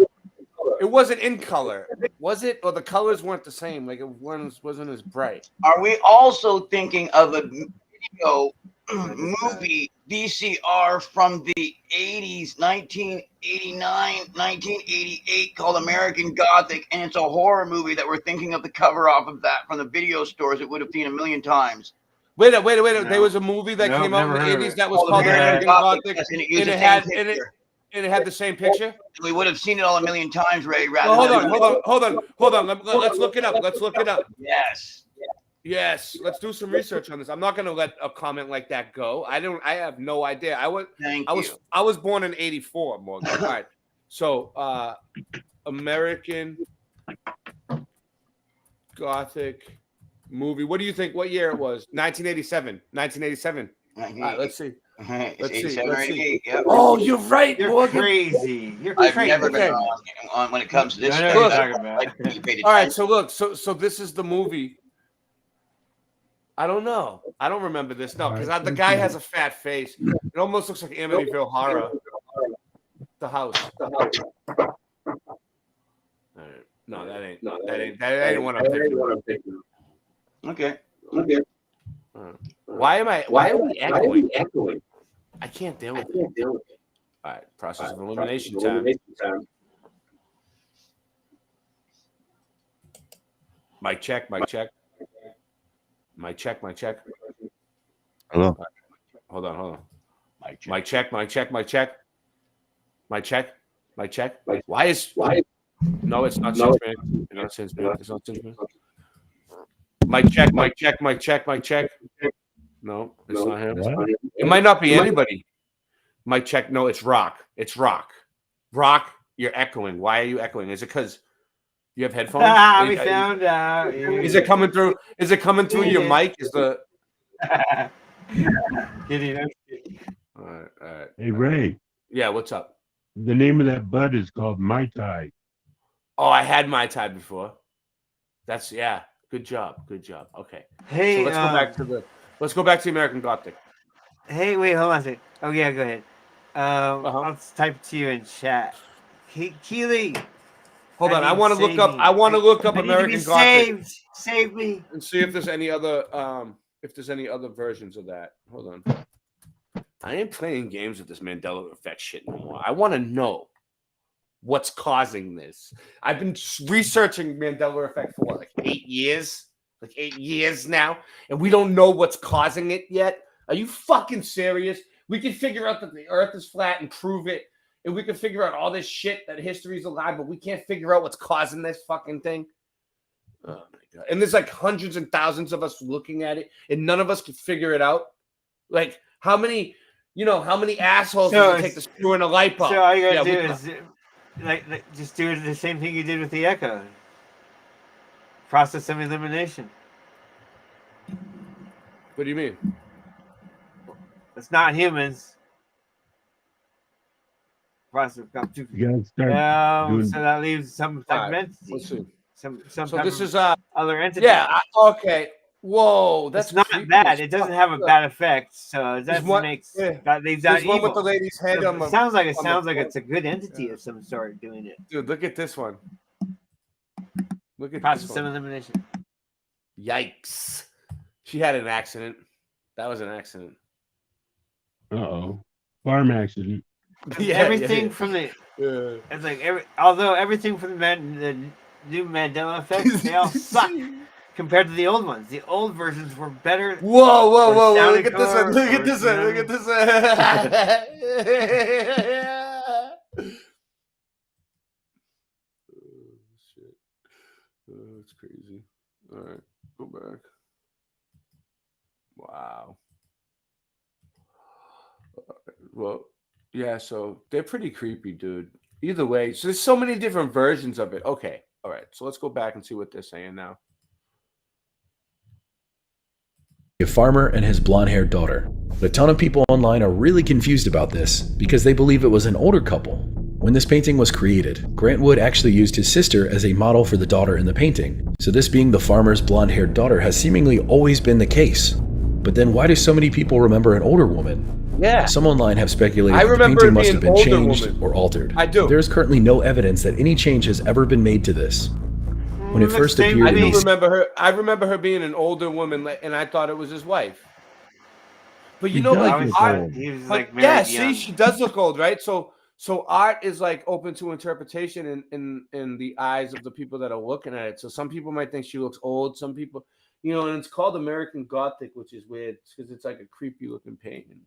It wasn't in color, was it? Or the colors weren't the same. Like it wasn't as bright. Are we also thinking of a video movie VCR from the 80s, 1989, 1988, called American Gothic, and it's a horror movie that we're thinking of the cover off of that from the video stores it would have seen a million times? Wait. No. There was a movie that came out in the 80s that was called American Gothic, and it had the same picture. We would have seen it all a million times, Ray. Hold on. Let's look it up. Yes. Let's do some research on this. I'm not going to let a comment like that go. I have no idea. I was born in '84, Morgan. All right. So, American Gothic movie. What do you think? What year it was? 1987. 1987. All right, let's see. Let's see. Yep. Oh, you're right. You're crazy. I've never been on when it comes to this. All right. So look. So this is the movie. I don't know. I don't remember this. No, because the guy has a fat face. It almost looks like Amityville Horror. The house. All right. No, that ain't what I'm thinking. Okay. Why are we echoing? I can't deal with it. All right, process of elimination time. Mic check. Hello. Hold on. Mic check. Why? No, it's not Cincinnati. It's not Cincinnati. Mic check. No, it's not him. It might not be anybody. Mic check. No, it's Rock. Rock, you're echoing. Why are you echoing? Is it because You have headphones? We found out. Is it coming through? Is it coming through your mic? Is the Kidding. all right. Hey, Ray. Yeah, what's up? The name of that bud is called Mai Tai. Oh, I had Mai Tai before. That's good job. Okay. Hey, so let's go back to the American Gothic. Hey, wait, hold on a second. Oh yeah, go ahead. I'll type to you in chat. Keely. Hold on, I want to look up. I want to look up American Gothic. Save me. And see if there's any other versions of that. Hold on. I ain't playing games with this Mandela effect shit anymore. I want to know what's causing this. I've been researching Mandela effect for like 8 years. Like 8 years now, and we don't know what's causing it yet. Are you fucking serious? We can figure out that the Earth is flat and prove it, and we can figure out all this shit that history's a lie, but we can't figure out what's causing this fucking thing. Oh my god! And there's like hundreds and thousands of us looking at it, and none of us can figure it out. Like how many assholes does it take to screw in a light bulb? So all you gotta do is like just do the same thing you did with the Echo. Process of elimination. What do you mean? It's not humans. Process of you gotta start doing... So that leaves some type of entity. Let's see. Some so type this of is other entity. Yeah. Okay. Whoa, that's not bad. It doesn't have a bad effect. So that makes that leaves out evil. One with the lady's head so on the. Sounds like it's a good entity of some sort doing it. Dude, look at this one. Look at process this one. of elimination. Yikes! She had an accident. That was an accident. Farm accident. Everything from the it's like everything from the new Mandela effect, they all suck compared to the old ones. The old versions were better. Whoa! Look at this one! Look at this one! Look at this one! Oh, it's crazy. All right, go back. Wow. Well, yeah, so they're pretty creepy, dude. Either way, so there's so many different versions of it. Okay, all right, so let's go back and see what they're saying now. A farmer and his blonde-haired daughter. But a ton of people online are really confused about this because they believe it was an older couple. When this painting was created, Grant Wood actually used his sister as a model for the daughter in the painting. So this being the farmer's blonde-haired daughter has seemingly always been the case. But then why do so many people remember an older woman? Yeah. Some online have speculated that the painting must have been changed or altered. I do. There is currently no evidence that any change has ever been made to this. When it first appeared, I remember her being an older woman, and I thought it was his wife. But you know, see, she does look old, right? So art is like open to interpretation in the eyes of the people that are looking at it. So some people might think she looks old. Some people, and it's called American Gothic, which is weird because it's like a creepy looking painting,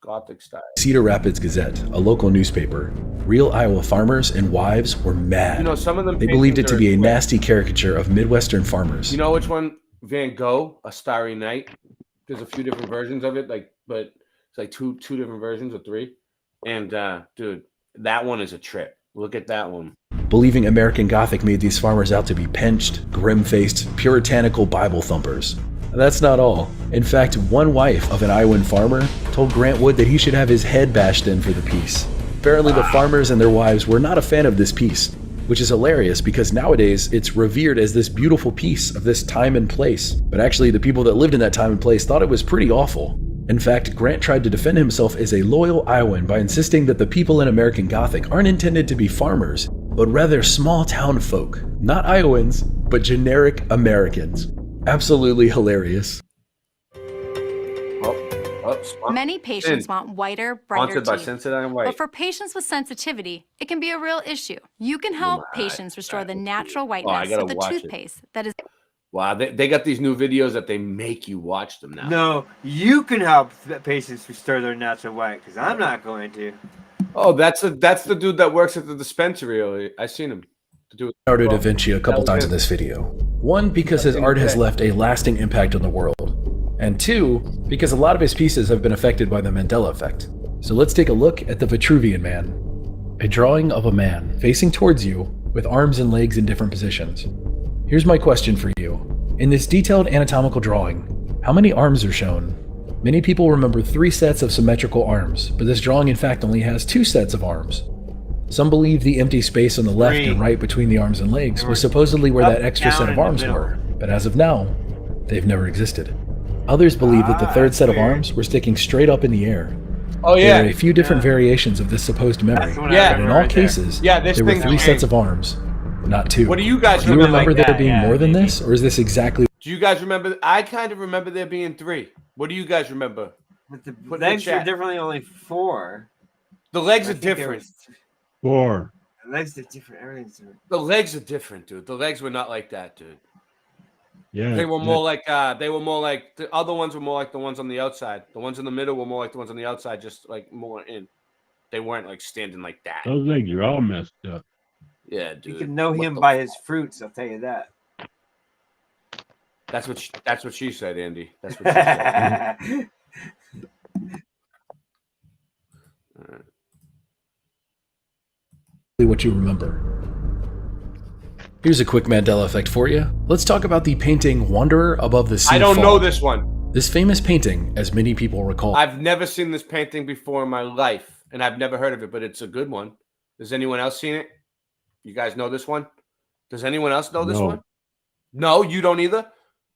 Gothic style. Cedar Rapids Gazette, a local newspaper. Real Iowa farmers and wives were mad. Some of them they believed it to be a nasty caricature of Midwestern farmers. You know which one? Van Gogh, A Starry Night. There's a few different versions of it, but it's like two different versions or three. And dude, that one is a trip. Look at that one. Believing American Gothic made these farmers out to be pinched, grim-faced, puritanical Bible thumpers. That's not all. In fact, one wife of an Iowan farmer told Grant Wood that he should have his head bashed in for the piece. Apparently the farmers and their wives were not a fan of this piece, which is hilarious because nowadays it's revered as this beautiful piece of this time and place. But actually the people that lived in that time and place thought it was pretty awful. In fact, Grant tried to defend himself as a loyal Iowan by insisting that the people in American Gothic aren't intended to be farmers, but rather small town folk. Not Iowans, but generic Americans. Absolutely hilarious. Many patients want whiter, brighter teeth. Sensodyne White. But for patients with sensitivity, it can be a real issue. You can help patients restore the natural whiteness with a toothpaste that is... Wow, they got these new videos that they make you watch them now. No, you can help patients restore their natural white, because I'm not going to. Oh, that's the dude that works at the dispensary. I seen him. Leonardo da Vinci a couple times in this video. One, because his art has left a lasting impact on the world. And two, because a lot of his pieces have been affected by the Mandela effect. So let's take a look at the Vitruvian Man. A drawing of a man facing towards you with arms and legs in different positions. Here's my question for you. In this detailed anatomical drawing, how many arms are shown? Many people remember 3 sets of symmetrical arms, but this drawing in fact only has 2 sets of arms. Some believe the empty space on the left and right between the arms and legs was supposedly where that extra set of arms were, but as of now, they've never existed. Others believe that the third set of arms were sticking straight up in the air. Oh yeah. There are a few different variations of this supposed memory, but in all cases, there were 3 sets of arms, not 2. What do you guys remember? Do you remember there being more than this, or is this exactly? Do you guys remember? I kind of remember there being 3. What do you guys remember? But the legs are definitely only 4. The legs are different. 4. The legs are different. Everything's different. The legs are different, dude. The legs were not like that, dude. Yeah. They were more like the other ones were more like the ones on the outside. The ones in the middle were more like the ones on the outside, just like more in. They weren't like standing like that. Those legs are all messed up. Yeah, dude. You can know him by his fruits, I'll tell you that. That's what she said, Andy. That's what she said. What you remember. Here's a quick Mandela effect for you. Let's talk about the painting Wanderer Above the Sea. I don't Fog. know this one. This famous painting, as many people recall. I've never seen this painting before in my life, and I've never heard of it, but it's a good one. Has anyone else seen it? You guys know this one? Does anyone else know this one? No, you don't either?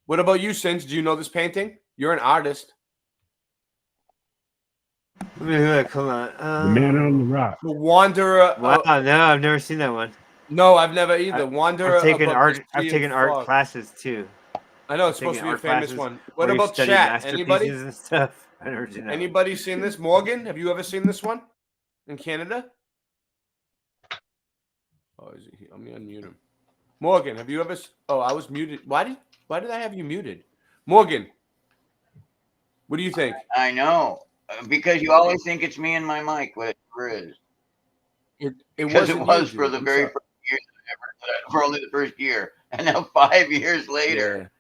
What about you, Sins? Do you know this painting? You're an artist. Let me look. Hold on. The Man on the Rock. The Wanderer. Wow, no, I've never seen that one. No, I've never either. Wanderer. I've taken art classes too. I know it's supposed to be a famous one. What about chat? Anybody? And stuff. I never seen that. Anybody seen this? Morgan, have you ever seen this one in Canada? Oh, is he? Let me unmute him. Morgan, have you ever? Oh, I was muted. Why did I have you muted? Morgan, what do you think? I know, because you always think it's me and my mic, but it never is. It was for the very first year, for only the first year, and now 5 years later,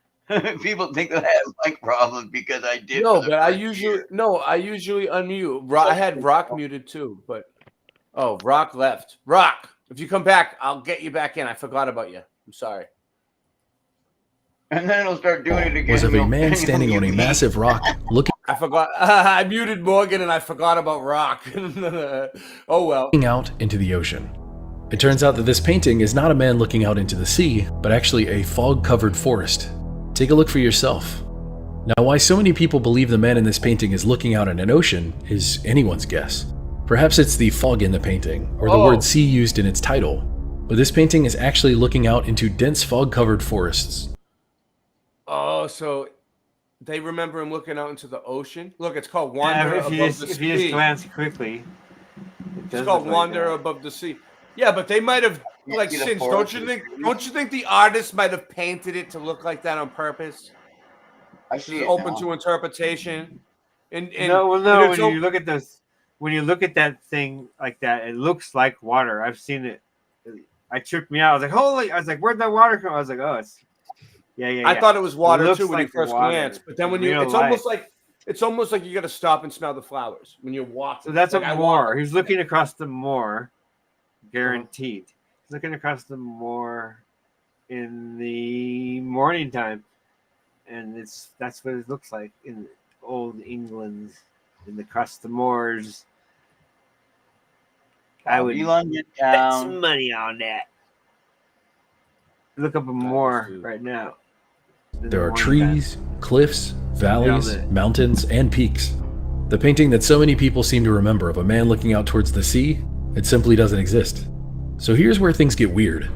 people think that I have mic problems because I did. No, but I usually unmute. I had Rock muted too, but Rock left. Rock, if you come back, I'll get you back in. I forgot about you. I'm sorry. And then it'll start doing it again. Was of a man standing on a massive rock looking. I forgot. I muted Morgan and I forgot about Rock. Oh well. Looking out into the ocean. It turns out that this painting is not a man looking out into the sea, but actually a fog-covered forest. Take a look for yourself. Now, why so many people believe the man in this painting is looking out in an ocean is anyone's guess. Perhaps it's the fog in the painting, or the word sea used in its title, but this painting is actually looking out into dense fog-covered forests. Oh, so they remember him looking out into the ocean? Look, it's called Wanderer Above the Sea. If you just glance quickly, it's called Wanderer Above the Sea. Yeah, but they might have since don't you think the artist might have painted it to look like that on purpose? I see it's open to interpretation. And no, when you look at this, when you look at that thing like that, it looks like water. I've seen it. It tripped me out. I was like, holy! I was like, where'd that water come? I was like, oh, it's yeah. I thought it was water too when like you first glanced, but then when it's almost like you got to stop and smell the flowers when you're walking. So that's a moor. He's looking across the moor, guaranteed. He's looking across the moor in the morning time, and that's what it looks like in old England, across the moors. I would bet some money on that. Look up a moor right now. There are trees, cliffs, valleys, mountains, and peaks. The painting that so many people seem to remember of a man looking out towards the sea, it simply doesn't exist. So here's where things get weird.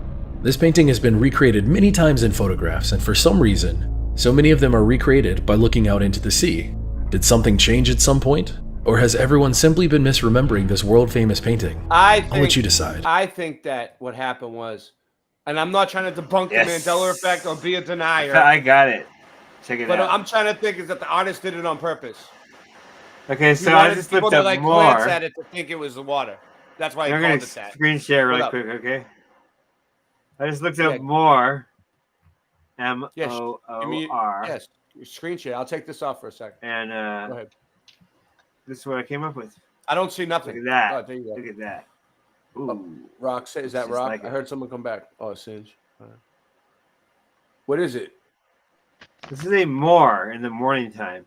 This painting has been recreated many times in photographs, and for some reason, so many of them are recreated by looking out into the sea. Did something change at some point? Or has everyone simply been misremembering this world-famous painting? I'll let you decide. I think that what happened was, and I'm not trying to debunk the Mandela effect or be a denier. I got it. Check it out. But I'm trying to think is that the artist did it on purpose. Okay, so I just looked up more. Glance at it to think it was the water. That's why I called it that. Screen share really quick, okay? I just looked up more. M-O-O-R. Yes, screen share. I'll take this off for a second. And go ahead. This is what I came up with. I don't see nothing. Look at that. Oh, there you go. Look at that. Rock, is that Rock? Like I heard someone come back. Oh, Singe. What is it? This is a more in the morning time.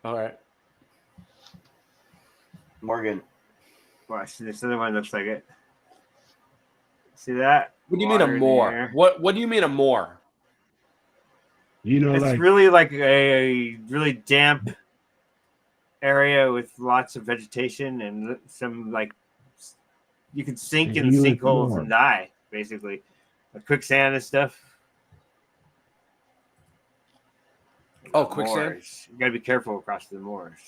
All right. Morgan. Watch, this other one looks like it. See that? What do you mean a more? What do you mean a more? You know, it's really like a really damp area with lots of vegetation and some like you can sink in the sinkholes and die, basically. Like quicksand and stuff. Oh, quicksand? Moors. You gotta be careful across the moors.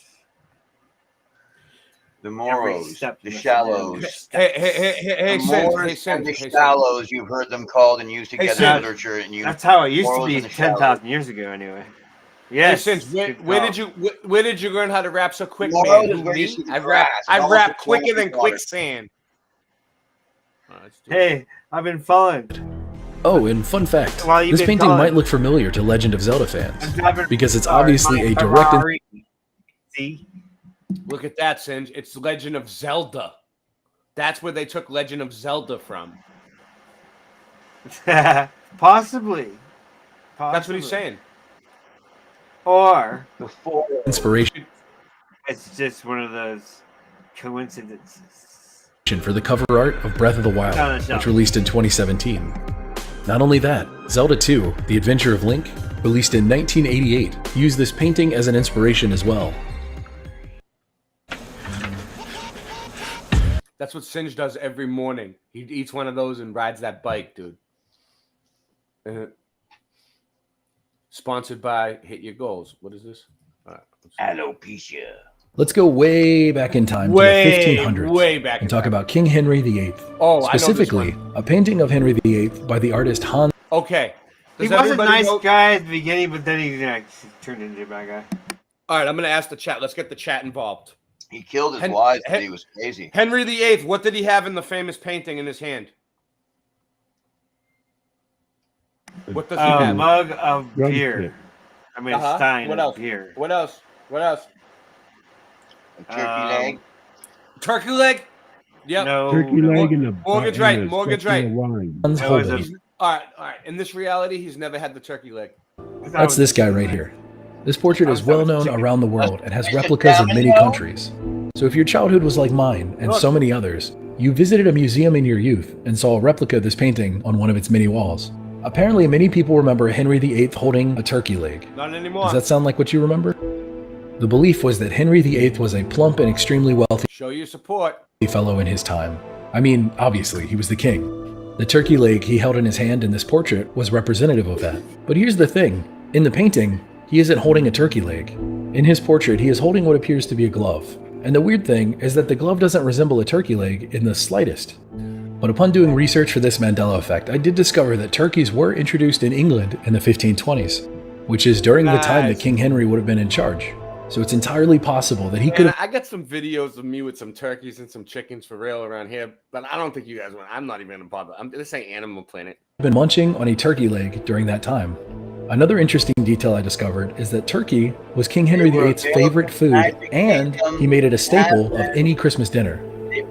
The Moros, the shallows. Hey, the shallows, you've heard them called and used together in literature. And that's how it used to be 10,000 years ago, anyway. Yes. Hey, where did you learn how to rap so quick, man? Me? I rap quicker than quicksand. Hey, I've been following. Oh, and fun fact, this painting might look familiar to Legend of Zelda fans, because it's obviously a direct... See? Look at that, Singe. It's Legend of Zelda. That's where they took Legend of Zelda from. Possibly. That's what he's saying. Or inspiration. It's just one of those coincidences. For the cover art of Breath of the Wild, which released in 2017. Not only that, Zelda 2, The Adventure of Link, released in 1988, used this painting as an inspiration as well. That's what Singe does every morning. He eats one of those and rides that bike, dude. Sponsored by Hit Your Goals. What is this? Alopecia. Let's go way back in time to the 1500s way back and talk about King Henry VIII. Oh, specifically, a painting of Henry VIII by the artist Hans. Okay. He was a nice guy at the beginning, but then he turned into a bad guy. All right, I'm going to ask the chat. Let's get the chat involved. He killed his wives because he was crazy. Henry VIII, what did he have in the famous painting in his hand? What does he have? A mug of beer. I mean, a stein of beer. What else? What else? A turkey leg. Turkey leg? Yep. No. Turkey leg and a Morgan's right. Morgan's right. All right. In this reality, he's never had the turkey leg. That's this guy right here. This portrait is well known around the world and has replicas in many countries. So if your childhood was like mine and so many others, you visited a museum in your youth and saw a replica of this painting on one of its many walls. Apparently, many people remember Henry VIII holding a turkey leg. Not anymore. Does that sound like what you remember? The belief was that Henry VIII was a plump and extremely wealthy Show your support. fellow in his time. I mean, obviously, he was the king. The turkey leg he held in his hand in this portrait was representative of that. But here's the thing. In the painting, he isn't holding a turkey leg. In his portrait, he is holding what appears to be a glove. And the weird thing is that the glove doesn't resemble a turkey leg in the slightest. But upon doing research for this Mandela effect, I did discover that turkeys were introduced in England in the 1520s, which is during the time that King Henry would have been in charge. So it's entirely possible that he could have... I got some videos of me with some turkeys and some chickens for real around here, but I don't think you guys want. I'm not even going to bother. This ain't Animal Planet. Been munching on a turkey leg during that time. Another interesting detail I discovered is that turkey was King Henry VIII's favorite food, and he made it a staple of any Christmas dinner.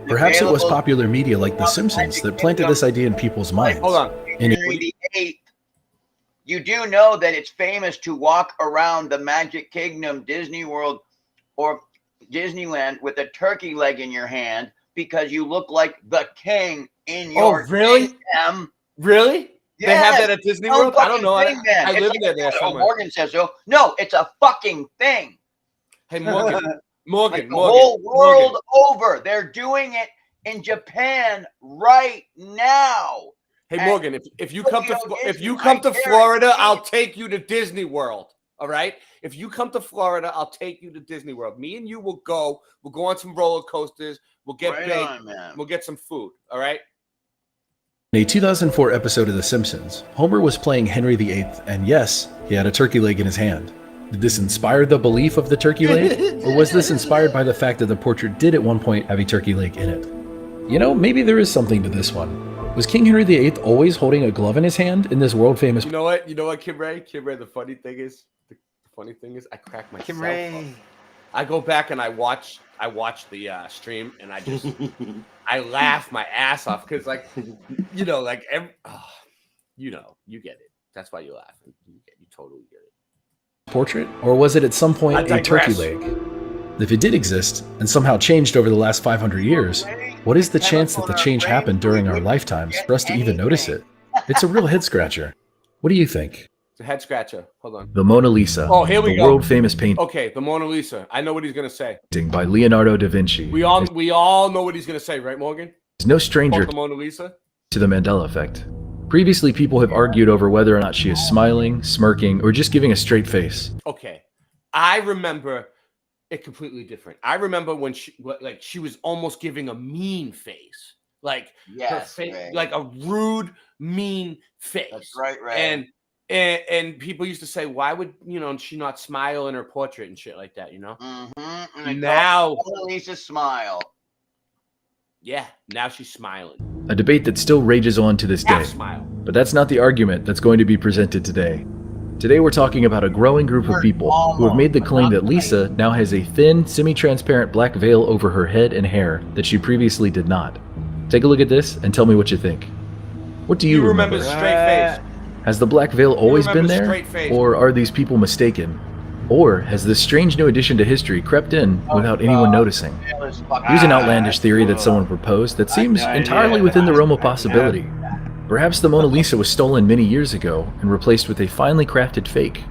Perhaps it was popular media like The Simpsons that planted this idea in people's minds. Hold on. Henry VIII. You do know that it's famous to walk around the Magic Kingdom, Disney World, or Disneyland with a turkey leg in your hand because you look like the king in your kingdom. Really? Yes. They have that at Disney World? I don't know. I live there somewhere. Morgan says so. No, it's a fucking thing. Hey, Morgan. Morgan. The whole world over. They're doing it in Japan right now. Hey, Morgan, if you come to Florida, I'll take you to Disney World. All right? If you come to Florida, I'll take you to Disney World. Me and you will go. We'll go on some roller coasters. We'll get baked. We'll get some food. All right? In a 2004 episode of The Simpsons, Homer was playing Henry VIII, and yes, he had a turkey leg in his hand. Did this inspire the belief of the turkey leg? Or was this inspired by the fact that the portrait did at one point have a turkey leg in it? You know, maybe there is something to this one. Was King Henry VIII always holding a glove in his hand in this world-famous... You know what, Kim Ray? Kim Ray, the funny thing is, I crack myself Kim Ray. up. I go back and I watch the stream, and I laugh my ass off because, like, you know, like, you know, you get it. That's why you laugh. You totally get it. Portrait? Or was it at some point a turkey leg? If it did exist and somehow changed over the last 500 years, what is the chance that the change happened during our lifetimes for us to even notice it? It's a real head scratcher. What do you think? It's a head scratcher. Hold on. The Mona Lisa. Oh, here we go. The world famous painting. Okay, the Mona Lisa. I know what he's gonna say. By Leonardo da Vinci. We all know what he's gonna say, right, Morgan? Is no stranger the Mona Lisa to the Mandela effect. Previously, people have argued over whether or not she is smiling, smirking, or just giving a straight face. Okay, I remember it completely different. I remember when she was almost giving a mean face, like her face, like a rude, mean face. That's right. And people used to say, why would she not smile in her portrait and shit like that? You know. Mm-hmm. Now Mona Lisa smile. Yeah, now she's smiling. A debate that still rages on to this day. Smile. But that's not the argument that's going to be presented today. Today we're talking about a growing group of people who have made the claim that Lisa now has a thin, semi-transparent black veil over her head and hair that she previously did not. Take a look at this and tell me what you think. What do you remember? Straight face. Has the black veil always been there? Or are these people mistaken? Or has this strange new addition to history crept in without anyone noticing? Here's an outlandish theory that someone proposed that seems entirely within the realm of possibility. Perhaps the Mona Lisa was stolen many years ago and replaced with a finely crafted fake.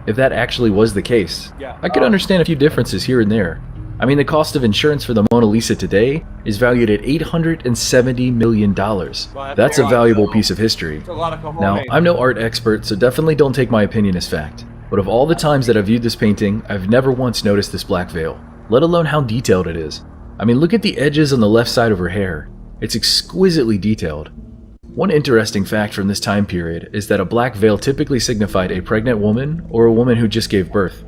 If that actually was the case, I could understand a few differences here and there. I mean, the cost of insurance for the Mona Lisa today is valued at $870 million. That's a valuable piece of history. Now, I'm no art expert, so definitely don't take my opinion as fact. But of all the times that I've viewed this painting, I've never once noticed this black veil, let alone how detailed it is. I mean, look at the edges on the left side of her hair. It's exquisitely detailed. One interesting fact from this time period is that a black veil typically signified a pregnant woman or a woman who just gave birth.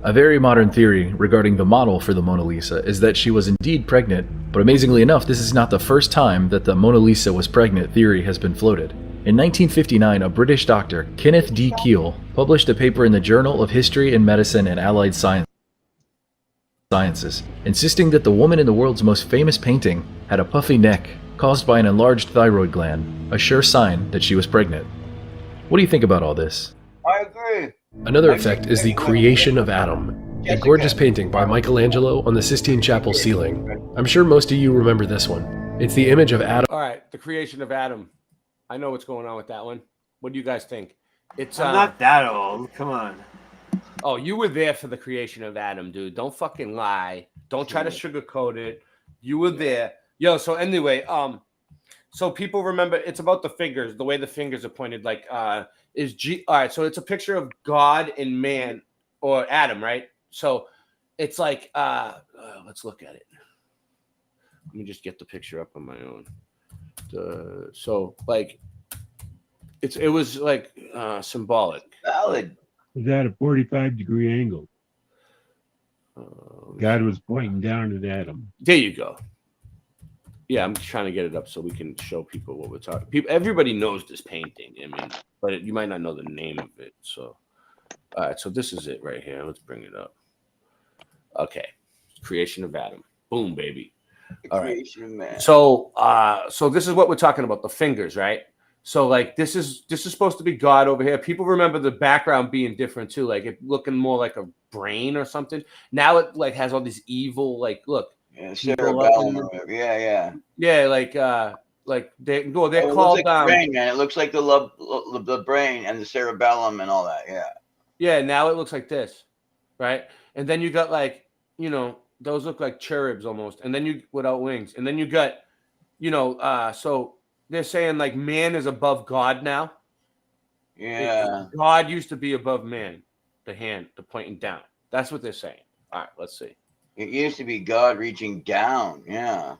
A very modern theory regarding the model for the Mona Lisa is that she was indeed pregnant, but amazingly enough, this is not the first time that the Mona Lisa was pregnant theory has been floated. In 1959, a British doctor, Kenneth D. Keel, published a paper in the Journal of History and Medicine and Allied Sciences, insisting that the woman in the world's most famous painting had a puffy neck caused by an enlarged thyroid gland, a sure sign that she was pregnant. What do you think about all this? I agree. Another effect is the creation of Adam, a gorgeous painting by Michelangelo on the Sistine Chapel ceiling. I'm sure most of you remember this one. It's the image of Adam. All right, the creation of Adam. I know what's going on with that one. What do you guys think? It's I'm not that old. Come on. Oh, you were there for the creation of Adam, dude. Don't fucking lie. Don't try to sugarcoat it. You were there. Yo, so anyway, so people remember it's about the fingers, the way the fingers are pointed, like is G. All right, so it's a picture of God and man, or Adam, right? So it's like let's look at it. Let me just get the picture up on my own. So like it was like symbolic. Valid. Is that a 45-degree angle? God was pointing down at Adam. There you go. Yeah, I'm trying to get it up so we can show people what we're talking. People, everybody knows this painting. I mean, but you might not know the name of it. So, all right. So this is it right here. Let's bring it up. Okay, creation of Adam. Boom, baby. All right. So, so this is what we're talking about. The fingers, right? So, like, this is supposed to be God over here. People remember the background being different too, like it looking more like a brain or something. Now it like has all these evil, like, look. Yeah, cerebellum. Yeah. Yeah, like they're called brain, man. It looks like the brain and the cerebellum and all that. Yeah. Yeah. Now it looks like this, right? And then you got like, those look like cherubs almost, and then you without wings, and then you got, so they're saying like man is above God now. Yeah. God used to be above man, the hand, the pointing down. That's what they're saying. All right, let's see. It used to be God reaching down. Yeah.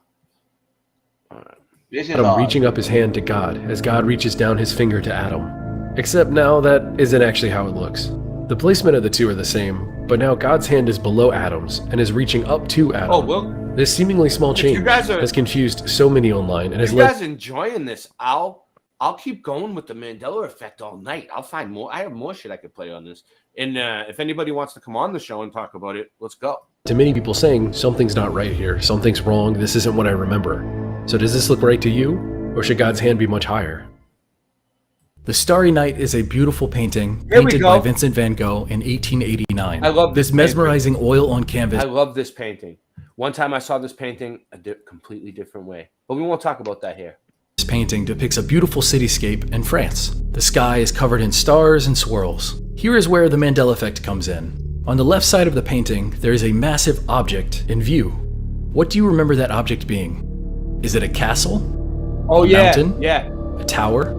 All right. This is Adam reaching up his hand to God as God reaches down his finger to Adam. Except now that isn't actually how it looks. The placement of the two are the same, but now God's hand is below Adam's and is reaching up to Adam. Oh, well. This seemingly small change has confused so many online and has led. You guys enjoying this? I'll keep going with the Mandela effect all night. I'll find more. I have more shit I could play on this. And if anybody wants to come on the show and talk about it, let's go. to many people saying, something's not right here, something's wrong, this isn't what I remember. So does this look right to you, or should God's hand be much higher? The Starry Night is a beautiful painting painted by Vincent van Gogh in 1889. I love this mesmerizing oil on canvas. I love this painting. One time I saw this painting a completely different way, but we won't talk about that here. This painting depicts a beautiful cityscape in France. The sky is covered in stars and swirls. Here is where the Mandela effect comes in. On the left side of the painting, there is a massive object in view. What do you remember that object being? Is it a castle? Oh, a yeah. mountain? Yeah. A tower?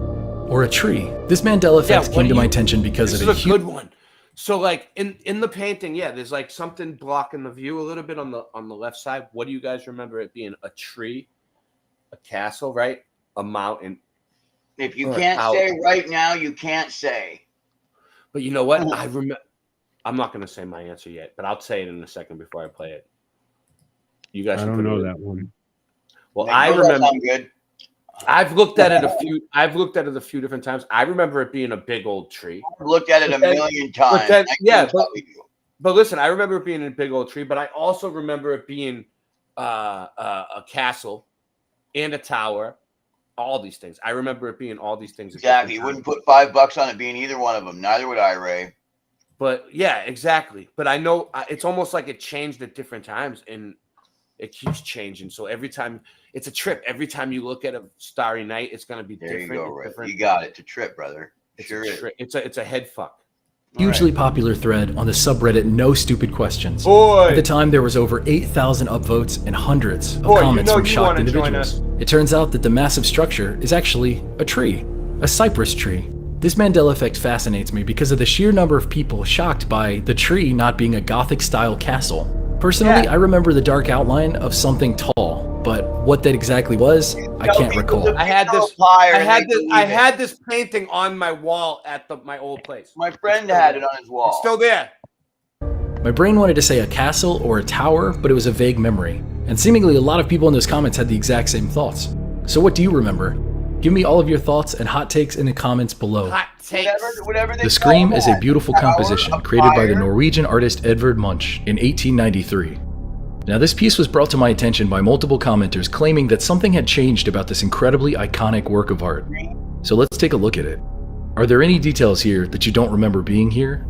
Or a tree? This Mandela effect came to my attention because this of a is a good one. So, like in the painting, yeah, there's like something blocking the view a little bit on the left side. What do you guys remember it being? A tree, a castle, right? A mountain. If you can't say right now, you can't say. But you know what? I remember. I'm not going to say my answer yet, but I'll say it in a second before I play it. You guys. I don't know that one. Well, I remember. Good. I've looked at it a few different times. I remember it being a big old tree. I've looked at it a million times. But listen, I remember it being a big old tree, but I also remember it being a castle and a tower. All these things. I remember it being all these things. Exactly. You wouldn't put $5 on it being either one of them. Neither would I, Ray. But yeah, exactly. But I know it's almost like it changed at different times, and it keeps changing. So every time it's a trip. Every time you look at a Starry Night, it's going to be different. There you go, Ray. You got it. It's a trip, brother. It's a head fuck. Hugely popular thread on the subreddit No Stupid Questions. Boy. At the time, there was over 8,000 upvotes and hundreds of comments from shocked individuals. It turns out that the massive structure is actually a tree, a cypress tree. This Mandela effect fascinates me because of the sheer number of people shocked by the tree not being a Gothic-style castle. Personally, I remember the dark outline of something tall, but what that exactly was, I can't recall. I had this painting on my wall at my old place. My friend had it on his wall. It's still there. My brain wanted to say a castle or a tower, but it was a vague memory. And seemingly a lot of people in those comments had the exact same thoughts. So what do you remember? Give me all of your thoughts and hot takes in the comments below. Hot takes. Whatever The Scream is a beautiful composition created by the Norwegian artist Edvard Munch in 1893. Now, this piece was brought to my attention by multiple commenters claiming that something had changed about this incredibly iconic work of art. So let's take a look at it. Are there any details here that you don't remember being here?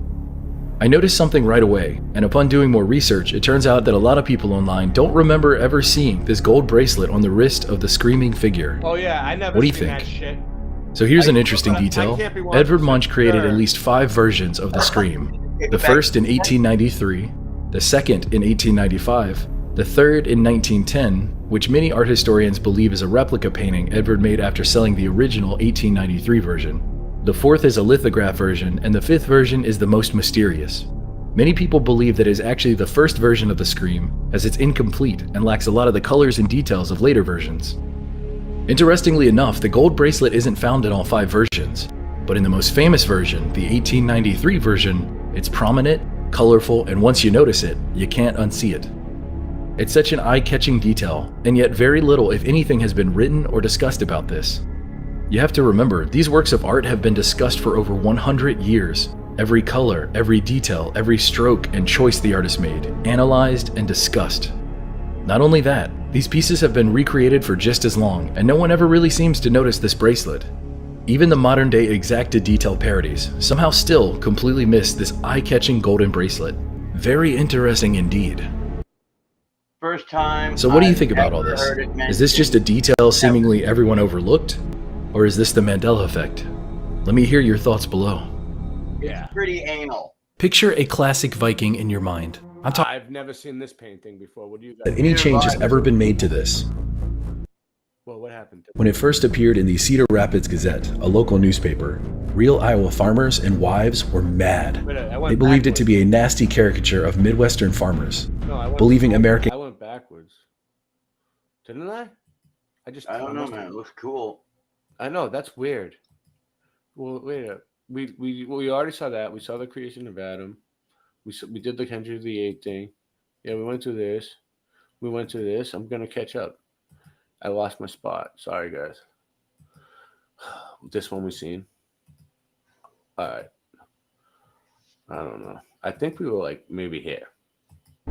I noticed something right away, and upon doing more research, it turns out that a lot of people online don't remember ever seeing this gold bracelet on the wrist of the screaming figure. Oh yeah, I never. What do you think? That shit. So here's an interesting detail. Edvard Munch created at least 5 versions of the Scream. The first in 1893, the second in 1895, the third in 1910, which many art historians believe is a replica painting Edvard made after selling the original 1893 version. The fourth is a lithograph version, and the fifth version is the most mysterious. Many people believe that it is actually the first version of the Scream, as it's incomplete and lacks a lot of the colors and details of later versions. Interestingly enough, the gold bracelet isn't found in all 5 versions, but in the most famous version, the 1893 version, it's prominent, colorful, and once you notice it, you can't unsee it. It's such an eye-catching detail, and yet very little, if anything, has been written or discussed about this. You have to remember, these works of art have been discussed for over 100 years. Every color, every detail, every stroke and choice the artist made, analyzed and discussed. Not only that, these pieces have been recreated for just as long, and no one ever really seems to notice this bracelet. Even the modern-day exacted detail parodies somehow still completely miss this eye-catching golden bracelet. Very interesting indeed. First time. So what do you think about all this? Is this just a detail seemingly everyone overlooked? Or is this the Mandela effect? Let me hear your thoughts below. Yeah. Pretty anal. Picture a classic Viking in your mind. I've never seen this painting before. What do you guys? That any change has ever been made to this? Well, what happened? When it first appeared in the Cedar Rapids Gazette, a local newspaper, real Iowa farmers and wives were mad. They believed it to be a nasty caricature of Midwestern farmers, believing American. I went backwards. Didn't I? I don't know, man. It looks cool. I know, that's weird. Well, wait. We already saw that. We saw the creation of Adam. We did the Henry VIII thing. Yeah, we went to this. We went to this. I'm gonna catch up. I lost my spot. Sorry, guys. This one we seen. All right. I don't know. I think we were like maybe here.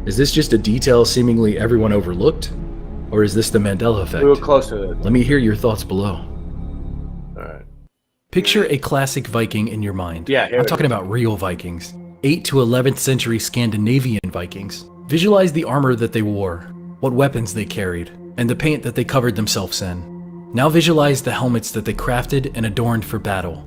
Is this just a detail seemingly everyone overlooked? Or is this the Mandela effect? We were close to it. Let me hear your thoughts below. All right. Picture a classic Viking in your mind. Yeah, I'm talking about real Vikings. 8th to 11th century Scandinavian Vikings. Visualize the armor that they wore, what weapons they carried, and the paint that they covered themselves in. Now visualize the helmets that they crafted and adorned for battle.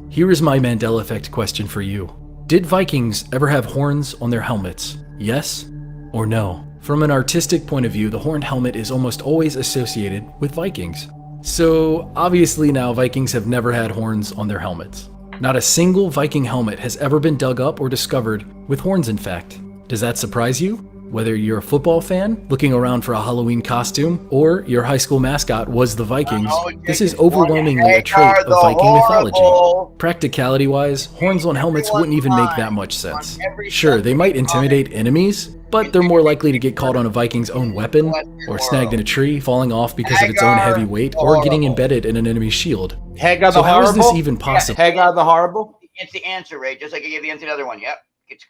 Here is my Mandela effect question for you. Did Vikings ever have horns on their helmets? Yes or no? From an artistic point of view, the horned helmet is almost always associated with Vikings. So obviously now Vikings have never had horns on their helmets. Not a single Viking helmet has ever been dug up or discovered with horns, in fact. Does that surprise you? Whether you're a football fan looking around for a Halloween costume or your high school mascot was the Vikings, this is overwhelmingly a trait of Viking mythology. Practicality-wise, horns on helmets wouldn't even make that much sense. Sure, they might intimidate enemies, but they're more likely to get caught on a Viking's own weapon, or snagged in a tree, falling off because of its own heavy weight, or getting embedded in an enemy's shield. Hagar So the how is Horrible? this even possible? Hagar the Horrible? It's the answer, Ray. Just like I gave the answer to the other one. Yep.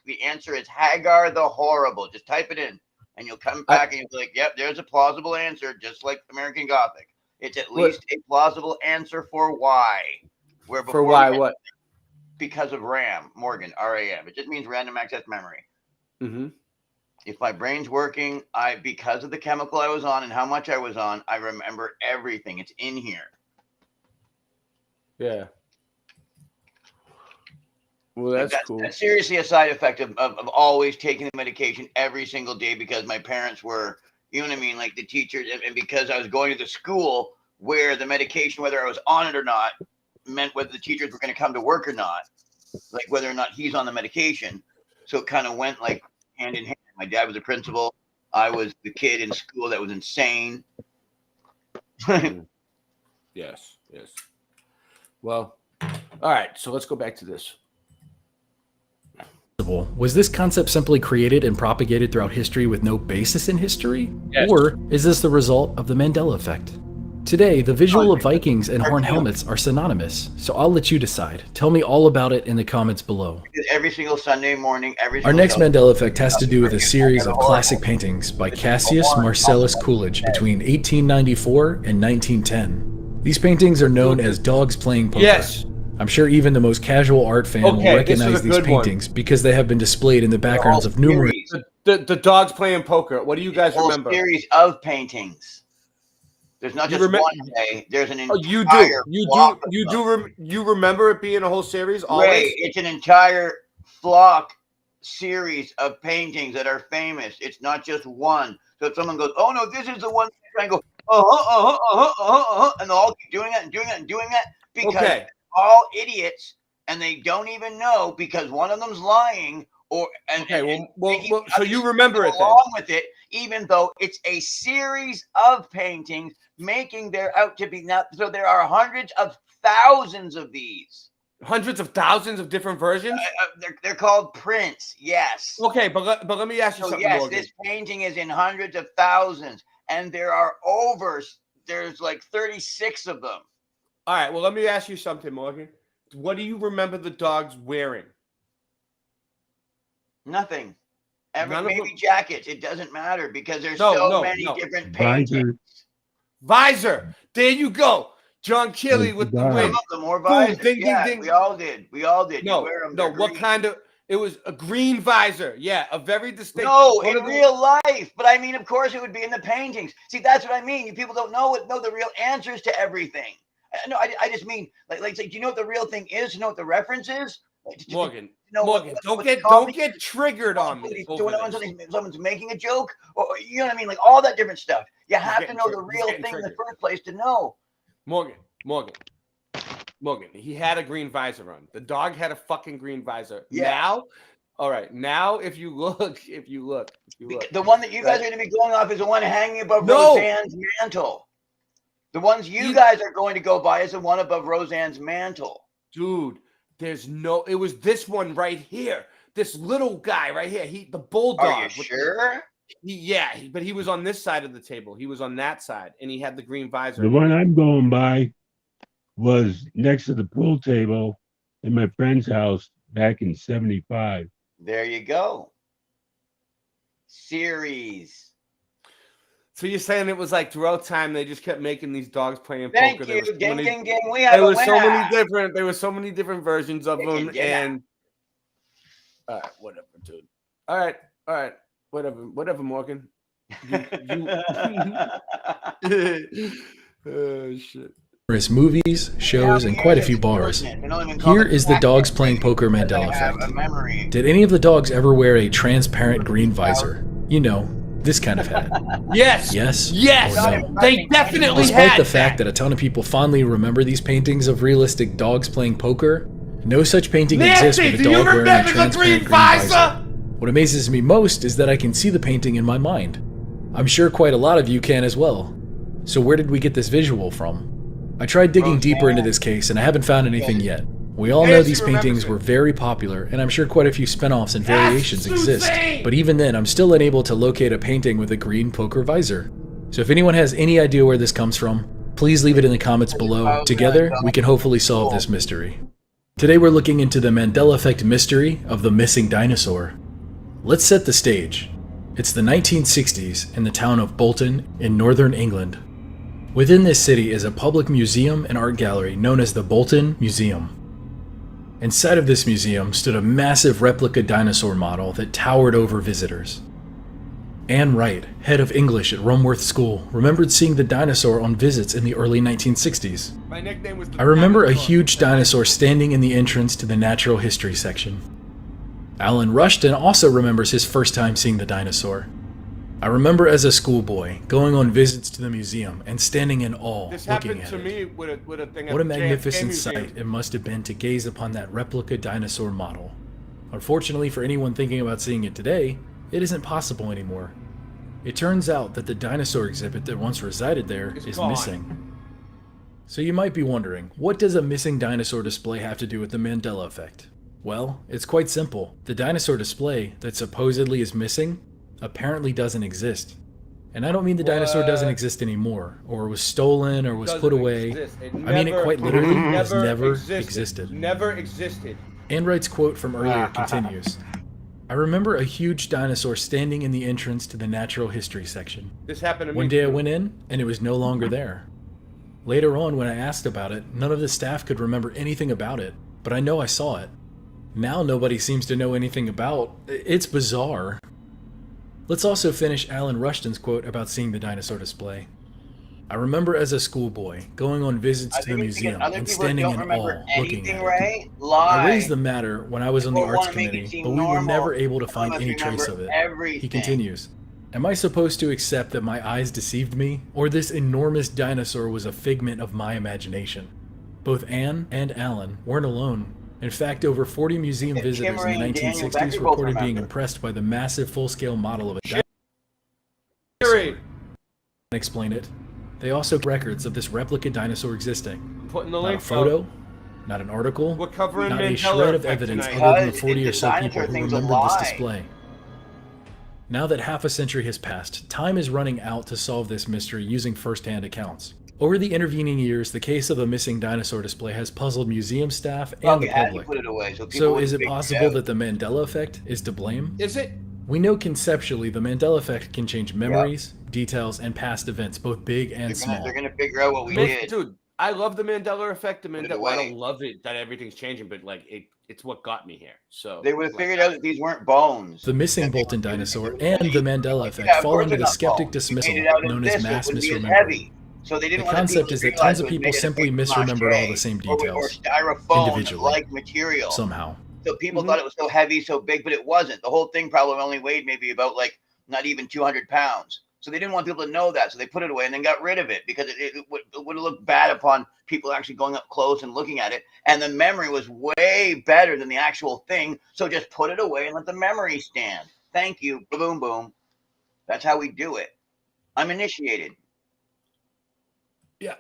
The answer is Hagar the Horrible. Just type it in, and you'll come back and you'll be like, "Yep, there's a plausible answer." Just like American Gothic, it's at least a plausible answer for why. Where For why what? Because of RAM, Morgan, RAM. It just means random access memory. Mm-hmm. If my brain's working, because of the chemical I was on and how much I was on, I remember everything. It's in here. Yeah. Well, that's cool. That's seriously a side effect of always taking the medication every single day because my parents were, you know what I mean, like the teachers, and because I was going to the school where the medication, whether I was on it or not, meant whether the teachers were going to come to work or not, like whether or not he's on the medication. So it kind of went like hand in hand. My dad was a principal. I was the kid in school that was insane. Yes. Well, all right. So let's go back to this. Was this concept simply created and propagated throughout history with no basis in history? Yes. Or is this the result of the Mandela effect? Today, the visual of Vikings and horn helmets are synonymous, so I'll let you decide. Tell me all about it in the comments below. Every single Sunday morning, Our next Mandela effect has to do with a series of classic paintings by Cassius Marcellus Coolidge between 1894 and 1910. These paintings are known as dogs playing poker. Yes. I'm sure even the most casual art fan will recognize these paintings because they have been displayed in the backgrounds of numerous... The dogs playing poker. What do you guys remember? A series of paintings. There's not just one day. There's an entire You remember it being a whole series? Ray, it's an entire flock series of paintings that are famous. It's not just one. So if someone goes, "Oh no, this is the one," I go, and they'll all keep doing it and doing it and doing it because they're all idiots and they don't even know because one of them's lying. So you remember it along with it, even though it's a series of paintings making there out to be now. So there are hundreds of thousands of these. Hundreds of thousands of different versions. They're called prints. Yes. Okay, but let me ask you something. Yes, Morgan. this painting is in hundreds of thousands, and there's like 36 of them. All right. Well, let me ask you something, Morgan. What do you remember the dogs wearing? Nothing. Maybe jackets. It doesn't matter because there's so many different paintings. Visor. There you go. John Kelly with the win. The more visors. Boom, ding, yeah, ding, ding. We all did. No, what kind of? It was a green visor. Yeah, a very distinct. No, in real life. But I mean, of course, it would be in the paintings. See, that's what I mean. You people don't know the real answers to everything. No, I just mean like, do you know what the real thing is? Do you know what the reference is? Morgan, don't get triggered on me. Someone's making a joke, or you know what I mean, like all that different stuff. You have to know the real thing in the first place to know. Morgan. He had a green visor on. The dog had a fucking green visor. Yeah. Now, all right. Now, if you look, the one that you guys are going to be going off is the one hanging above Roseanne's mantle. The ones you guys are going to go by is the one above Roseanne's mantle, dude. It was this one right here. This little guy right here. The bulldog. Are you sure? But he was on this side of the table. He was on that side, and he had the green visor. The one I'm going by was next to the pool table in my friend's house back in '75. There you go. series. So you're saying it was like throughout time they just kept making these dogs playing Thank poker. you. Ding, There ding, ding. We have a winner. There were so many different versions of them, and all right, whatever, dude. All right, whatever, Morgan. Oh shit. Movies, shows, and quite a few bars. Here is the dogs playing poker Mandela effect. Did any of the dogs ever wear a transparent green visor? You know, this kind of hat. Yes. Yes. Yes. No? They definitely Despite had the fact that a ton of people fondly remember these paintings of realistic dogs playing poker, no such painting exists with a dog wearing a transparent green visor. What amazes me most is that I can see the painting in my mind. I'm sure quite a lot of you can as well. So where did we get this visual from? I tried digging deeper into this case and I haven't found anything yet. We all know these paintings were very popular, and I'm sure quite a few spin-offs and variations exist, but even then I'm still unable to locate a painting with a green poker visor. So if anyone has any idea where this comes from, please leave it in the comments below. Together, we can hopefully solve this mystery. Today we're looking into the Mandela effect mystery of the missing dinosaur. Let's set the stage. It's the 1960s in the town of Bolton in northern England. Within this city is a public museum and art gallery known as the Bolton Museum. Inside of this museum stood a massive replica dinosaur model that towered over visitors. Anne Wright, head of English at Rumworth School, remembered seeing the dinosaur on visits in the early 1960s. I remember a huge dinosaur standing in the entrance to the natural history section. Alan Rushton also remembers his first time seeing the dinosaur. I remember as a schoolboy going on visits to the museum and standing in awe looking at it. What a magnificent sight it must have been to gaze upon that replica dinosaur model. Unfortunately for anyone thinking about seeing it today, it isn't possible anymore. It turns out that the dinosaur exhibit that once resided there is missing. So you might be wondering, what does a missing dinosaur display have to do with the Mandela effect? Well, it's quite simple. The dinosaur display that supposedly is missing apparently doesn't exist. And I don't mean the dinosaur doesn't exist anymore, or was stolen, or was put away. I mean it quite literally has never existed. Never existed. Anne Wright's quote from earlier continues. I remember a huge dinosaur standing in the entrance to the natural history section. This happened to me. One day I went in, and it was no longer there. Later on, when I asked about it, none of the staff could remember anything about it, but I know I saw it. Now nobody seems to know anything about. It's bizarre. Let's also finish Alan Rushton's quote about seeing the dinosaur display. I remember as a schoolboy going on visits to the museum and standing in awe looking at it. I raised the matter when I was on the arts committee, but we were never able to find any trace of it. He continues, am I supposed to accept that my eyes deceived me, or this enormous dinosaur was a figment of my imagination? Both Anne and Alan weren't alone. In fact, over 40 museum visitors in the 1960s reported being impressed by the massive full-scale model of a dinosaur. Explain it. They also have records of this replica dinosaur existing. Not a photo, not an article, not a shred of evidence other than the 40 or so people who remembered this display. Now that half a century has passed, time is running out to solve this mystery using first-hand accounts. Over the intervening years, the case of the missing dinosaur display has puzzled museum staff and the public. So is it possible that the Mandela effect is to blame? Is it? We know conceptually the Mandela effect can change memories, details, and past events, both big and small. They're gonna figure out what we did. Dude, I love the Mandela effect. I don't love it that everything's changing, but like it's what got me here. So they would have figured out that these weren't bones. The missing Bolton dinosaur and the Mandela effect fall under the skeptic dismissal known as mass misremembering. So they didn't the concept is that tons of people simply misremembered all the same details individually, material somehow. So people thought it was so heavy, so big, but it wasn't. The whole thing probably only weighed maybe about like not even 200 pounds. So they didn't want people to know that, so they put it away and then got rid of it because it would have looked bad upon people actually going up close and looking at it. And the memory was way better than the actual thing, so just put it away and let the memory stand. Thank you. Boom, boom. That's how we do it. I'm initiated. Yeah.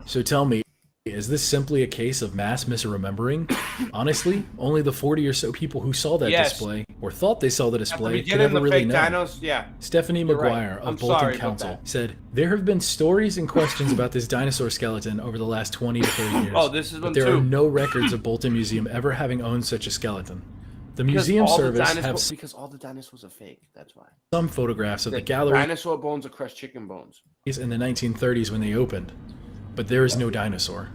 So tell me, is this simply a case of mass misremembering? Honestly, only the 40 or so people who saw that display or thought they saw the display could ever really know. Dinos, Stephanie McGuire of Bolton Council said, there have been stories and questions about this dinosaur skeleton over the last 20 to 30 years. Oh, this is but there are no records of Bolton Museum ever having owned such a skeleton. The museum service has because all the dinosaurs are fake. That's why. Some photographs of the gallery dinosaur bones are crushed chicken bones in the 1930s when they opened, but there is no dinosaur.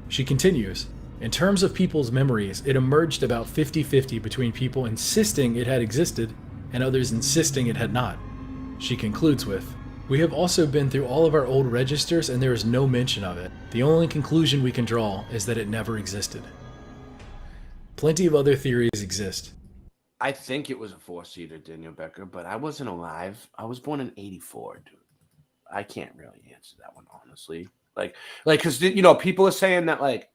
She continues, in terms of people's memories, it emerged about 50-50 between people insisting it had existed and others insisting it had not. She concludes with, we have also been through all of our old registers and there is no mention of it. The only conclusion we can draw is that it never existed. Plenty of other theories exist. I think it was a 4-seater, Daniel Becker, but I wasn't alive. I was born in 84, dude. I can't really answer that one, honestly. Like, because, you know, people are saying that, like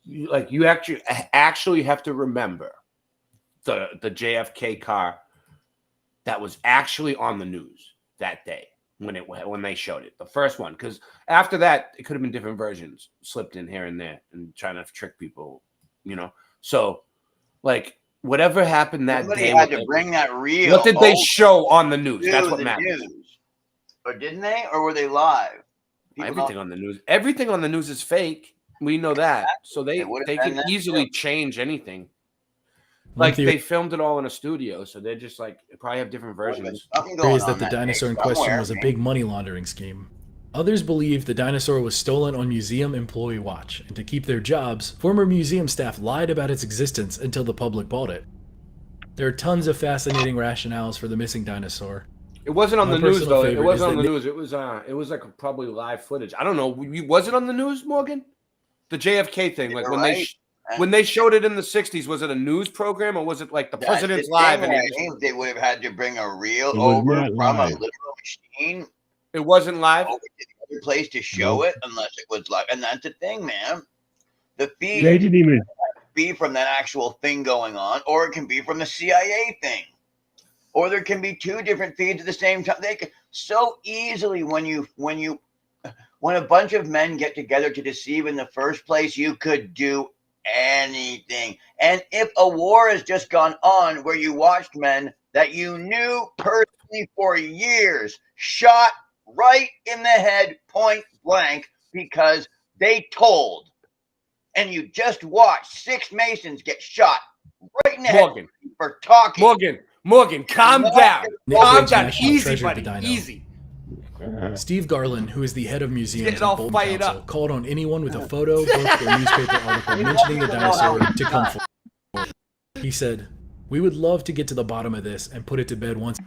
you actually have to remember the JFK car that was actually on the news that day when they showed it, the first one. Because after that, it could have been different versions slipped in here and there and trying to trick people, you know. So, like, whatever happened that Somebody day, had to bring that reel. What did they show on the news? That's what matters. Or didn't they? Or were they live? Everything on the news. Everything on the news is fake. We know that. So they can easily change anything. Like they filmed it all in a studio, so they're just like probably have different versions. Theories that the dinosaur in question was a big money laundering scheme. Others believe the dinosaur was stolen on museum employee watch, and to keep their jobs, former museum staff lied about its existence until the public bought it. There are tons of fascinating rationales for the missing dinosaur. It wasn't on the news though. It wasn't on the news. It was like probably live footage. I don't know. Was it on the news, Morgan? The JFK thing, like when they showed it in the 60s, was it a news program or was it like the president's live? And they would have had to bring a reel over from a literal machine. It wasn't live. Over to the other place to show it, unless it was live. And that's the thing, man. The feed They didn't even be from that actual thing going on, or it can be from the CIA thing, or there can be two different feeds at the same time. They can so easily when a bunch of men get together to deceive in the first place, you could do anything. And if a war has just gone on where you watched men that you knew personally for years shot right in the head, point blank, because they told, and you just watched 6 Masons get shot right in the head for talking. Morgan, calm down. Calm down. Easy, buddy. Easy. Steve Garland, who is the head of museums at Bolton Council, called on anyone with a photo, book, or newspaper article mentioning the dinosaur to come forward. He said, we would love to get to the bottom of this and put it to bed once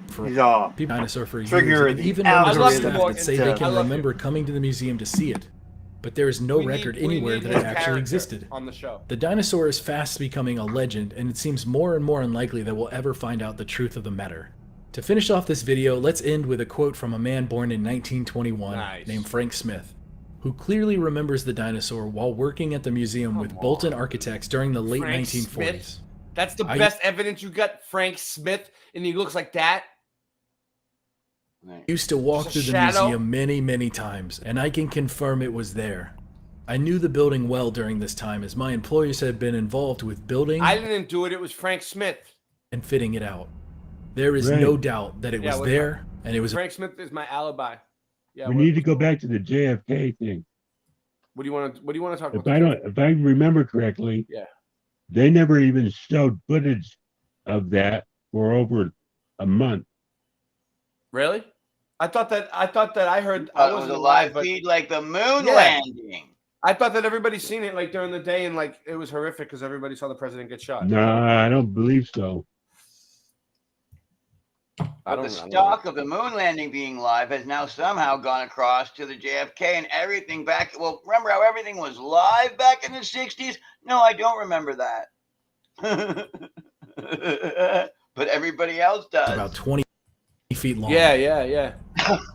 for dinosaur for years, and even members of staff that say they can remember coming to the museum to see it. But there is no record anywhere that it actually existed. On the show. The dinosaur is fast becoming a legend, and it seems more and more unlikely that we'll ever find out the truth of the matter. To finish off this video, let's end with a quote from a man born in 1921 named Frank Smith, who clearly remembers the dinosaur while working at the museum with Bolton architects during the late 1940s. Smith? That's the best evidence you got, Frank Smith, and he looks like that? I used to walk through the museum many times, and I can confirm it was there. I knew the building well during this time, as my employers had been involved with building. I didn't do it, it was Frank Smith. And fitting it out. There is no doubt that it was there, and it was. Frank Smith is my alibi. Yeah, we need to go back to the JFK thing. What do you want to talk about? If I remember correctly, they never even showed footage of that for over a month. Really? I thought that I heard it was a live feed like the moon landing. I thought that everybody's seen it like during the day and like it was horrific because everybody saw the president get shot. No, I don't believe so. But the stock of the moon landing being live has now somehow gone across to the JFK and everything back. Well, remember how everything was live back in the 60s? No, I don't remember that. But everybody else does. About 20 feet long. Yeah.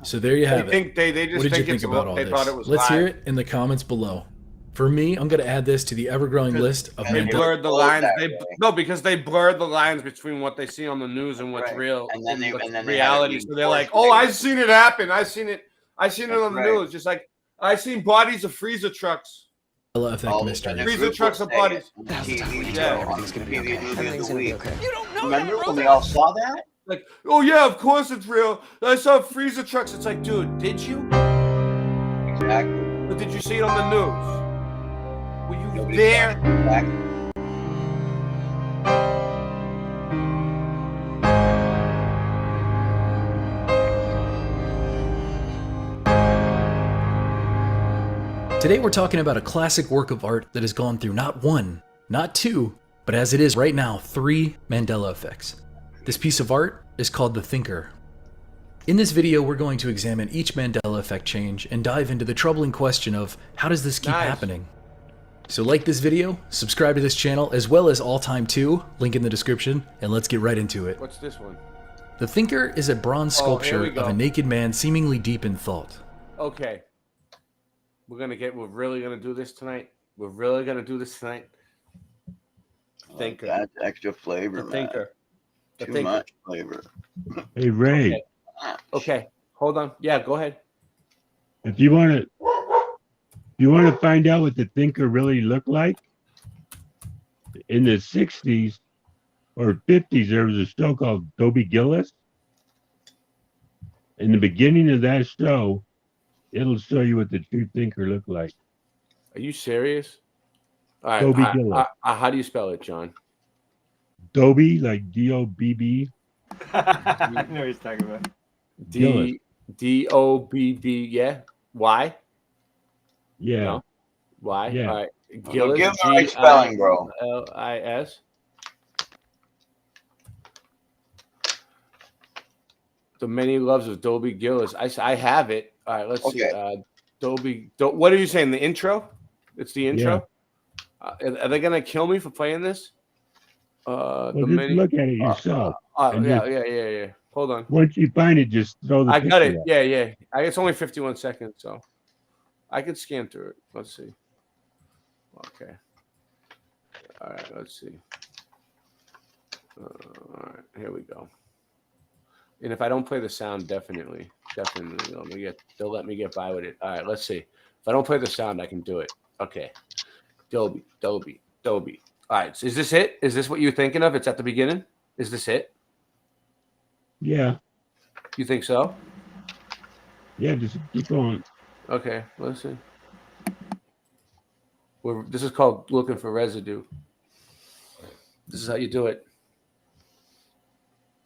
So there you have it. They just what did you think about all this? Let's hear it in the comments below. For me, I'm going to add this to the ever-growing list of they blurred the lines. Because they blurred the lines between what they see on the news and what's real, and then reality. So they're like, "Oh, I've seen it happen. I seen it on the news." Just like I seen bodies of freezer trucks. Effect mystery. Freezer trucks of bodies. Everything's gonna be okay. You don't know. Remember when we all saw that? Like, oh yeah, of course it's real. I saw freezer trucks. It's like, dude, did you? Exactly. But did you see it on the news? Were you there? Today we're talking about a classic work of art that has gone through not one, not two, but as it is right now, 3 Mandela effects. This piece of art is called The Thinker. In this video, we're going to examine each Mandela effect change and dive into the troubling question of how does this keep happening? So like this video, subscribe to this channel, as well as All Time 2, link in the description, and let's get right into it. What's this one? The Thinker is a bronze sculpture of a naked man seemingly deep in thought. Okay. We're really gonna do this tonight. We're really gonna do this tonight. Thinker. That's extra flavor, The Thinker. The Too Thinker. much flavor. Hey Ray, Okay. Hold on. Yeah, go ahead. if you want to find out what the thinker really looked like, in the 60s or 50s, there was a show called Dobie Gillis. In the beginning of that show, it'll show you what the true thinker looked like. Are you serious? All right. Dobie Gillis. How do you spell it, John? Dobie, like D-O-B-B. I know what he's talking about. D-O-B-B. Yeah. Y. Yeah. No? Y. Yeah. All right. Well, Gillis. give him the right spelling, bro. G-I-L-I-S. The Many Loves of Dobie Gillis. I have it. All right, let's see. What are you saying? The intro? It's the intro? Yeah. Are they going to kill me for playing this? Well, just look at it yourself. Yeah. Hold on. Once you find it, just throw the I got it. picture up. Yeah. It's only 51 seconds, so I can scan through it. Let's see. Okay. All right, let's see. All right, here we go. And if I don't play the sound, definitely, they'll let me get by with it. All right, let's see. If I don't play the sound, I can do it. Okay. Dobie. All right, so is this it? Is this what you're thinking of? It's at the beginning? Is this it? Yeah. You think so? Yeah, just keep going. Okay, let's see. This is called looking for residue. This is how you do it.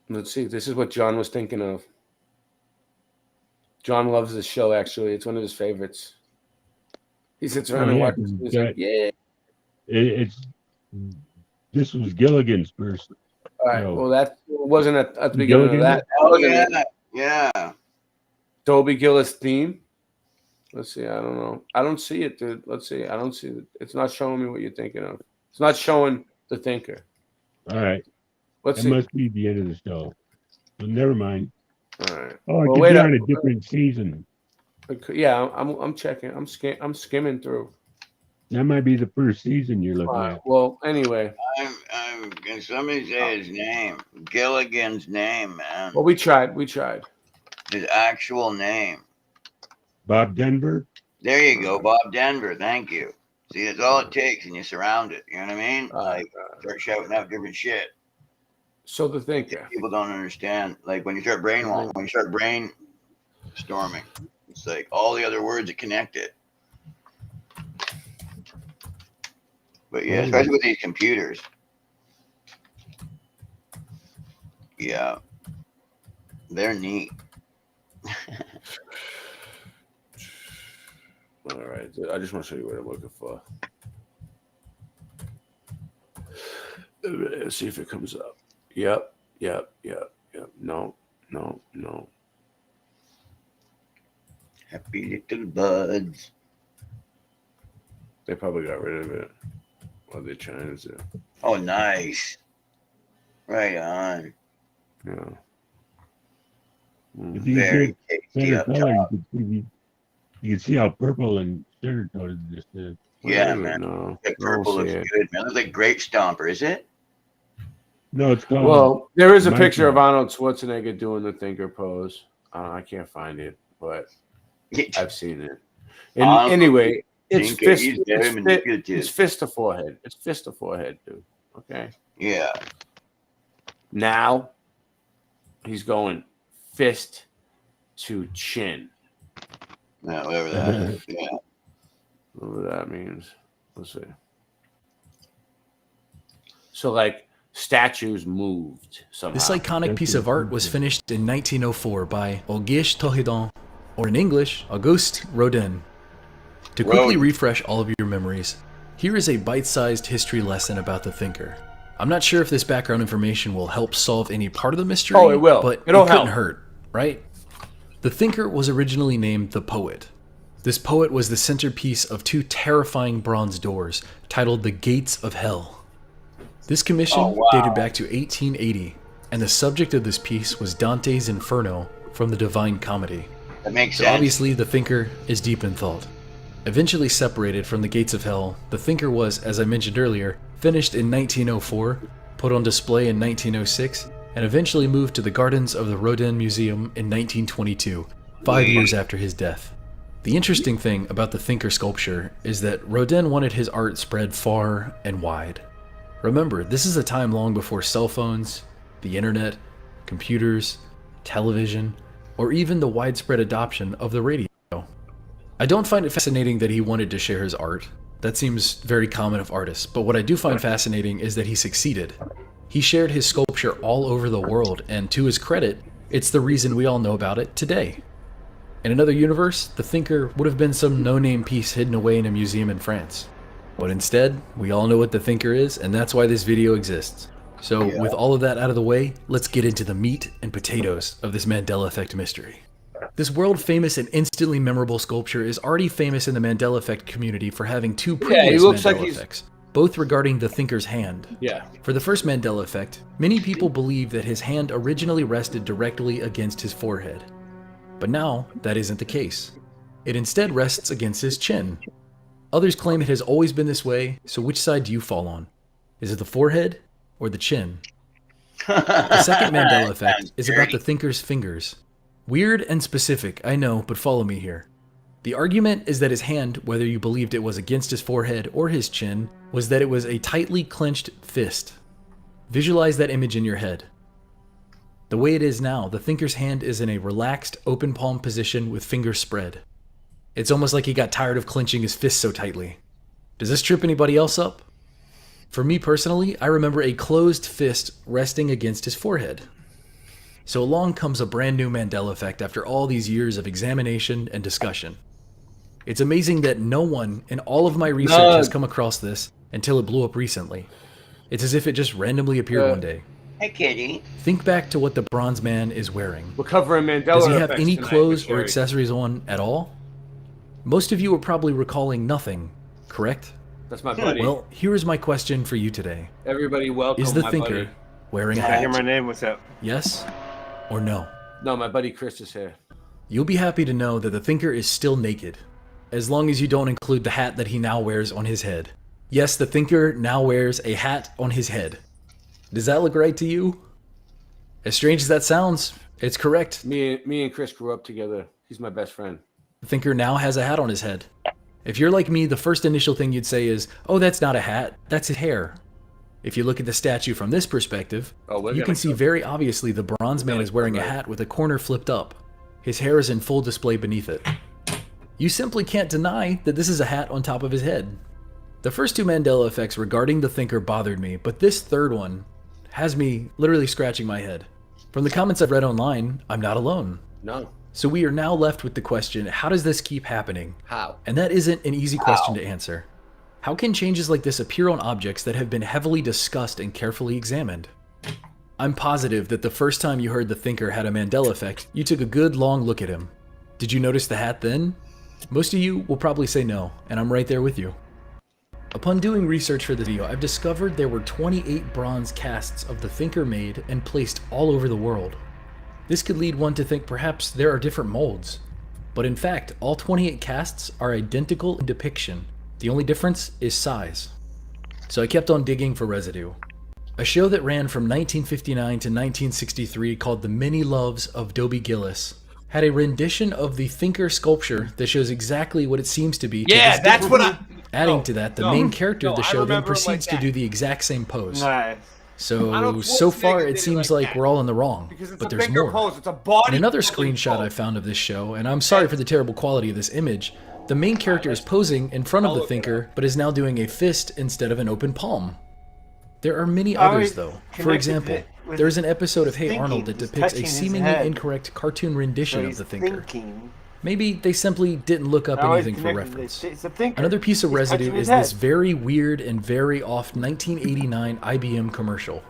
Let's see. This is what John was thinking of. John loves this show, actually. It's one of his favorites. He sits around and watches. He's like, yeah. This was Gilligan's first. All right. Well, that wasn't at the beginning of that. Oh, yeah. Dobie Gillis theme. Let's see. I don't know. I don't see it, dude. Let's see. I don't see it. It's not showing me what you're thinking of. It's not showing the thinker. All right. Let's that see. Must be the end of the show. Well, never mind. All right. Oh, it could be on a different season. Yeah, I'm checking. I'm skimming through. That might be the first season you're looking at. Well, anyway. Can somebody say his name? Gilligan's name, man. Well, we tried. His actual name. Bob Denver? There you go, Bob Denver. Thank you. See, that's all it takes, and you surround it. You know what I mean? Start shouting out different shit. So the thinker. People don't understand. Like when you start brainstorming, it's like all the other words that connect it. But yeah, especially with these computers. Yeah. They're neat. All right. I just want to show you what I'm looking for. Let's see if it comes up. Yep. No. Happy little buds. They probably got rid of it. What they're trying to do. Oh, nice. Right on. Yeah. If you Very tasty better up color, top. you can see how purple and sugar coated this is. Yeah, man. That purple looks good, man. Looks like Grape Stomper, is it? No, it's called. Well, there is a picture of Arnold Schwarzenegger doing the thinker pose. I can't find it, but I've seen it. And anyway, it's fist to forehead. It's fist to forehead, dude. Okay. Yeah. Now he's going fist to chin. Yeah, whatever that is. Yeah. Whatever that means. Let's see. So, like, statues moved somehow. This iconic piece of art was finished in 1904 by Auguste Tohedon, or in English, Auguste Rodin. To quickly refresh all of your memories, here is a bite-sized history lesson about the thinker. I'm not sure if this background information will help solve any part of the mystery, Oh, it will. But It'll it couldn't help. hurt, right? The thinker was originally named the Poet. This poet was the centerpiece of two terrifying bronze doors titled the Gates of Hell. This commission dated back to 1880, and the subject of this piece was Dante's Inferno from the Divine Comedy. That makes So sense. obviously the thinker is deep in thought. Eventually separated from the Gates of Hell, the thinker was, as I mentioned earlier, finished in 1904, put on display in 1906, and eventually moved to the gardens of the Rodin Museum in 1922, 5 years after his death. The interesting thing about the thinker sculpture is that Rodin wanted his art spread far and wide. Remember, this is a time long before cell phones, the internet, computers, television, or even the widespread adoption of the radio. I don't find it fascinating that he wanted to share his art. That seems very common of artists, but what I do find fascinating is that he succeeded. He shared his sculpture all over the world, and to his credit, it's the reason we all know about it today. In another universe, the thinker would have been some no-name piece hidden away in a museum in France. But instead, we all know what the thinker is, and that's why this video exists. So with all of that out of the way, let's get into the meat and potatoes of this Mandela Effect mystery. This world-famous and instantly memorable sculpture is already famous in the Mandela Effect community for having two previous Mandela effects, both regarding the thinker's hand. Yeah. For the first Mandela Effect, many people believe that his hand originally rested directly against his forehead. But now, that isn't the case. It instead rests against his chin. Others claim it has always been this way, so which side do you fall on? Is it the forehead or the chin? The second Mandela Effect is about the thinker's fingers. Weird and specific, I know, but follow me here. The argument is that his hand, whether you believed it was against his forehead or his chin, was that it was a tightly clenched fist. Visualize that image in your head. The way it is now, the thinker's hand is in a relaxed, open palm position with fingers spread. It's almost like he got tired of clenching his fist so tightly. Does this trip anybody else up? For me personally, I remember a closed fist resting against his forehead. So along comes a brand new Mandela Effect after all these years of examination and discussion. It's amazing that no one in all of my research has come across this until it blew up recently. It's as if it just randomly appeared one day. Hey, kitty. Think back to what the bronze man is wearing. We're covering Mandela Does he have effects any tonight, clothes or Sherry. accessories on at all? Most of you are probably recalling nothing, correct? That's my buddy. Well, here is my question for you today. Everybody welcome Is the my thinker buddy. wearing a I hear hat? my name. What's up? Yes or no? No, my buddy Chris is here. You'll be happy to know that the thinker is still naked, as long as you don't include the hat that he now wears on his head. Yes, the thinker now wears a hat on his head. Does that look right to you? As strange as that sounds, it's correct. Me and Chris grew up together. He's my best friend. The thinker now has a hat on his head. If you're like me, the first initial thing you'd say is, oh, that's not a hat, that's his hair. If you look at the statue from this perspective, you can see very obviously the bronze man is wearing a hat with a corner flipped up. His hair is in full display beneath it. You simply can't deny that this is a hat on top of his head. The first two Mandela effects regarding the thinker bothered me, but this third one has me literally scratching my head. From the comments I've read online, I'm not alone. No. So we are now left with the question, how does this keep happening? How? And that isn't an easy question to answer. How can changes like this appear on objects that have been heavily discussed and carefully examined? I'm positive that the first time you heard the thinker had a Mandela effect, you took a good long look at him. Did you notice the hat then? Most of you will probably say no, and I'm right there with you. Upon doing research for this video, I've discovered there were 28 bronze casts of the thinker made and placed all over the world. This could lead one to think perhaps there are different molds. But in fact, all 28 casts are identical in depiction. The only difference is size. So I kept on digging for residue. A show that ran from 1959 to 1963 called The Many Loves of Dobie Gillis had a rendition of the thinker sculpture that shows exactly what it seems to be. Yeah, that's what I... Adding to that, the main character of the show then proceeds to do the exact same pose. So far it seems like we're all in the wrong, but there's more. In another screenshot I found of this show, and I'm sorry for the terrible quality of this image, the main character is posing in front of the thinker, but is now doing a fist instead of an open palm. There are many others though. For example, there is an episode of Hey Arnold that depicts a seemingly incorrect cartoon rendition of the thinker. Maybe they simply didn't look up anything for reference. Another piece of residue is this very weird and very off 1989 IBM commercial.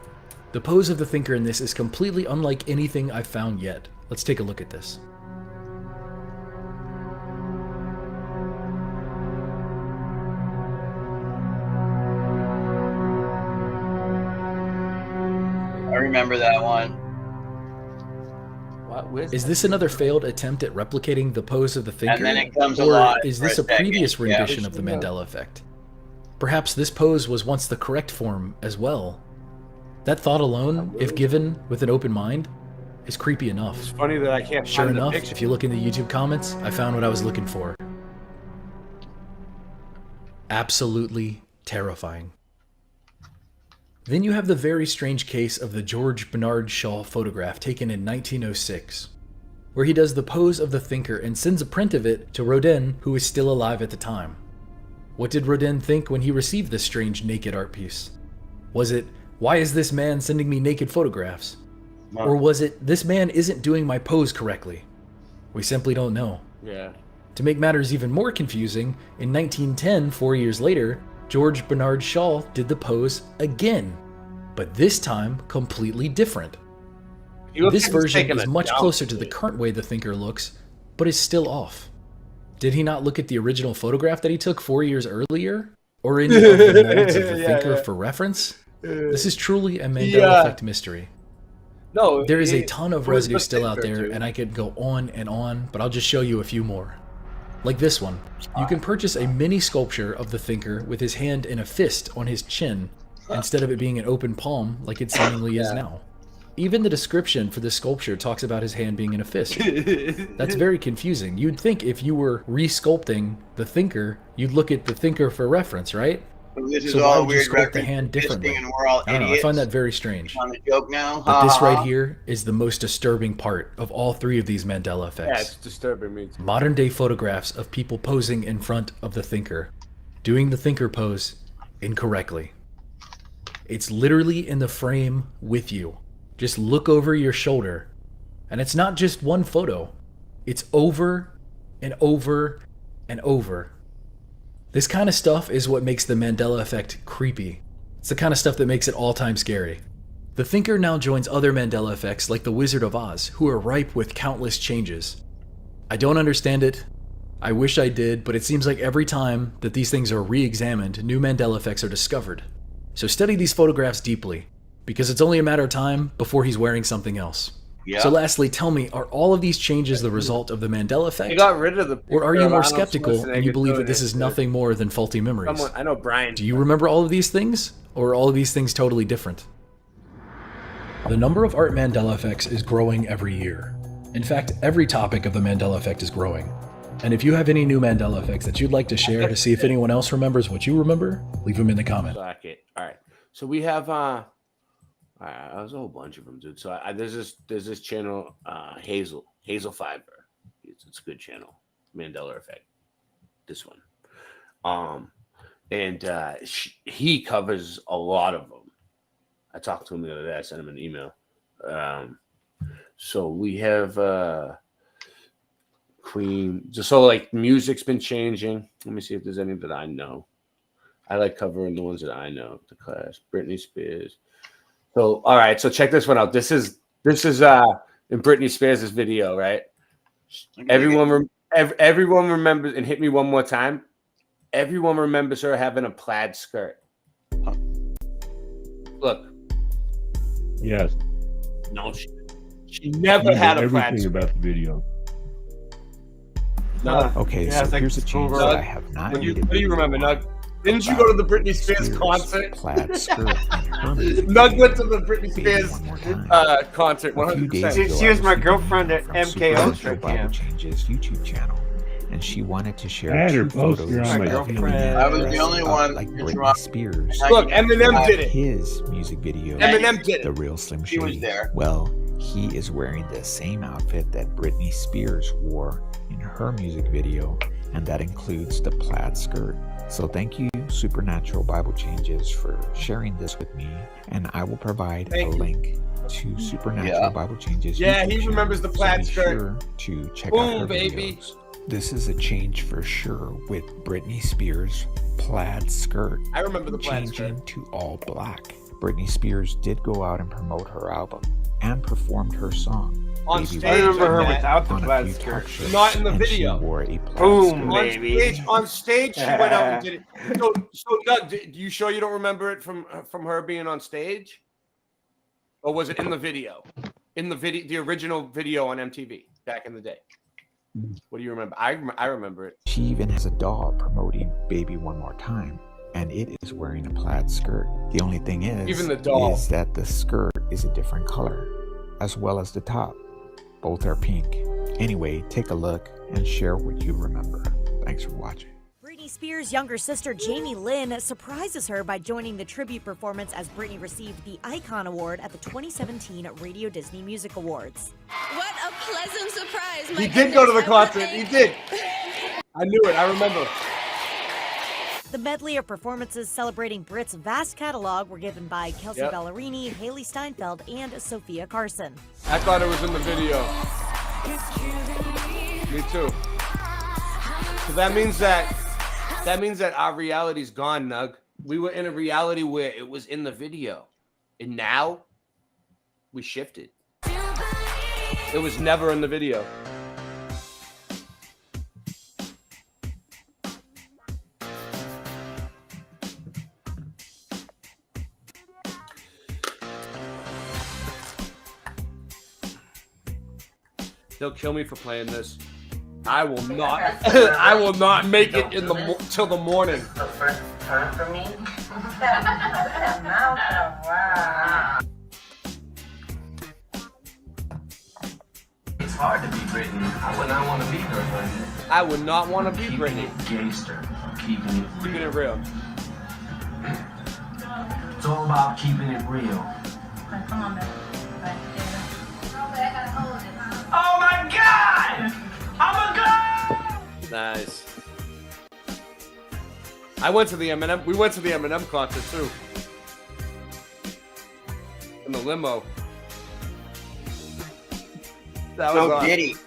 The pose of the thinker in this is completely unlike anything I've found yet. Let's take a look at this. I remember that one. Is this another failed attempt at replicating the pose of the thinker? And then it comes or alive is for this a a previous second. rendition of the Mandela effect? Perhaps this pose was once the correct form as well. That thought alone, if given with an open mind, is creepy enough. It's funny that I can't Sure find the enough, picture. if you look in the YouTube comments, I found what I was looking for. Absolutely terrifying. Then you have the very strange case of the George Bernard Shaw photograph taken in 1906, where he does the pose of the thinker and sends a print of it to Rodin, who is still alive at the time. What did Rodin think when he received this strange naked art piece? Was it, why is this man sending me naked photographs? Or was it, this man isn't doing my pose correctly? We simply don't know. Yeah. To make matters even more confusing, in 1910, 4 years later, George Bernard Shaw did the pose again, but this time completely different. This version is much closer to the current way the thinker looks, but is still off. Did he not look at the original photograph that he took 4 years earlier? Or any of the molds of the thinker for reference? This is truly a Mandela effect mystery. No, there is a ton of residue still out there, and I could go on, but I'll just show you a few more. Like this one. You can purchase a mini sculpture of the thinker with his hand in a fist on his chin, instead of it being an open palm like it seemingly is now. Even the description for this sculpture talks about his hand being in a fist. That's very confusing. You'd think if you were re-sculpting the thinker, you'd look at the thinker for reference, right? This is So why all would you weird sculpt the reference hand to fisting differently? and we're all I don't know, I idiots. find that very strange. On the joke now. But this right here is the most disturbing part of all three of these Mandela effects. Yeah, it's disturbing me too. Modern day photographs of people posing in front of the thinker, doing the thinker pose incorrectly. It's literally in the frame with you. Just look over your shoulder. And it's not just one photo. It's over and over and over. This kind of stuff is what makes the Mandela effect creepy. It's the kind of stuff that makes it all-time scary. The thinker now joins other Mandela effects like the Wizard of Oz, who are ripe with countless changes. I don't understand it. I wish I did, but it seems like every time that these things are re-examined, new Mandela effects are discovered. So study these photographs deeply, because it's only a matter of time before he's wearing something else. Yeah. So lastly, tell me, are all of these changes the result of the Mandela effect? They got rid of the Or are you picture more of Arnold skeptical and you Schwarzenegger believe that doing this it, is dude. nothing more than faulty memories? Someone, I know Brian. Do you remember all of these things? Or are all of these things totally different? The number of art Mandela effects is growing every year. In fact, every topic of the Mandela effect is growing. And if you have any new Mandela effects that you'd like to share to see if anyone else remembers what you remember, leave them in the comment. Fuck it. All right. So we have there's a whole bunch of them, dude. So there's this channel, Hazel Fiber. It's a good channel. Mandela effect. This one. He covers a lot of them. I talked to him the other day. I sent him an email. So we have Queen. So like music's been changing. Let me see if there's any that I know. I like covering the ones that I know. The Clash, Britney Spears. So all right. So check this one out. This is in Britney Spears' video, right? Everyone remembers, and hit me one more time. Everyone remembers her having a plaid skirt. Look. Yes. No, she never had a plaid everything skirt. about the video. No. Okay, Yeah, so like here's a change that I have not What do needed. you remember, Nug? Didn't you go to the Britney Spears concert? Plaid skirt and her music Nug video. went to the Britney Spears concert. A few days 100%. ago, She I was my received a girlfriend at from MK Supernatural Ultra Bible Camp. Changes YouTube channel, and she wanted to I share had her 2 poster photos on my of him girlfriend. I was the dressed only up one like that's Britney wrong. Spears. Look, Eminem did it. His music video, Eminem did it. The Real Slim He was Shady. there. Well, he is wearing the same outfit that Britney Spears wore in her music video, and that includes the plaid skirt. So thank you, Supernatural Bible Changes, for sharing this with me, and I will provide a link to Supernatural Bible Changes. Yeah, YouTube he channel, remembers the so plaid be skirt. sure to check Boom, out her baby. videos. This is a change for sure with Britney Spears' plaid skirt. I remember the plaid changing skirt. to all black. Britney Spears did go out and promote her album and performed her song. On stage, I remember her without the plaid skirt. Not in the video. She wore a plaid Boom, skirt. baby. On stage, she went out and did it. So Doug, do you sure you don't remember it from her being on stage? Or was it in the video? In the video, the original video on MTV back in the day. What do you remember? I remember it. She even has a doll promoting Baby One More Time, and it is wearing a plaid skirt. The only thing is, Even the doll. is that the skirt is a different color, as well as the top. Both are pink. Anyway, take a look and share what you remember. Thanks for watching. Britney Spears' younger sister Jamie Lynn surprises her by joining the tribute performance as Britney received the Icon Award at the 2017 Radio Disney Music Awards. What a pleasant surprise. He did go to the concert. He did. I knew it. I remember. The medley of performances celebrating Brit's vast catalog were given by Kelsey Ballerini, Haley Steinfeld, and Sophia Carson. I thought it was in the video. Me too. So that means that our reality's gone, Nug. We were in a reality where it was in the video, and now we shifted. It was never in the video. They'll kill me for playing this. I will not. I will not make it in till the morning. The first time for me. Wow. It's hard to be Britney. I would not want to be her, but I would not want to be Britney. Gangster, keeping it real. It's all about keeping it real. Oh my God! I'm a god! Nice. I went to the Eminem. We went to the Eminem concert too. In the limo. That was awesome. Giddy.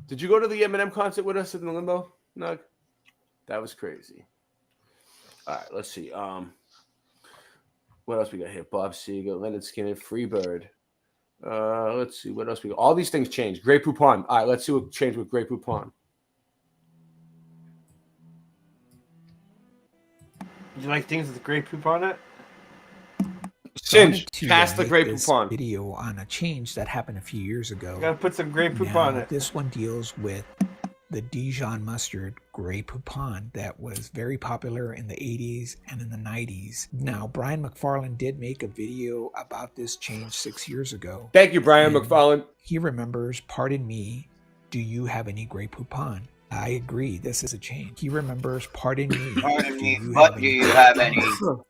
Did you go to the Eminem concert with us in the limo, Nug? That was crazy. All right, let's see. What else we got here? Bob Seger, Leonard Skinner, Freebird. Let's see what else we got. All these things changed. Grey Poupon. All right, let's see what changed with Grey Poupon. You like things with Grey Poupon on it? Singe, past the Grey Poupon. Video on a change that happened a few years ago. You gotta put some Grey Poupon Now, on it. This one deals with the Dijon mustard Grey Poupon that was very popular in the 80s and in the 90s. Now, Brian McFarlane did make a video about this change 6 years ago. Thank you, Brian McFarlane. He remembers, pardon me, do you have any Grey Poupon? I agree, this is a change. He remembers, pardon me, Pardon me, but do you have any?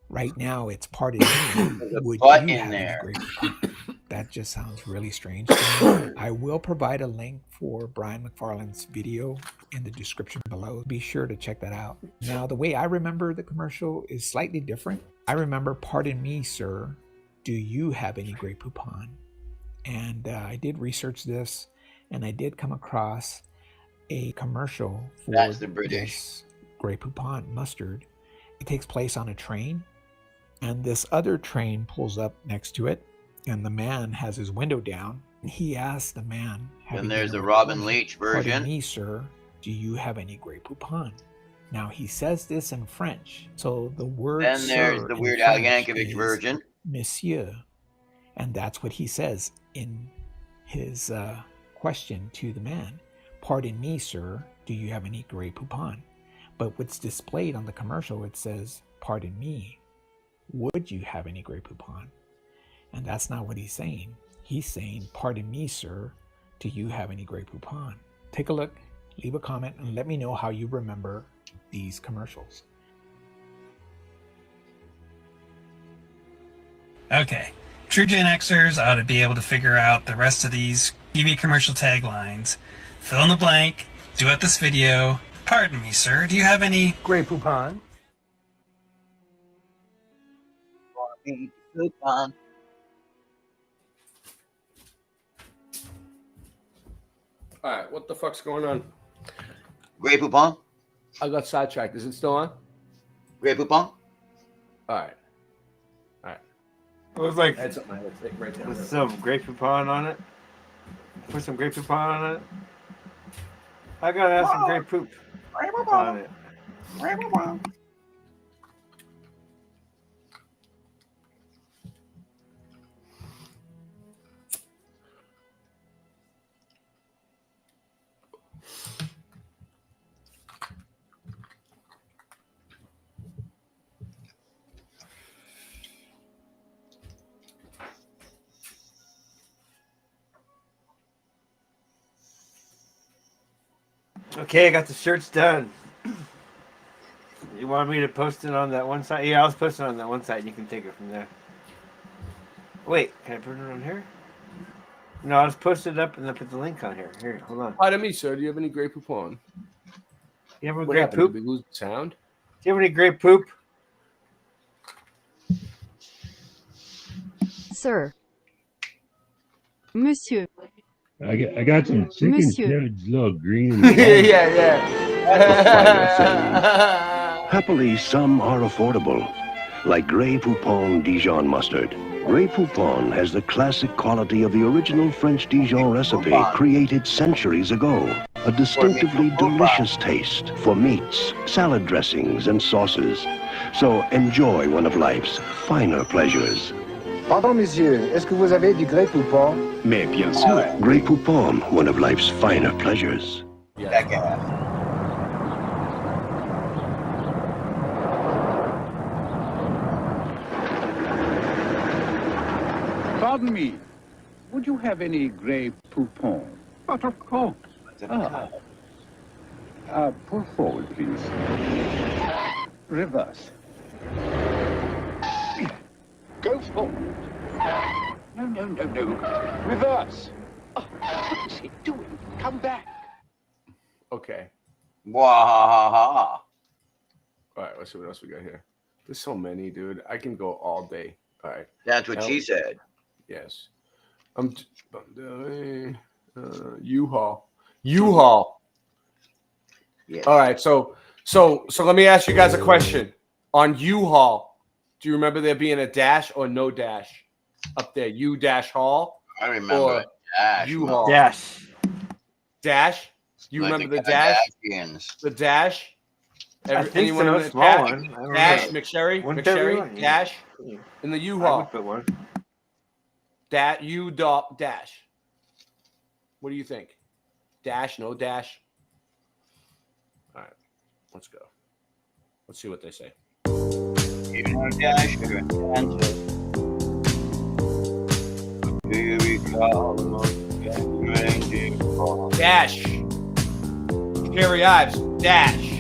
Right now, it's pardon me, There's a would butt you in have there. any Grey Poupon? That just sounds really strange to me. I will provide a link for Brian McFarlane's video in the description below. Be sure to check that out. Now, the way I remember the commercial is slightly different. I remember, pardon me, sir, do you have any Grey Poupon? And I did research this, and I did come across a commercial for That's the British. this Grey Poupon mustard. It takes place on a train, and this other train pulls up next to it, and the man has his window down. And he asks the man, Then there's the Robin Leach "Pardon version. me, sir, do you have any Grey Poupon?" Now he says this in French, so the word Then there's sir the in Weird Al French Yankovic is version. Monsieur, and that's what he says in his question to the man. Pardon me, sir, do you have any Grey Poupon? But what's displayed on the commercial, it says, pardon me, would you have any Grey Poupon? And that's not what he's saying. He's saying, pardon me, sir, do you have any Grey Poupon? Take a look, leave a comment, and let me know how you remember these commercials. Okay. True Gen Xers ought to be able to figure out the rest of these TV commercial taglines. Fill in the blank, duet this video. Pardon me, sir, do you have any Grey Poupon? Coupon. All right, what the fuck's going on? Grey Poupon? I got sidetracked. Is it still on? Grey Poupon? All right. It was like That's something I take right down. with some Grey Poupon on it. Put some Grey Poupon on it. I gotta have some Grey Poop on it. Okay, I got the shirts done. You want me to post it on that one side? Yeah, I'll post it on that one side. You can take it from there. Wait, can I put it on here? No, I'll just post it up and then put the link on here. Here, hold on. Pardon me, sir. Do you have any Grey Poop on? You have any What Grey happened? Poop? Did we lose the sound? Do you have any Grey Poop? Sir. Monsieur. I got some chicken Monsieur. shirts, little green. yeah. Happily, some are affordable, like Grey Poupon Dijon mustard. Grey Poupon has the classic quality of the original French Dijon recipe created centuries ago. A distinctively delicious taste for meats, salad dressings, and sauces. So enjoy one of life's finer pleasures. Pardon, monsieur, est-ce que vous avez du Grey Poupon? Mais bien sûr. Grey Poupon, one of life's finer pleasures. Pardon me, would you have any Grey Poupon? But of course. Pull forward, please. Reverse. Go forward. No. Reverse. Oh, what is he doing? Come back. Okay. Wahahaha. All right, let's see what else we got here. There's so many, dude. I can go all day. All right. That's what she said. Yes. U-Haul. U-Haul. Yes. All right. So let me ask you guys a question. On U-Haul, do you remember there being a dash or no dash up there? U-Haul. I remember dash. U-Haul. Dash. Dash. You Like remember the the dash? Kardashians. The dash. I think Anyone so, in a the small dash? one. I don't Dash. know. McSherry. Wouldn't everyone? McSherry. Dash. In the I U-Haul. would put one. That dash. What do you think? Dash, no dash? All right, let's go. Let's see what they say. You know, dash, you're an answer. Here we go. Dash. Scary Ives. Dash.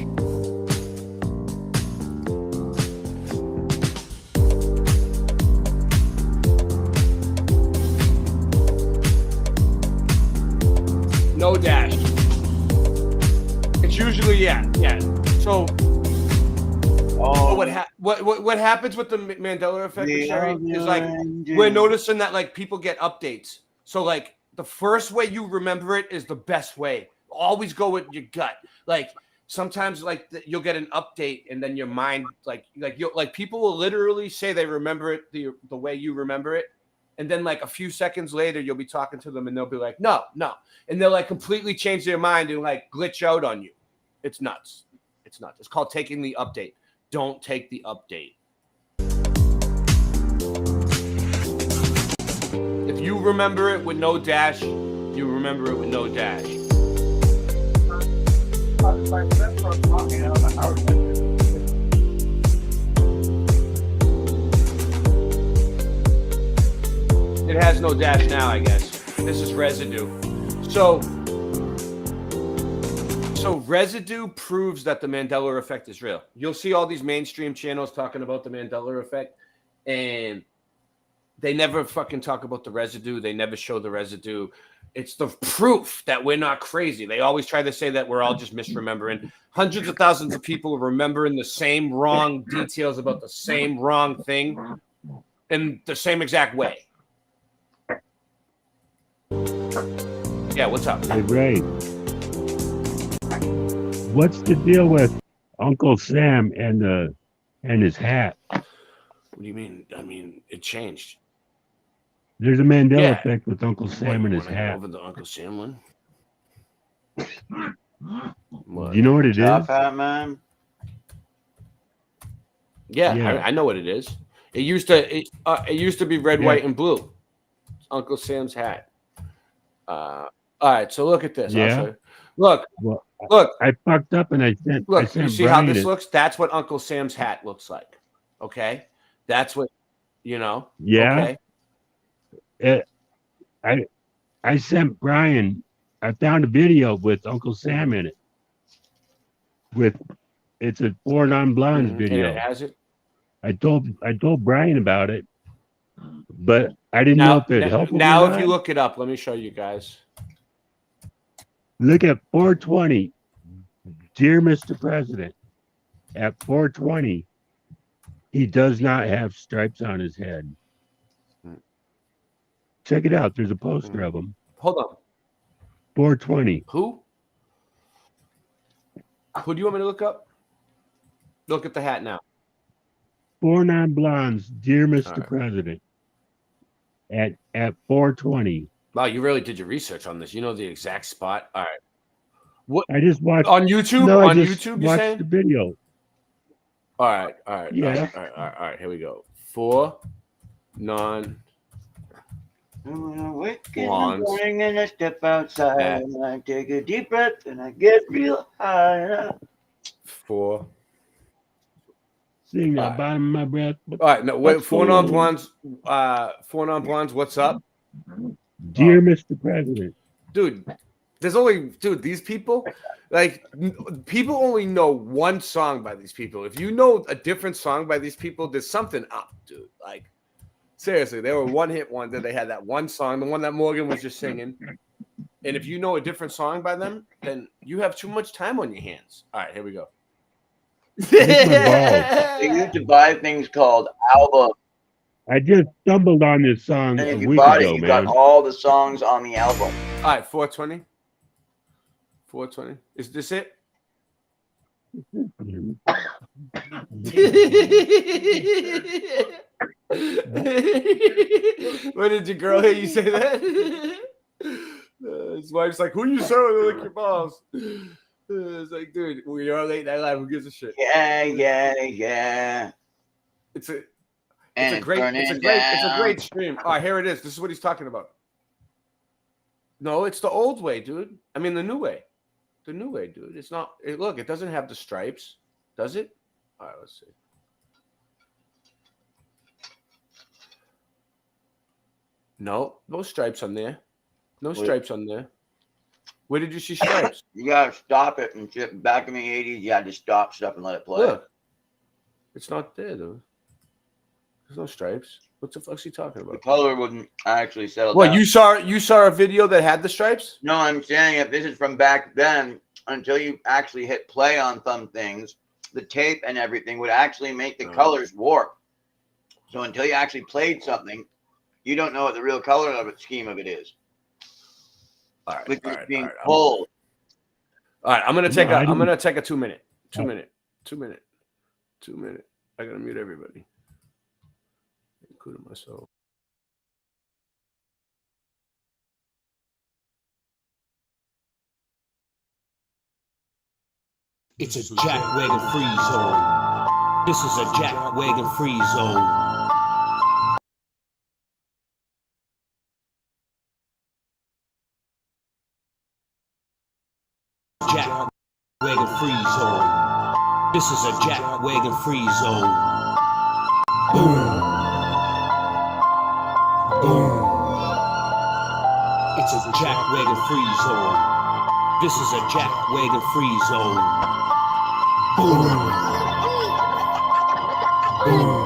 No dash. It's usually yeah. So, what happens with the Mandela effect, Sherry, is like we're noticing that like people get updates. So like the first way you remember it is the best way. Always go with your gut. Like sometimes like you'll get an update and then your mind like people will literally say they remember it the way you remember it. And then like a few seconds later, you'll be talking to them and they'll be like, no. And they'll like completely change their mind and like glitch out on you. It's nuts. It's nuts. It's called taking the update. Don't take the update. If you remember it with no dash, you remember it with no dash. It has no dash now, I guess. This is residue. So residue proves that the Mandela effect is real. You'll see all these mainstream channels talking about the Mandela effect, and they never fucking talk about the residue. They never show the residue. It's the proof that we're not crazy. They always try to say that we're all just misremembering. Hundreds of thousands of people remembering the same wrong details about the same wrong thing in the same exact way. Yeah, what's up? Hey, Ray. What's the deal with Uncle Sam and his hat? What do you mean? I mean, it changed. There's a Mandela effect with Uncle Sam and his Go hat. over the Uncle Sam one. Do you know what it is? Top hat, man. Yeah. I know what it is. It used to be red, white, and blue. Uncle Sam's hat. All right, so look at this. Yeah. I'll show you. Look. Well, Look. I fucked up and I sent. Look, I sent you see Brian how this it. looks? That's what Uncle Sam's hat looks like. Okay, that's what Yeah. Okay. I sent Brian. I found a video with Uncle Sam in it. It's a 4 Non-Blondes video. And it has it. I told Brian about it, but I didn't know if it helped. Now, if you look it up, let me show you guys. Look at 420, dear Mr. President. At 420, he does not have stripes on his head. Check it out. There's a poster of him. Hold on. 420. Who do you want me to look up? Look at the hat now. 4 Non-Blondes, dear Mr. President. At 420. Wow, you really did your research on this. You know the exact spot. All right. What I just watched on YouTube? No, on I just YouTube, you watched saying? the video. All right. Yeah. All right. Here we go. 4 Non. Blondes. And I step outside and I take a deep breath and I get real high. 4. Sing the bottom of my breath. All right. No, wait. 4 Non-Blondes. 4 Non-Blondes. What's up? Dear Mr. President. Dude, these people, people only know one song by these people. If you know a different song by these people, there's something up, dude. Like, seriously, they were one-hit wonder. They had that one song, the one that Morgan was just singing. And if you know a different song by them, then you have too much time on your hands. All right, here we go. They used to buy things called albums. I just stumbled on this song And a if you week bought ago, it, you man. got all the songs on the album. All right, 420. 420. Is this it? When did your girl hear you say that? His wife's like, "Who you serving to lick your balls?" It's like, dude, you're on Late Night Live. Who gives a shit? Yeah. It's a great stream. All right, here it is. This is what he's talking about. No, it's the old way, dude. I mean, the new way. The new way, dude. It's not. Look, it doesn't have the stripes, does it? All right, let's see. No stripes on there. No stripes on there. Where did you see stripes? You gotta stop it and shit. Back in the 80s, you had to stop stuff and let it play. Look, it's not there, though. There's no stripes. What the fuck's he talking about? The color wouldn't actually settle What, down. you saw a video that had the stripes? No, I'm saying if this is from back then, until you actually hit play on some things, the tape and everything would actually make the colors warp. So until you actually played something, you don't know what the real color of it, scheme of it is. All right, With all it right, being all right. pulled. All right, I'm gonna take a 2 minute. 2 minute. 2 minute. 2 minute. I gotta mute everybody, including myself. It's a jack wagon free zone. This is a jack wagon free zone. Jack wagon free zone. This is a jack wagon free zone. Boom. Boom. It's a jack wagon free zone. This is a jack wagon free zone. Boom. Boom.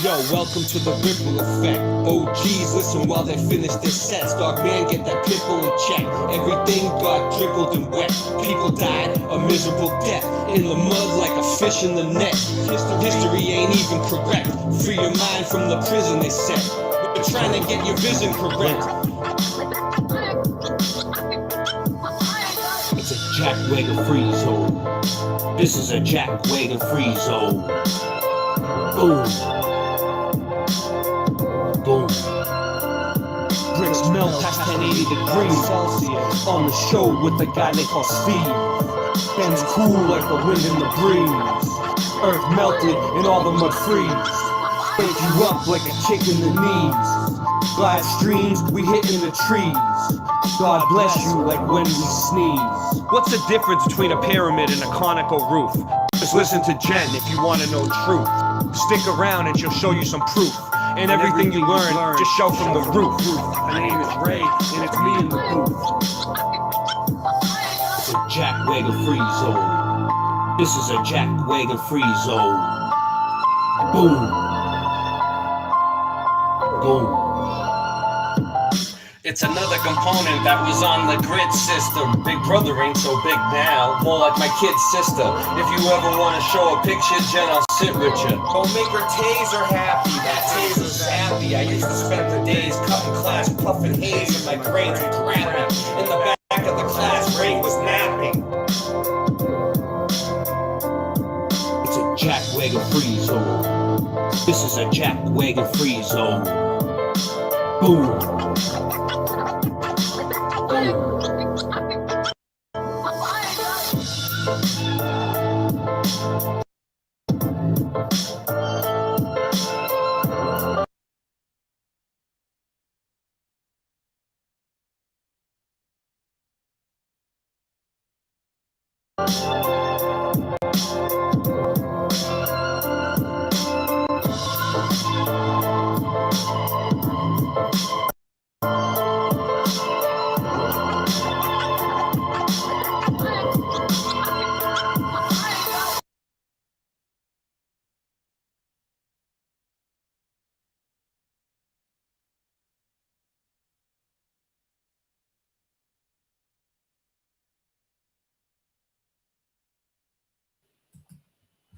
Yo, welcome to the ripple effect. Oh geez, listen while they finish their sets. Dog man, get that pimple in check. Everything got dribbled and wet. People died a miserable death in the mud like a fish in the net. History ain't even correct. Free your mind from the prison they set. We're trying to get your vision correct. Jack Wagon free zone. This is a Jack Wagon free zone. Boom. Boom. Bricks melt past 1080 degrees Celsius on the show with the guy they call Steve. Ben's cool like the wind and the breeze. Earth melted and all the mud freeze. Wake you up like a kick in the knees. Live streams, we hitting the trees. God bless you like when we sneeze. What's the difference between a pyramid and a conical roof? Just listen to Jen if you want to know truth. Stick around and she'll show you some proof. And everything you learn, just show from the roof. My name is Ray, and it's me in the booth. It's a Jack Wagon free zone. This is a Jack Wagon free zone. Boom. Boom. It's another component that was on the grid system. Big brother ain't so big now, more like my kid's sister. If you ever want to show a picture, Jen, I'll sit with you. Don't make her taser happy, that taser's happy. I used to spend the days cutting class, puffing haze in my brains and crapping. In the back of the class, Ray was napping. It's a Jack Wagon free zone. This is a Jack Wagon free zone. Boom.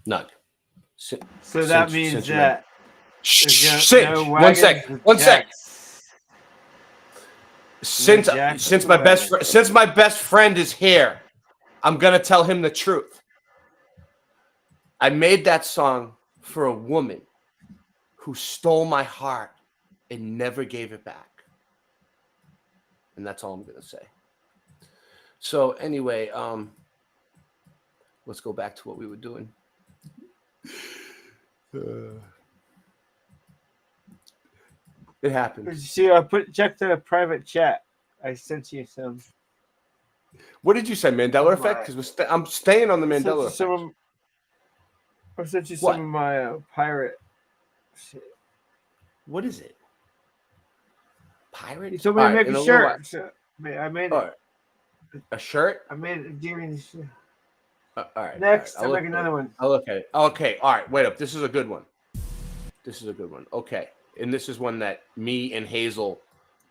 None. So that means that. One sec. Since my best friend is here, I'm gonna tell him the truth. I made that song for a woman who stole my heart and never gave it back. And that's all I'm gonna say. So anyway, let's go back to what we were doing. It happened. See, check the private chat. I sent you some. What did you say, Mandela effect? Because I'm staying on the Mandela effect. I sent you some of my pirate shit. What is it? Pirate? You told me to make a shirt. So, I made it. A shirt? I made it during the show. All right. Next, I'll make another one. I'll look at it. Okay. All right. Wait up. This is a good one. Okay. And this is one that me and Hazel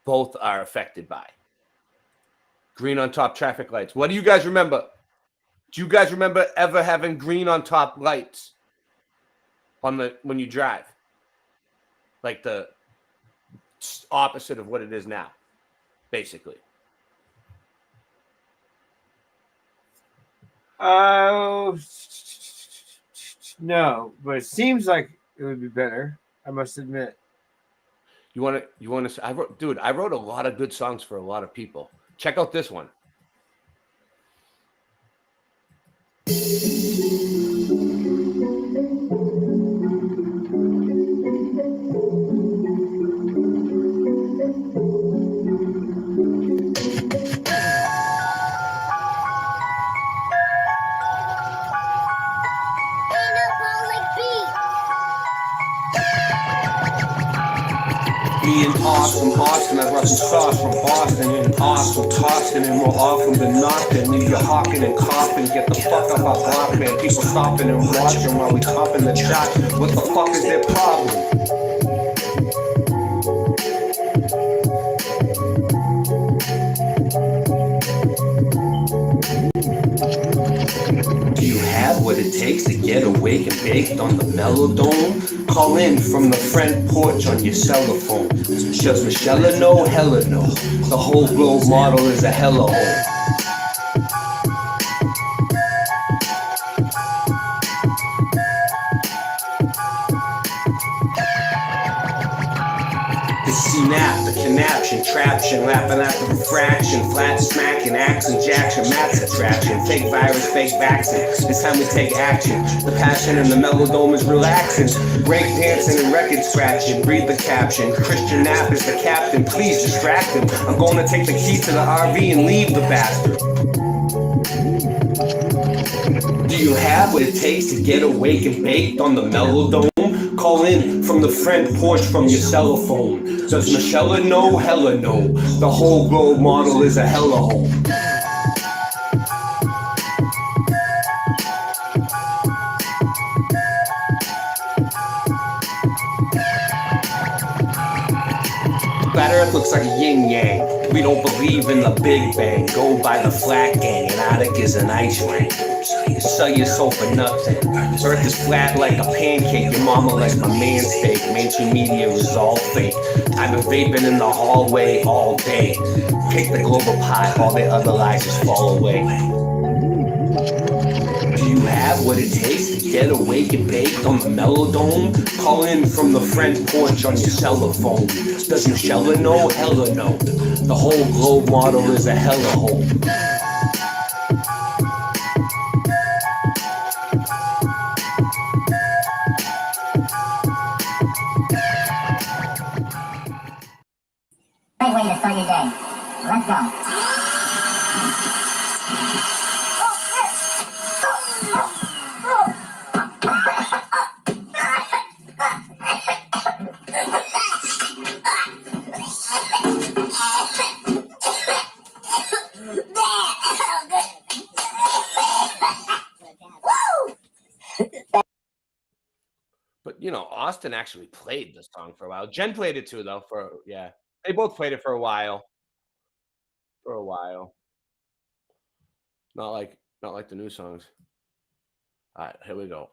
both are affected by. Green on top traffic lights. What do you guys remember? Do you guys remember ever having green on top lights when you drive? Like the opposite of what it is now, basically. Oh, no, but it seems like it would be better. I must admit. You want to? I wrote a lot of good songs for a lot of people. Check out this one. Being Austin, I brought some sauce from Boston. In Austin, tossing, and more often than not, then leave you hawking and coughing. Get the fuck up our block, man. People stopping and watching while we topping the shot. What the fuck is their problem? Do you have what it takes to get awake and baked on the Melodome? Call in from the front porch on your cell phone. Does Michelle know? Hella no. The whole globe model is a hella hole. snap, the conaption, traption, lapping at the refraction, flat smacking, action, jackson, mass attraction, fake virus, fake vaccine. It's time we take action. The passion in the melodome is relaxing. Break dancing and record scratching. Read the caption. Christian Knapp is the captain. Please distract him. I'm gonna take the key to the RV and leave the bastard. Do you have what it takes to get awake and baked on the melodome? Call in from the front porch from your cell phone. Does Michelle know? Hella no. The whole globe model is a hella hole. Flat Earth looks like a yin-yang. We don't believe in the Big Bang. Go by the flat gang, and Attic is an ice ring. Sell your soul for nothing. Earth is flat like a pancake. Your mama likes my man steak. Mainstream media is all fake. I've been vaping in the hallway all day. Pick the global pie, all the other lies just fall away. Do you have what it takes to get awake and baked on the melodome? Call in from the front porch on your cell phone. Does Michelle know? Hella no. The whole globe model is a hella hole. Great way to start your day. Let's go. But you know, Austin actually played the song for a while. Jen played it too, though. They both played it for a while. Not like the new songs. All right, here we go.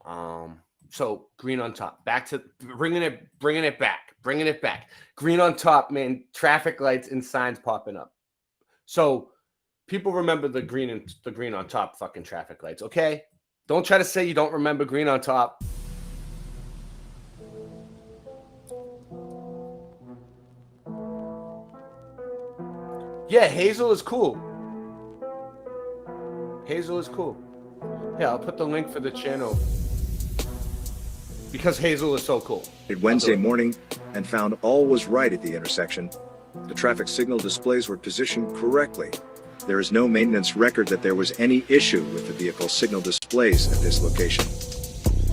So green on top. Back to bringing it back. Green on top, man. Traffic lights and signs popping up. So people remember the green on top fucking traffic lights. Okay, don't try to say you don't remember green on top. Yeah, Hazel is cool. Yeah, I'll put the link for the channel because Hazel is so cool. Wednesday morning and found all was right at the intersection. The traffic signal displays were positioned correctly. There is no maintenance record that there was any issue with the vehicle signal displays at this location.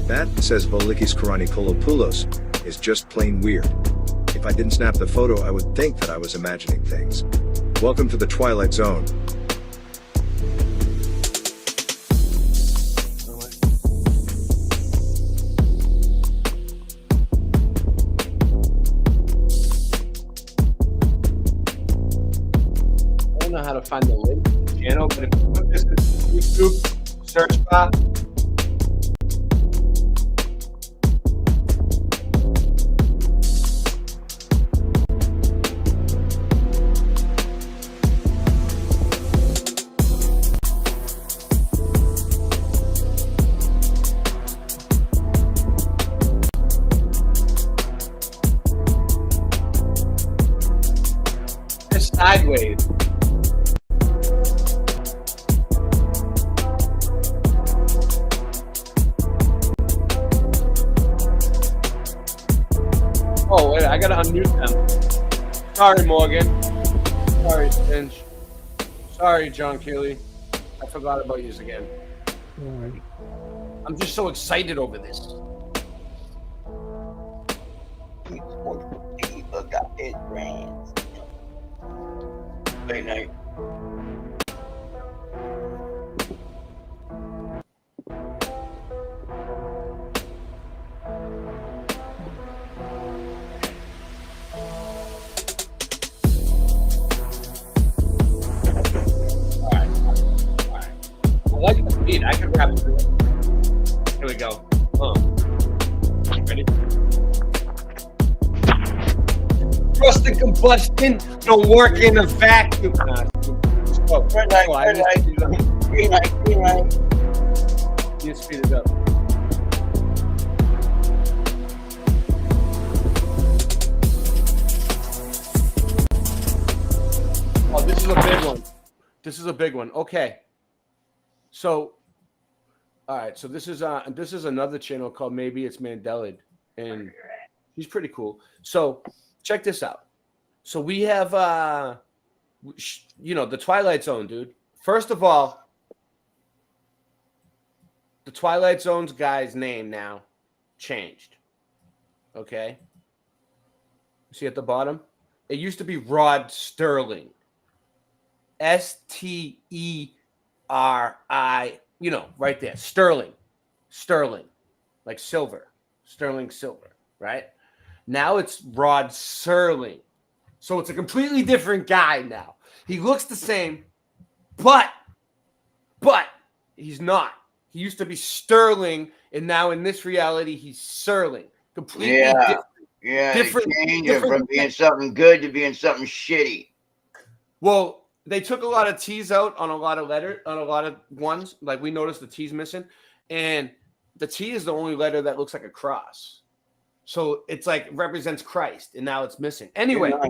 That, says Volikis Karanikolopoulos, is just plain weird. If I didn't snap the photo, I would think that I was imagining things. Welcome to the Twilight Zone. I don't know how to find the link to the channel, but if you put this in YouTube search box, sideways. Oh, wait, I gotta unmute them. Sorry, Morgan. Sorry, Finch. Sorry, John Keeley. I forgot about you again. Right. I'm just so excited over this. People got his brains. Late night. I like the beat. I could rap it. Here we go. Ready? Rust and combustion don't work in a vacuum. Red light. Green light. You speed it up. this is a big one. This is a big one. Okay. So, all right. So this is another channel called Maybe It's Mandela, and he's pretty cool. So check this out. So we have, the Twilight Zone, dude. First of all, the Twilight Zone's guy's name now changed. Okay. See at the bottom? It used to be Rod Sterling. Steri, right there. Sterling. Like silver. Sterling silver, right? Now it's Rod Serling. So it's a completely different guy now. He looks the same, but he's not. He used to be Sterling, and now in this reality, he's Serling. Completely different. Yeah, different from being something good to being something shitty. Well, they took a lot of T's out on a lot of ones. Like we noticed the T's missing, and the T is the only letter that looks like a cross. So it's like represents Christ, and now it's missing. Anyway, but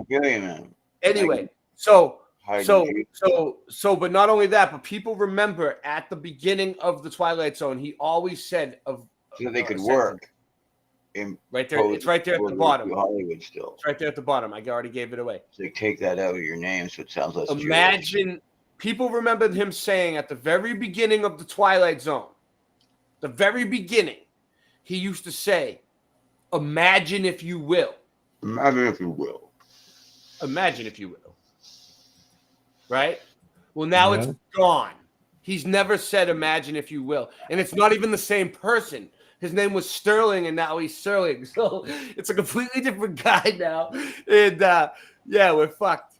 not only that, but people remember at the beginning of the Twilight Zone, he always said so they could work. Right there, it's right there at the bottom. Hollywood still. It's right there at the bottom. I already gave it away. So they take that out of your name, so it sounds less. Imagine people remembered him saying at the very beginning of the Twilight Zone, the very beginning, he used to say, "Imagine if you will." Imagine if you will. Imagine if you will. Right? Well, now it's gone. He's never said "imagine if you will," and it's not even the same person. His name was Sterling, and now he's Serling. So it's a completely different guy now. And we're fucked.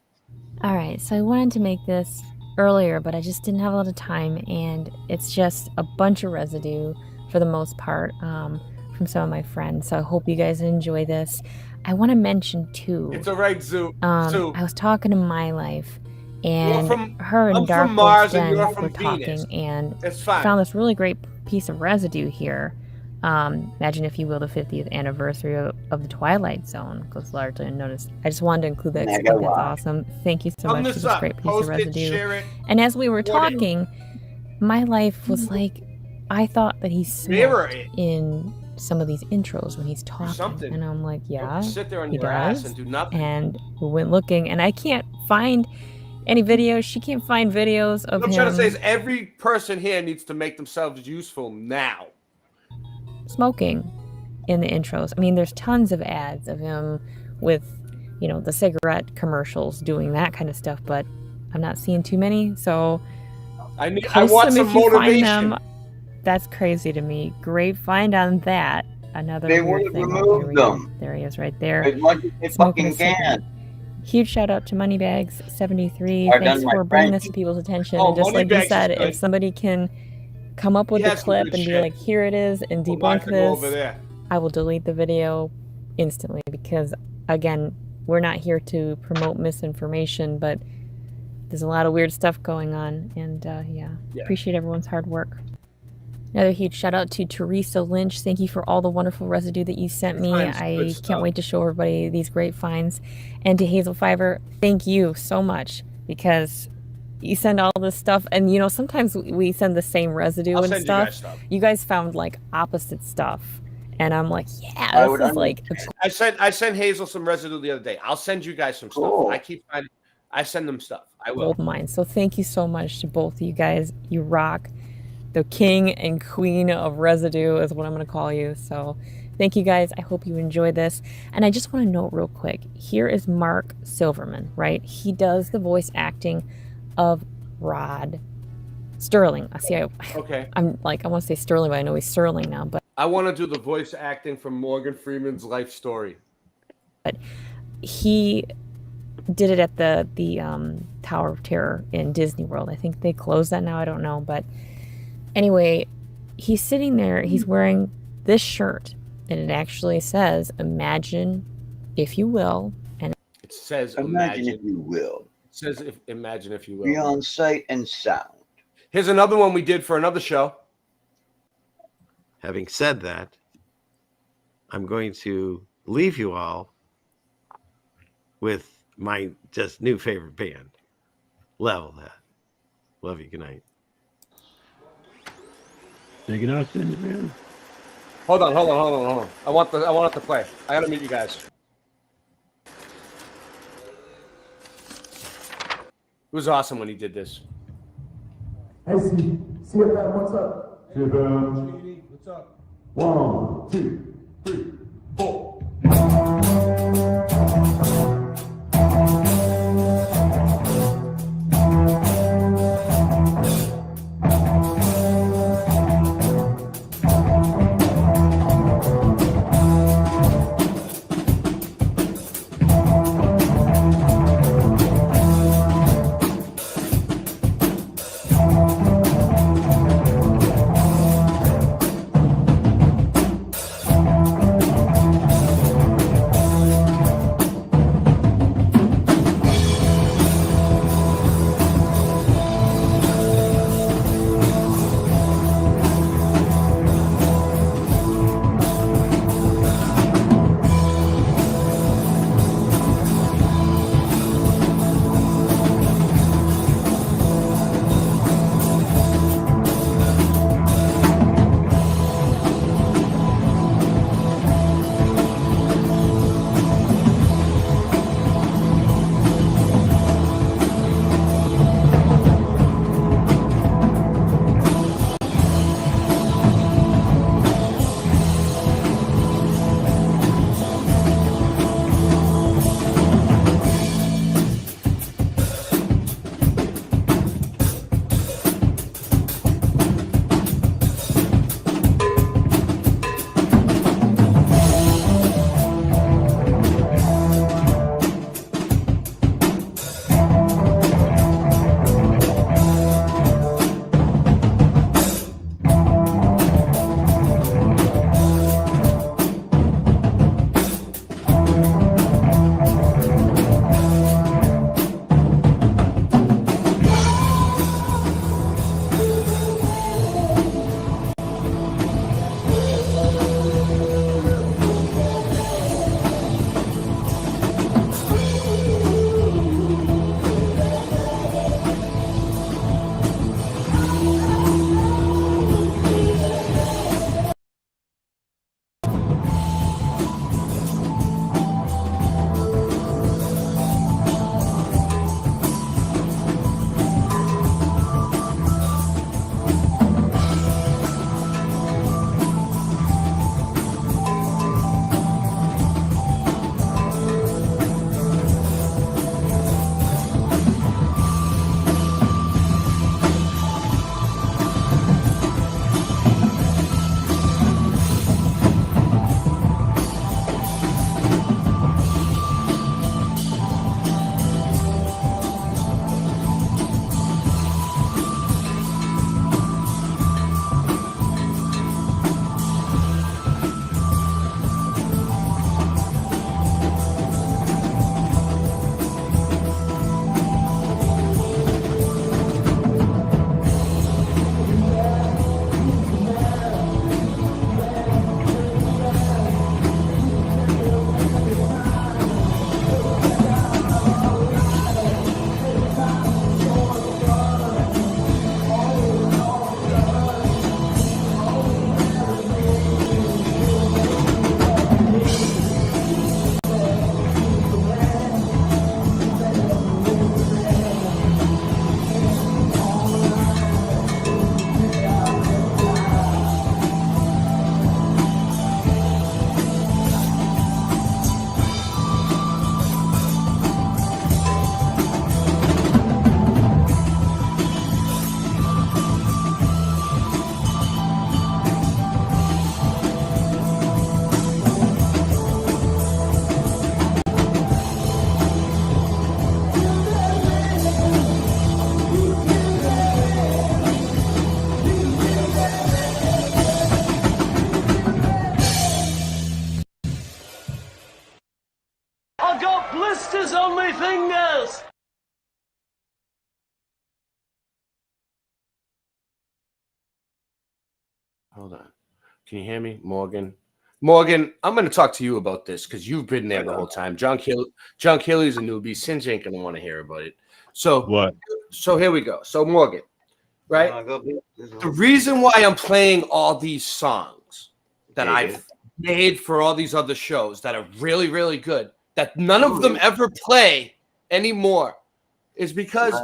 All right, so I wanted to make this earlier, but I just didn't have a lot of time, and it's just a bunch of residue for the most part from some of my friends. So I hope you guys enjoy this. I want to mention too. It's all right, Zoo. I was talking to My Life, and her and Dark Horse Den were talking, and found this really great piece of residue here. Imagine if you will, the 50th anniversary of the Twilight Zone goes largely unnoticed. I just wanted to include that. I think that's awesome. Thank you so much for this great piece of residue. And as we were talking, My Life was like, I thought that he smoked in some of these intros when he's talking, and I'm like, yeah, sit there on he your ass does. and do nothing. And we went looking, and I can't find any videos. She can't find videos of him. What I'm trying to say is every person here needs to make themselves useful now. Smoking in the intros. I mean, there's tons of ads of him with, the cigarette commercials doing that kind of stuff, but I'm not seeing too many. So I want some motivation. Find them. That's crazy to me. Great find on that. Another they weird would thing. remove them. There he is, right there. As much as they fucking can. Huge shout out to Moneybags73. Thanks for bringing this to people's attention. And just like you said, if somebody can come up with a clip and be like, here it is, and debunk this, I will delete the video instantly, because again, we're not here to promote misinformation, but there's a lot of weird stuff going on, and appreciate everyone's hard work. Another huge shout out to Teresa Lynch. Thank you for all the wonderful residue that you sent me. I can't wait to show everybody these great finds. And to Hazel Fiver, thank you so much, because you send all this stuff, and sometimes we send the same residue and stuff. You guys found like opposite stuff, and I'm like, yeah, this is like. I sent Hazel some residue the other day. I'll send you guys some stuff. I send them stuff. I will. Gold mine. So thank you so much to both of you guys. You rock. The king and queen of residue is what I'm going to call you. So thank you guys. I hope you enjoyed this. And I just want to note real quick, here is Mark Silverman, right? He does the voice acting of Rod Sterling. I'm like, I want to say Sterling, but I know he's Sterling now. But I want to do the voice acting from Morgan Freeman's life story. But he did it at the Tower of Terror in Disney World. I think they closed that now. I don't know. But anyway, he's sitting there. He's wearing this shirt, and it actually says, "Imagine if you will." And it says, "Imagine if you will." It says, "Imagine if you will." Beyond sight and sound. Here's another one we did for another show. Having said that, I'm going to leave you all with my just new favorite band. Level that. Love you. Good night. Taking out Cindy, man. Hold on. I want it to play. I gotta meet you guys. It was awesome when he did this. Hey, CFM, what's up? CFM. What's up? 1, 2, 3, 4. Blister's on my fingers! Hold on. Can you hear me, Morgan? Morgan, I'm going to talk to you about this because you've been there the whole time. John Kelly's a newbie. Singe ain't going to want to hear about it. So what? So here we go. So Morgan, right? The reason why I'm playing all these songs that I've made for all these other shows that are really, really good, that none of them ever play anymore, is because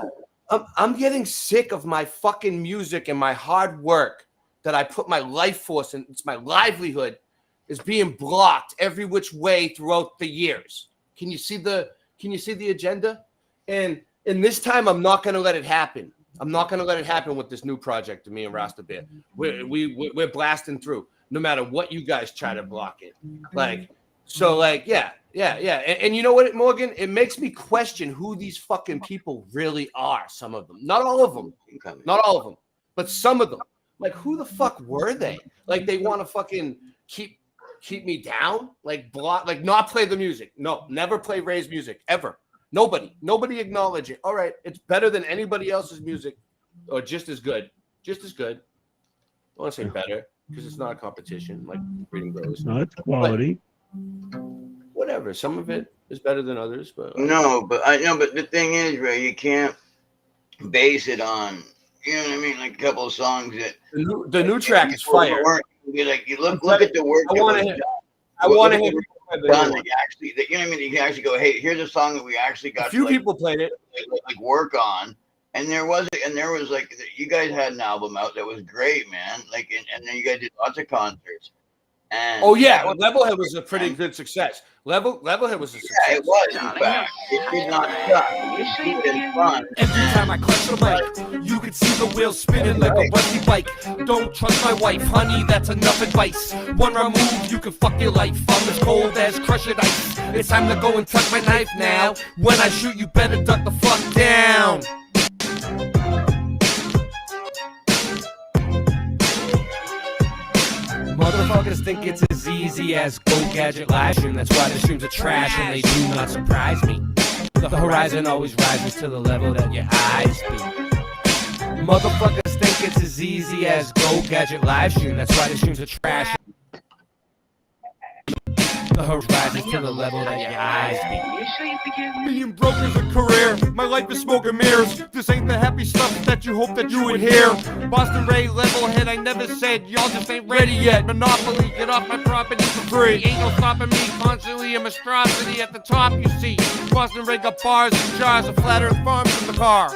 I'm getting sick of my fucking music and my hard work that I put my life force in. It's my livelihood is being blocked every which way throughout the years. Can you see the agenda? And this time, I'm not going to let it happen. I'm not going to let it happen with this new project of me and Rasta Bear. We're blasting through, no matter what you guys try to block it. And you know what, Morgan? It makes me question who these fucking people really are. Some of them, not all of them, but some of them. Like, who the fuck were they? Like, they want to fucking keep me down, like block, like not play the music. No, never play Ray's music ever. Nobody acknowledge it. All right, it's better than anybody else's music, or just as good. I want to say better because it's not a competition like Reading Bros. No, it's quality. But whatever. Some of it is better than others, but but the thing is, Ray, you can't base it on, you know what I mean, like a couple of songs that the new track is fire. You look at the work. I want to hear. Done that you know what I mean? You can actually go, hey, here's a song that we actually got. A few people played it, like work on, and there was like, you guys had an album out that was great, man. Like, and then you guys did lots of concerts. And Levelhead was a pretty good success. Levelhead was a success. Yeah, it was. In fact, it did not suck. It was fun. Every time I clutch the mic, you can see the wheels spinning like a rusty bike. Don't trust my wife, honey, that's enough advice. One wrong move, you can fuck your life. I'm as cold as crushed ice. It's time to go and tuck my knife now. When I shoot, you better duck the fuck down. Motherfuckers think it's as easy as Go Gadget live stream. That's why the streams are trash and they do not surprise me. The horizon always rises to the level that your eyes be. Motherfuckers think it's as easy as Go Gadget live stream. That's why the streams are trash. The horizon rises to the level that your eyes be. Being broke is a career. My life is smoke and mirrors. This ain't the happy stuff that you hope that you would hear. Boston Ray, Levelhead, I never said y'all just ain't ready yet. Monopoly, get off my property for free. Ain't no stopping me. Constantly a monstrosity at the top, you see. Boston Ray got bars and jars of flat earth farms in the car.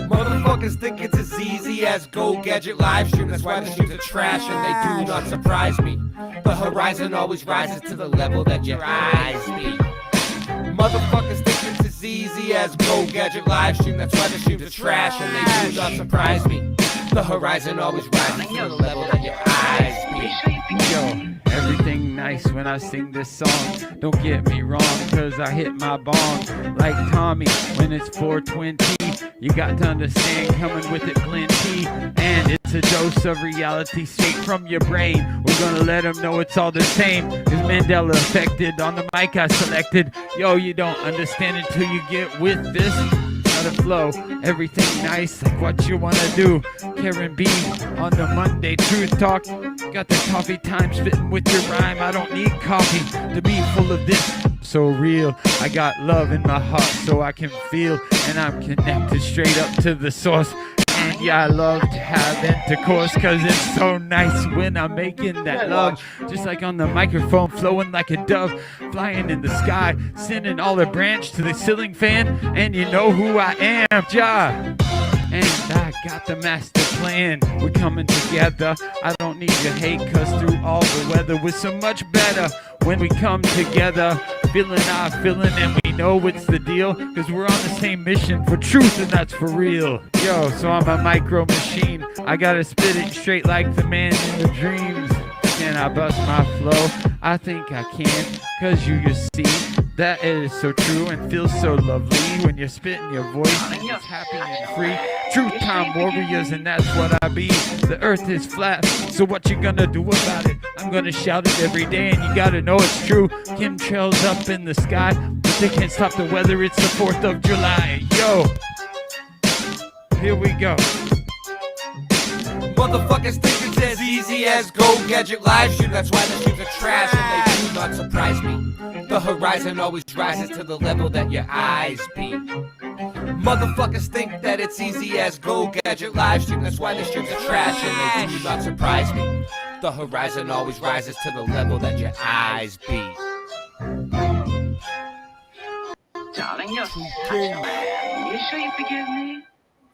Motherfuckers think it's as easy as Go Gadget live stream. That's why the streams are trash and they do not surprise me. The horizon always rises to the level that your eyes be. Motherfuckers think it's as easy as Go Gadget live stream. That's why the streams are trash and they do not surprise me. The horizon always rises to the level that your eyes be. Yo, everything nice when I sing this song. Don't get me wrong, cause I hit my bong like Tommy when it's 420. You got to understand, coming with it plenty. And it's a dose of reality straight from your brain. We're gonna let them know it's all the same. Cause Mandela affected on the mic I selected. Yo, you don't understand until you get with this. The flow, everything nice, like what you wanna do. Karen B on the Monday Truth Talk. Got the coffee time spitting with your rhyme. I don't need coffee to be full of this. So real, I got love in my heart so I can feel, and I'm connected straight up to the source. And yeah, I love to have intercourse, cause it's so nice when I'm making that love. Just like on the microphone, flowing like a dove, flying in the sky, sending all the branch to the ceiling fan. And you know who I am, Ja. And I got the master plan. We're coming together. I don't need your hate, cause through all the weather we're so much better when we come together. Feeling our feeling, and we know it's the deal, cause we're on the same mission for truth, and that's for real. Yo, so I'm a micro machine. I gotta spit it straight like the man in the dreams. Can I bust my flow? I think I can, cause you see that is so true and feels so lovely when you're spitting your voice and it's happy and free. Truth time warriors, and that's what I be. The earth is flat, so what you gonna do about it? I'm gonna shout it every day, and you gotta know it's true. Chemtrails up in the sky, but they can't stop the weather. It's the 4th of July. Yo, here we go. Motherfuckers think it's as easy as go gadget live stream. That's why the streams are trash and they do not surprise me. The horizon always rises to the level that your eyes be. Motherfuckers think that it's easy as go gadget live stream. That's why the streams are trash and they do not surprise me. The horizon always rises to the level that your eyes be. Darling, you're such a man. You sure you forgive me?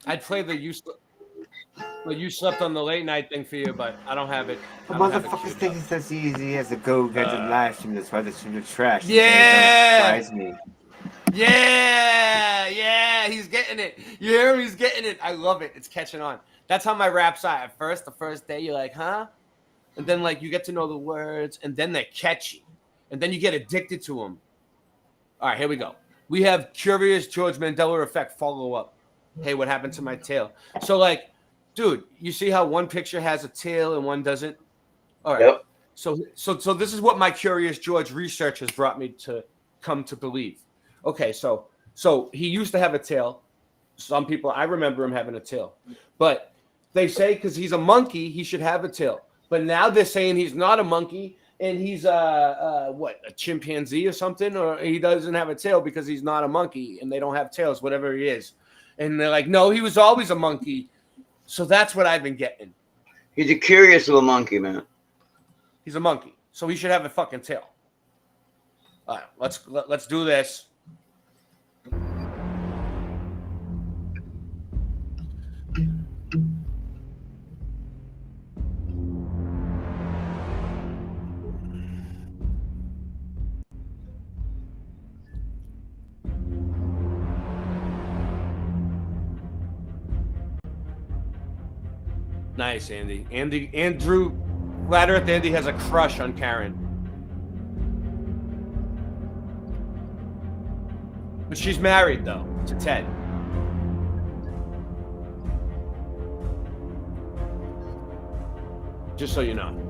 I'd play the you slept on the late night thing for you, but I don't have it. The motherfuckers think it's as easy as a go gadget live stream. That's why the streams are trash. Yeah. Don't surprise me. Yeah, he's getting it. You hear him? He's getting it. I love it. It's catching on. That's how my raps are. At first, the first day, you're like, huh? And then, like, you get to know the words, and then they're catchy. And then you get addicted to them. All right, here we go. We have Curious George Mandela Effect follow-up. Hey, what happened to my tail? So, like, dude, you see how one picture has a tail and one doesn't? All right. Yep. So this is what my Curious George research has brought me to come to believe. Okay, so he used to have a tail. Some people, I remember him having a tail. But they say because he's a monkey, he should have a tail. But now they're saying he's not a monkey and he's a chimpanzee or something, or he doesn't have a tail because he's not a monkey and they don't have tails, whatever he is. And they're like, no, he was always a monkey. So that's what I've been getting. He's a curious little monkey, man. He's a monkey, so he should have a fucking tail. All right, let's do this. Nice, Andy. Andrew, Flat Earth Andy has a crush on Karen. But she's married, though, to Ted. Just so you know.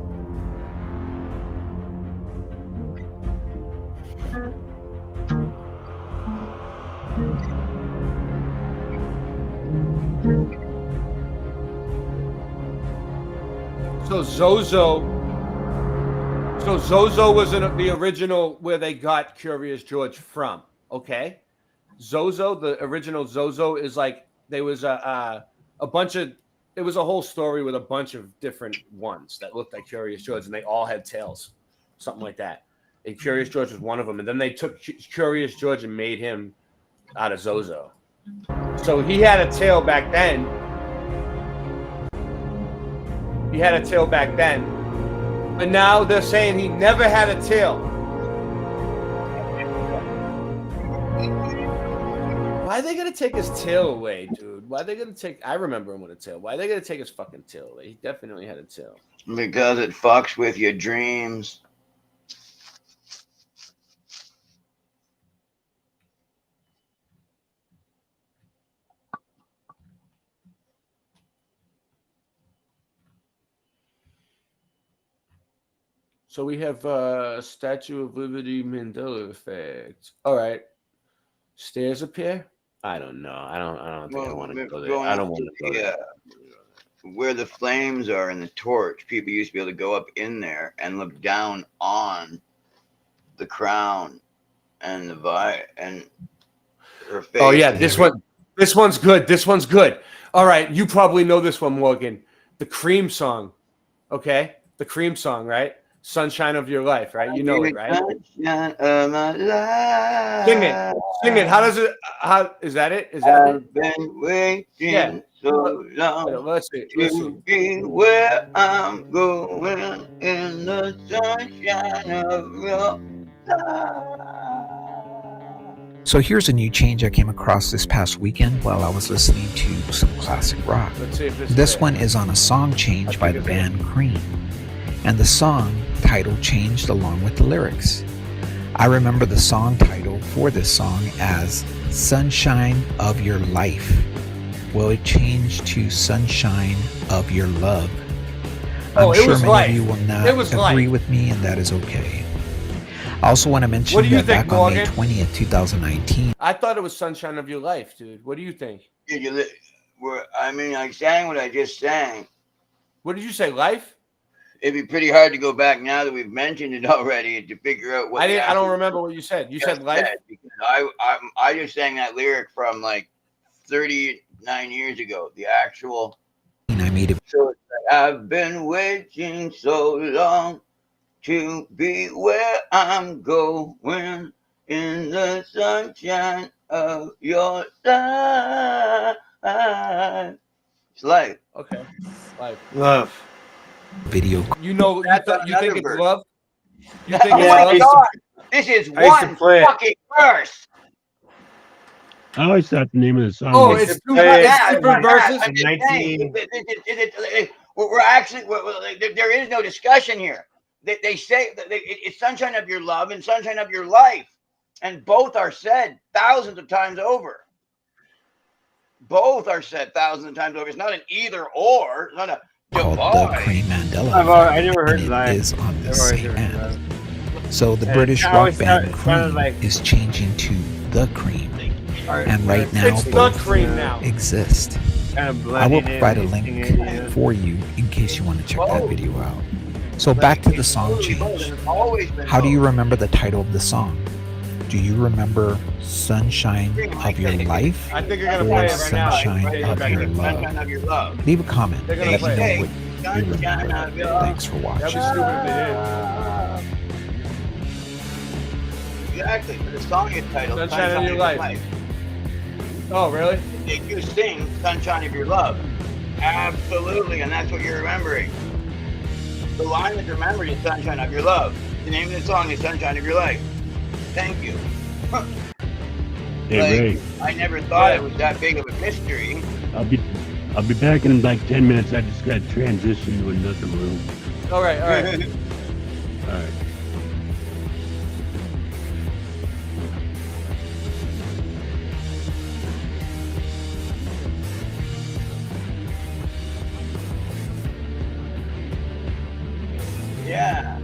So Zozo was the original where they got Curious George from. Okay, Zozo, the original Zozo is like there was a bunch of. It was a whole story with a bunch of different ones that looked like Curious George, and they all had tails, something like that. And Curious George was one of them. And then they took Curious George and made him out of Zozo. So he had a tail back then. He had a tail back then, but now they're saying he never had a tail. Why are they gonna take his tail away, dude? Why are they gonna take? I remember him with a tail. Why are they gonna take his fucking tail away? He definitely had a tail. Because it fucks with your dreams. So we have Statue of Liberty Mandela effect. All right. Stairs appear? I don't know. I don't think I want to go there. I don't want to go there. Where the flames are in the torch, people used to be able to go up in there and look down on the crown and the and her face. Oh yeah, this one's good. This one's good. All right, you probably know this one, Morgan. The Cream song. Okay? The Cream song, right? Sunshine of Your Life, right? You know it, right? Sunshine of my life. Sing it. Sing it. How does it? How is that it? Is that I've been waiting so long let's see. to be where I'm going in the sunshine of your life. So here's a new change I came across this past weekend while I was listening to some classic rock. Let's see if This one is on a song change by the band Cream, and the song title changed along with the lyrics. I remember the song title for this song as Sunshine of Your Life. Well, it changed to Sunshine of Your Love. I'm sure many of you will not agree with me, and that is okay. I also want to mention that back on May 20th, 2019. I thought it was Sunshine of Your Life, dude. What do you think? I mean, I sang what I just sang. What did you say? Life? It'd be pretty hard to go back now that we've mentioned it already to figure out what. I don't remember what you said. You said life. Because I just sang that lyric from like 39 years ago. The actual. I made it. So it's like, I've been waiting so long to be where I'm going in the sunshine of your life. It's life. Okay. Life. Love. Video. You know, you think it's love? You think Oh my it's God. This is one fucking verse. I always thought the name of the song. Oh, was, it's different verses. We're actually there is no discussion here. They say it's sunshine of your love and sunshine of your life, and both are said thousands of times over. Both are said thousands of times over. It's not an either or. It's not a called the Cream Mandela. I never heard that. It is on the same end. So the British rock band Cream is changing to the Cream, and right now both exist. I will provide a link for you in case you want to check that video out. So back to the song change. How do you remember the title of the song? Do you remember Sunshine of Your Life I think you're gonna play or it right now. Sunshine of Your Love? Leave a comment. Let me know what you remember. Thanks for watching. Exactly. But the song is titled Sunshine of Your Life. Oh, really? They do sing Sunshine of Your Love. Absolutely, and that's what you're remembering. The line that you remember is Sunshine of Your Love. The name of the song is Sunshine of Your Life. Thank you. Hey, Ray. I never thought it was that big of a mystery. I'll be back in like 10 minutes. I just got to transition to another room. All right. All right. Yeah.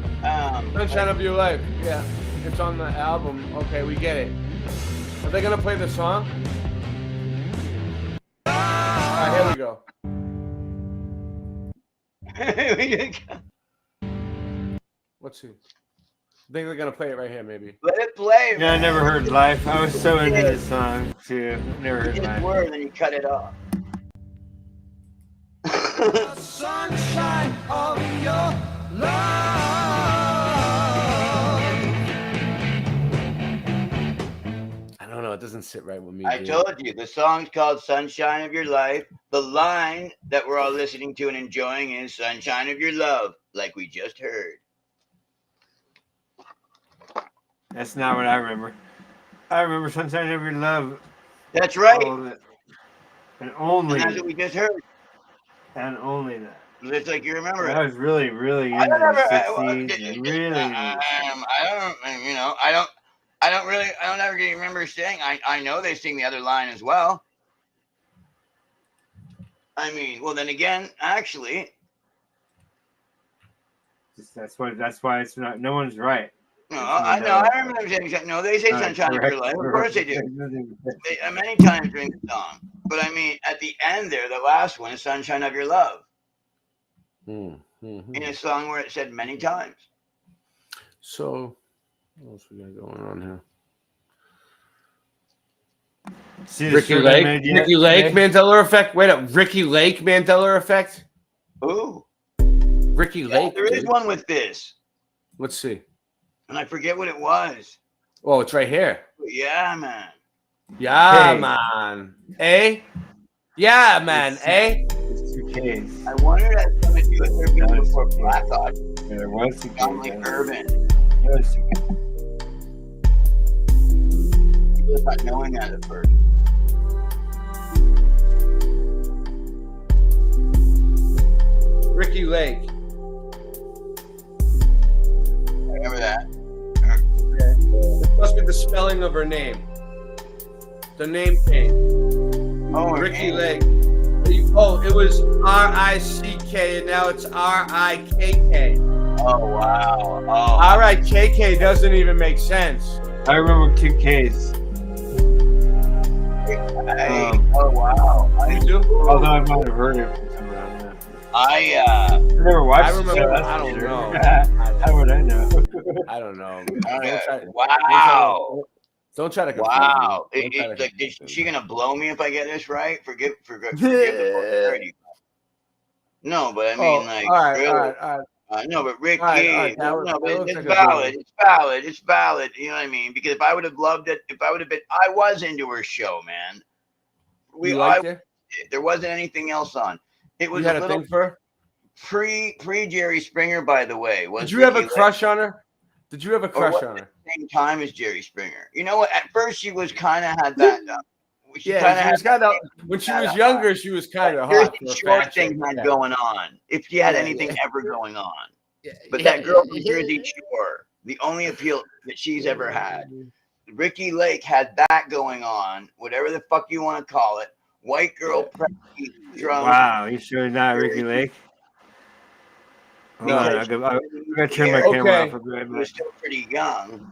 Sunshine of Your Life. Yeah. It's on the album. Okay, we get it. Are they gonna play the song? Alright, here we go. Let's see. I think they're gonna play it right here, maybe. Let it play. Yeah, I never heard Life. I was so into this song too. Never heard Life. Word, and then you cut it off. Sunshine of your love. I don't know. It doesn't sit right with me. I told you the song's called "Sunshine of Your Life." The line that we're all listening to and enjoying is "Sunshine of Your Love," like we just heard. That's not what I remember. I remember Sunshine of Your Love. That's right. And only. And that's what we just heard. And only that. It's like you remember it. I was really into the 60s. Really. I don't ever remember saying. I know they sing the other line as well. I mean, well, then again, actually, That's why it's not. No one's right. no, I know. I remember them saying no. They say "Sunshine of Your Life." Of course they do. Many times during the song, but I mean, at the end there, the last one is "Sunshine of Your Love." In a song where it said many times. So, what else we got going on here? See Ricky Lake, Mandela effect. Wait up, Ricky Lake, Mandela effect. Ooh, Ricky Lake. There is one with this. Let's see. And I forget what it was. Oh, it's right here. Yeah, man. Yeah, man. Yeah, man. It's 2 Ks. I wonder if that's going to do with their people before Black Hawk. There was 2 Ks. Urban. There was 2 Ks. People are not knowing that at first. Ricky Lake. I remember that. It must be the spelling of her name. The name change. Oh, Ricky Lake. Oh, it was R-I-C-K and now it's R-I-K-K. Oh, wow. Oh. R-I-K-K doesn't even make sense. I remember 2 Ks. Oh, wow. You do? Although I might have heard it from somewhere. I never watched. I remember. it, so I don't sure. know. How would I know? I don't know. Wow. Don't try to confuse Wow. me. Don't try to Like, confuse is me. she gonna blow me if I get this right? Forgive the vulgarity. No, but I mean, like, all right, really. all right, all right. No, but Ricky, All right, that no, but looks it's like a good valid. one. It's valid. It's valid. You know what I mean? Because if I would have loved it, if I would have been, I was into her show, man. You liked it? There wasn't anything else on. It was You had a a little thing for her? pre Jerry Springer, by the way. Did you have a crush on her? Did you have a crush on her? Same time as Jerry Springer. You know what? At first, she was kind of had that. She Was kind of when she was younger. She was kind of hot. Jersey Shore thing had going on. If she had anything ever going on, but that girl from Jersey Shore, the only appeal that she's ever had. Ricky Lake had that going on. Whatever the fuck you want to call it. White girl, preppy, drunk. Wow, you sure not Ricky Lake? No, I'm gonna turn my camera off. She was still pretty young,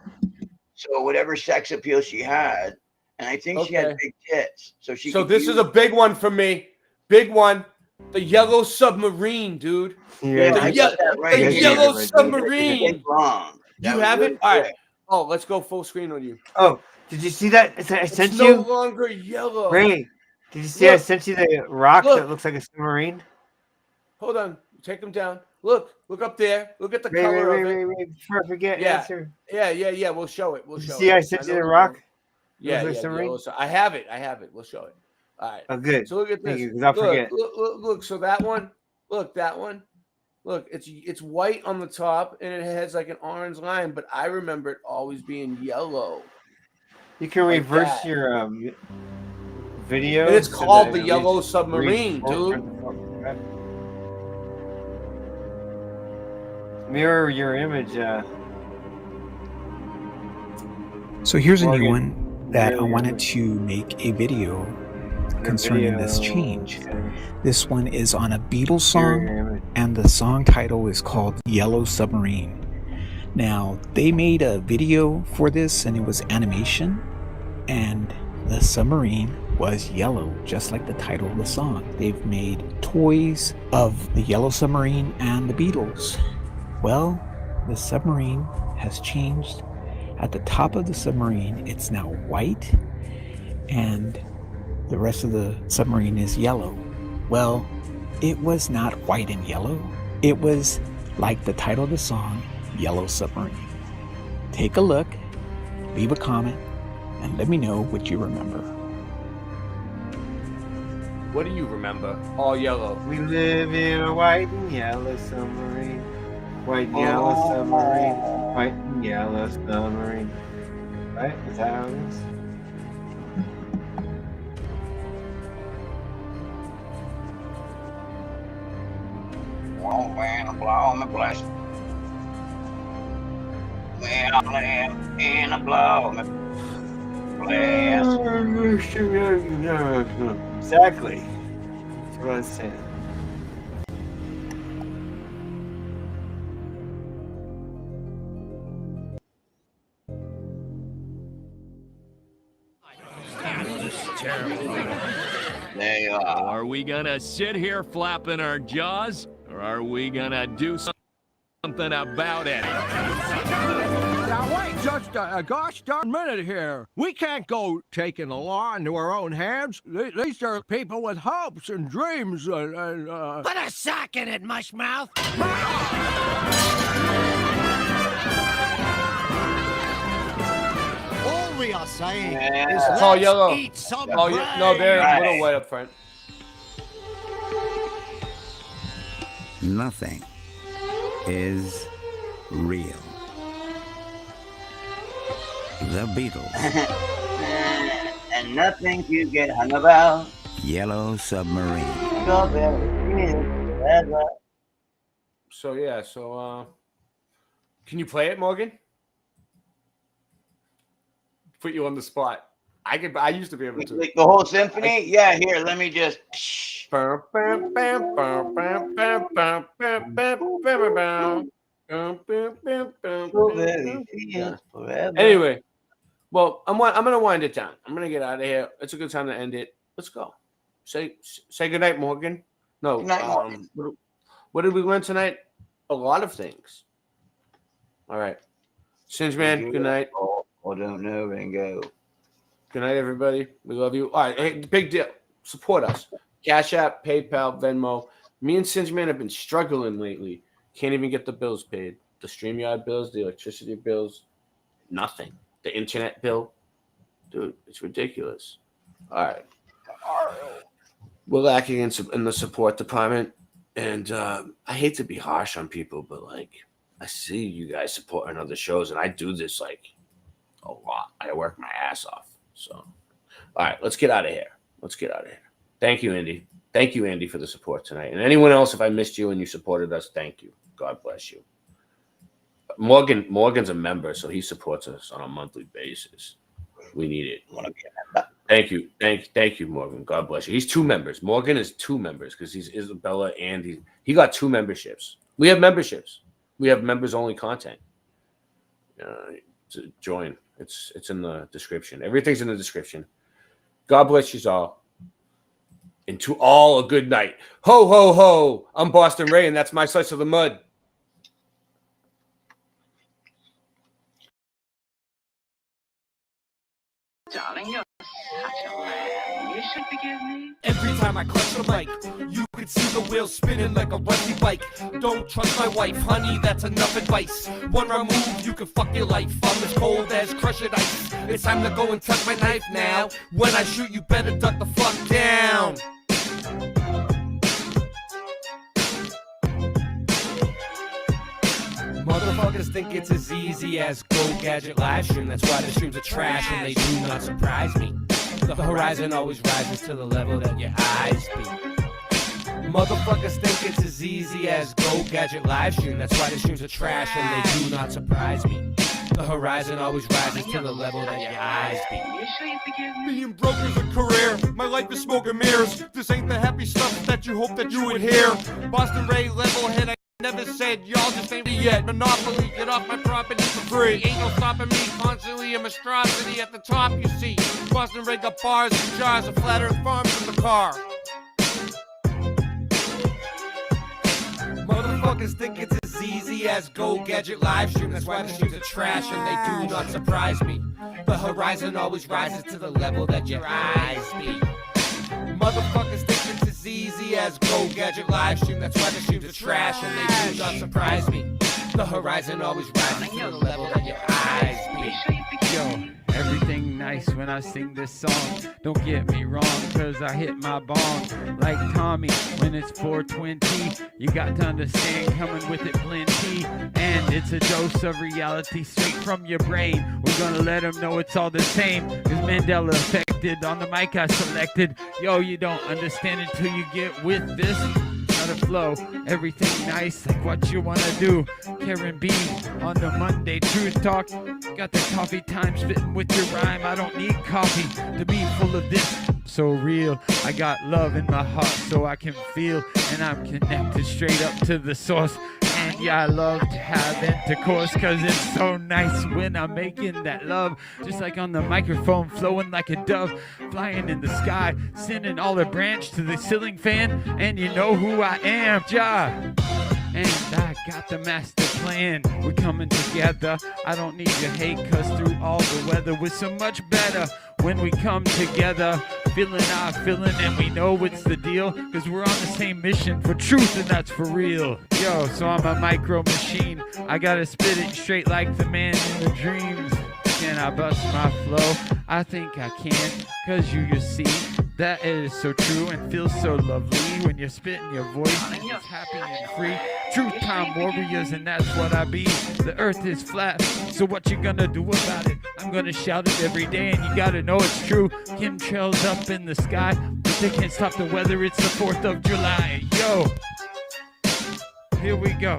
so whatever sex appeal she had, and I think she had big tits, so she. So this is a big one for me. Big one. The Yellow Submarine, dude. Yeah, I got that right. The Yellow Submarine. Wrong. You have it? All right. Oh, let's go full screen on you. Oh, did you see that? I sent It's you. no longer yellow. Ray, did you see? I sent you the rock that looks like a submarine. Hold on. Take them down. Look up there. Look at the Ray, color of it. Ray, before I forget, Yeah. answer. Yeah. We'll show it. See, I sent you the rock. Yeah. Submarine? I have it. We'll show it. All right. Oh, good. So look at this. Thank you, 'cause I'll forget. Look. So that one. Look, that one. Look, it's white on the top and it has like an orange line, but I remember it always being yellow. You can like reverse that. your video. And it's so called that the it Yellow reads Submarine, dude. Mirror your image. So here's a new one that I wanted to make a video concerning this change. This one is on a Beatles song, and the song title is called Yellow Submarine. Now, they made a video for this, and it was animation, and the submarine was yellow, just like the title of the song. They've made toys of the Yellow Submarine and the Beatles. Well, the submarine has changed. At the top of the submarine, it's now white, and the rest of the submarine is yellow. Well, it was not white and yellow. It was like the title of the song, Yellow Submarine. Take a look, leave a comment, and let me know what you remember. What do you remember? All yellow. We live in a white and yellow submarine. White and yellow submarine. White and yellow submarine. Right? Is that how it is? Won't man blow me bless. Well, I'm in a blow me bless. Exactly. That's what I was saying. There you are. Are we gonna sit here flapping our jaws, or are we gonna do something about it? Now wait just a gosh darn minute here. We can't go taking the law into our own hands. These are people with hopes and dreams and Put a sock in it, mushmouth. All we are saying is It's all let's yellow. eat some Oh, yeah. No, they're a brain. little white up front. Nothing is real. The Beatles. And nothing to get hung about. Yellow Submarine. So yeah, can you play it, Morgan? Put you on the spot. I used to be able to. Like the whole symphony? Yeah, here, let me just. Anyway, well, I'm gonna wind it down. I'm gonna get out of here. It's a good time to end it. Let's go. Say goodnight, Morgan. No, Good night, Morgan. What did we learn tonight? A lot of things. All right. Singe Man, good night. I don't know, Ringo. Good night, everybody. We love you. All right. Hey, big deal. Support us. Cash App, PayPal, Venmo. Me and Singe Man have been struggling lately. Can't even get the bills paid. The StreamYard bills, the electricity bills, nothing. The internet bill. Dude, it's ridiculous. All right. We're lacking in the support department. And I hate to be harsh on people, but like I see you guys supporting other shows, and I do this like a lot. I work my ass off. So, all right, let's get out of here. Thank you, Andy. Thank you, Andy, for the support tonight. And anyone else, if I missed you and you supported us, thank you. God bless you. Morgan's a member, so he supports us on a monthly basis. We need it. Thank you. Thank you, Morgan. God bless you. He's 2 members. Morgan is 2 members because he's Isabella and he got 2 memberships. We have memberships. We have members only content. To join. It's in the description. Everything's in the description. God bless you all. And to all a good night. Ho, ho, ho. I'm Boston Ray, and that's my slice of the mud. Darling, you're such a lamb. You should forgive me. Every time I clutch the mic, you can see the wheels spinning like a rusty bike. Don't trust my wife, honey, that's enough advice. One wrong move, you can fuck your life. I'm as cold as crushed ice. It's time to go and tuck my knife now. When I shoot, you better duck the fuck down. Motherfuckers think it's as easy as Go Gadget live stream. That's why the streams are trash and they do not surprise me. The horizon always rises to the level that your eyes be. Motherfuckers think it's as easy as Go Gadget live stream. That's why the streams are trash and they do not surprise me. The horizon always rises to the level that your eyes be. You sure you forgive me? Being broke is a career. My life is smoke and mirrors. This ain't the happy stuff that you hope that you would hear. Boston Ray, level head. I never said y'all just ain't yet. Monopoly, get off my property for free. Ain't no stopping me. Constantly a monstrosity at the top. You see, Boston Ray got bars and jars of flat earth farms in the car. Motherfuckers think it's as easy as Go Gadget live stream. That's why the streams are trash and they do not surprise me. The horizon always rises to the level that your eyes be. Motherfuckers think it's as easy as Go Gadget live stream. That's why the streams are trash and they do not surprise me. The horizon always rises to the level that your eyes be. Yo, everything nice when I sing this song. Don't get me wrong, cause I hit my bong like Tommy when it's 420. You got to understand, coming with it plenty. And it's a dose of reality straight from your brain. We're gonna let them know it's all the same. Cause Mandela affected on the mic I selected. Yo, you don't understand until you get with this. Another flow, everything nice, like what you wanna do. Karen B on the Monday Truth Talk. Got the coffee time spitting with your rhyme. I don't need coffee to be full of this. So real, I got love in my heart so I can feel, and I'm connected straight up to the source. And yeah, I love to have intercourse, cause it's so nice when I'm making that love. Just like on the microphone, flowing like a dove, flying in the sky, sending all the branch to the ceiling fan. And you know who I am, Ja. And I got the master plan. We're coming together. I don't need your hate, cause through all the weather we're so much better when we come together. Feeling our feeling, and we know it's the deal, cause we're on the same mission for truth, and that's for real. Yo, so I'm a micro machine. I gotta spit it straight like the man in the dreams. Can I bust my flow? I think I can, cause you see that is so true and feels so lovely when you're spitting your voice and it's happy and free. Truth time warriors, and that's what I be. The earth is flat, so what you gonna do about it? I'm gonna shout it every day, and you gotta know it's true. Chemtrails up in the sky, but they can't stop the weather. It's the 4th of July. Yo, here we go.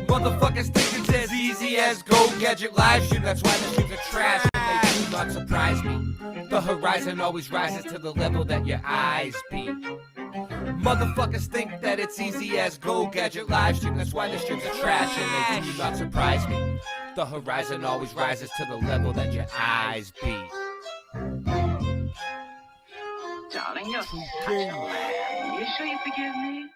Motherfuckers think it's as easy as Go Gadget live stream. That's why the streams are trash and they do not surprise me. The horizon always rises to the level that your eyes be. Motherfuckers think that it's easy as Go Gadget live stream. That's why the streams are trash and they do not surprise me. The horizon always rises to the level that your eyes be. Darling, you're such a lamb. You sure you forgive me?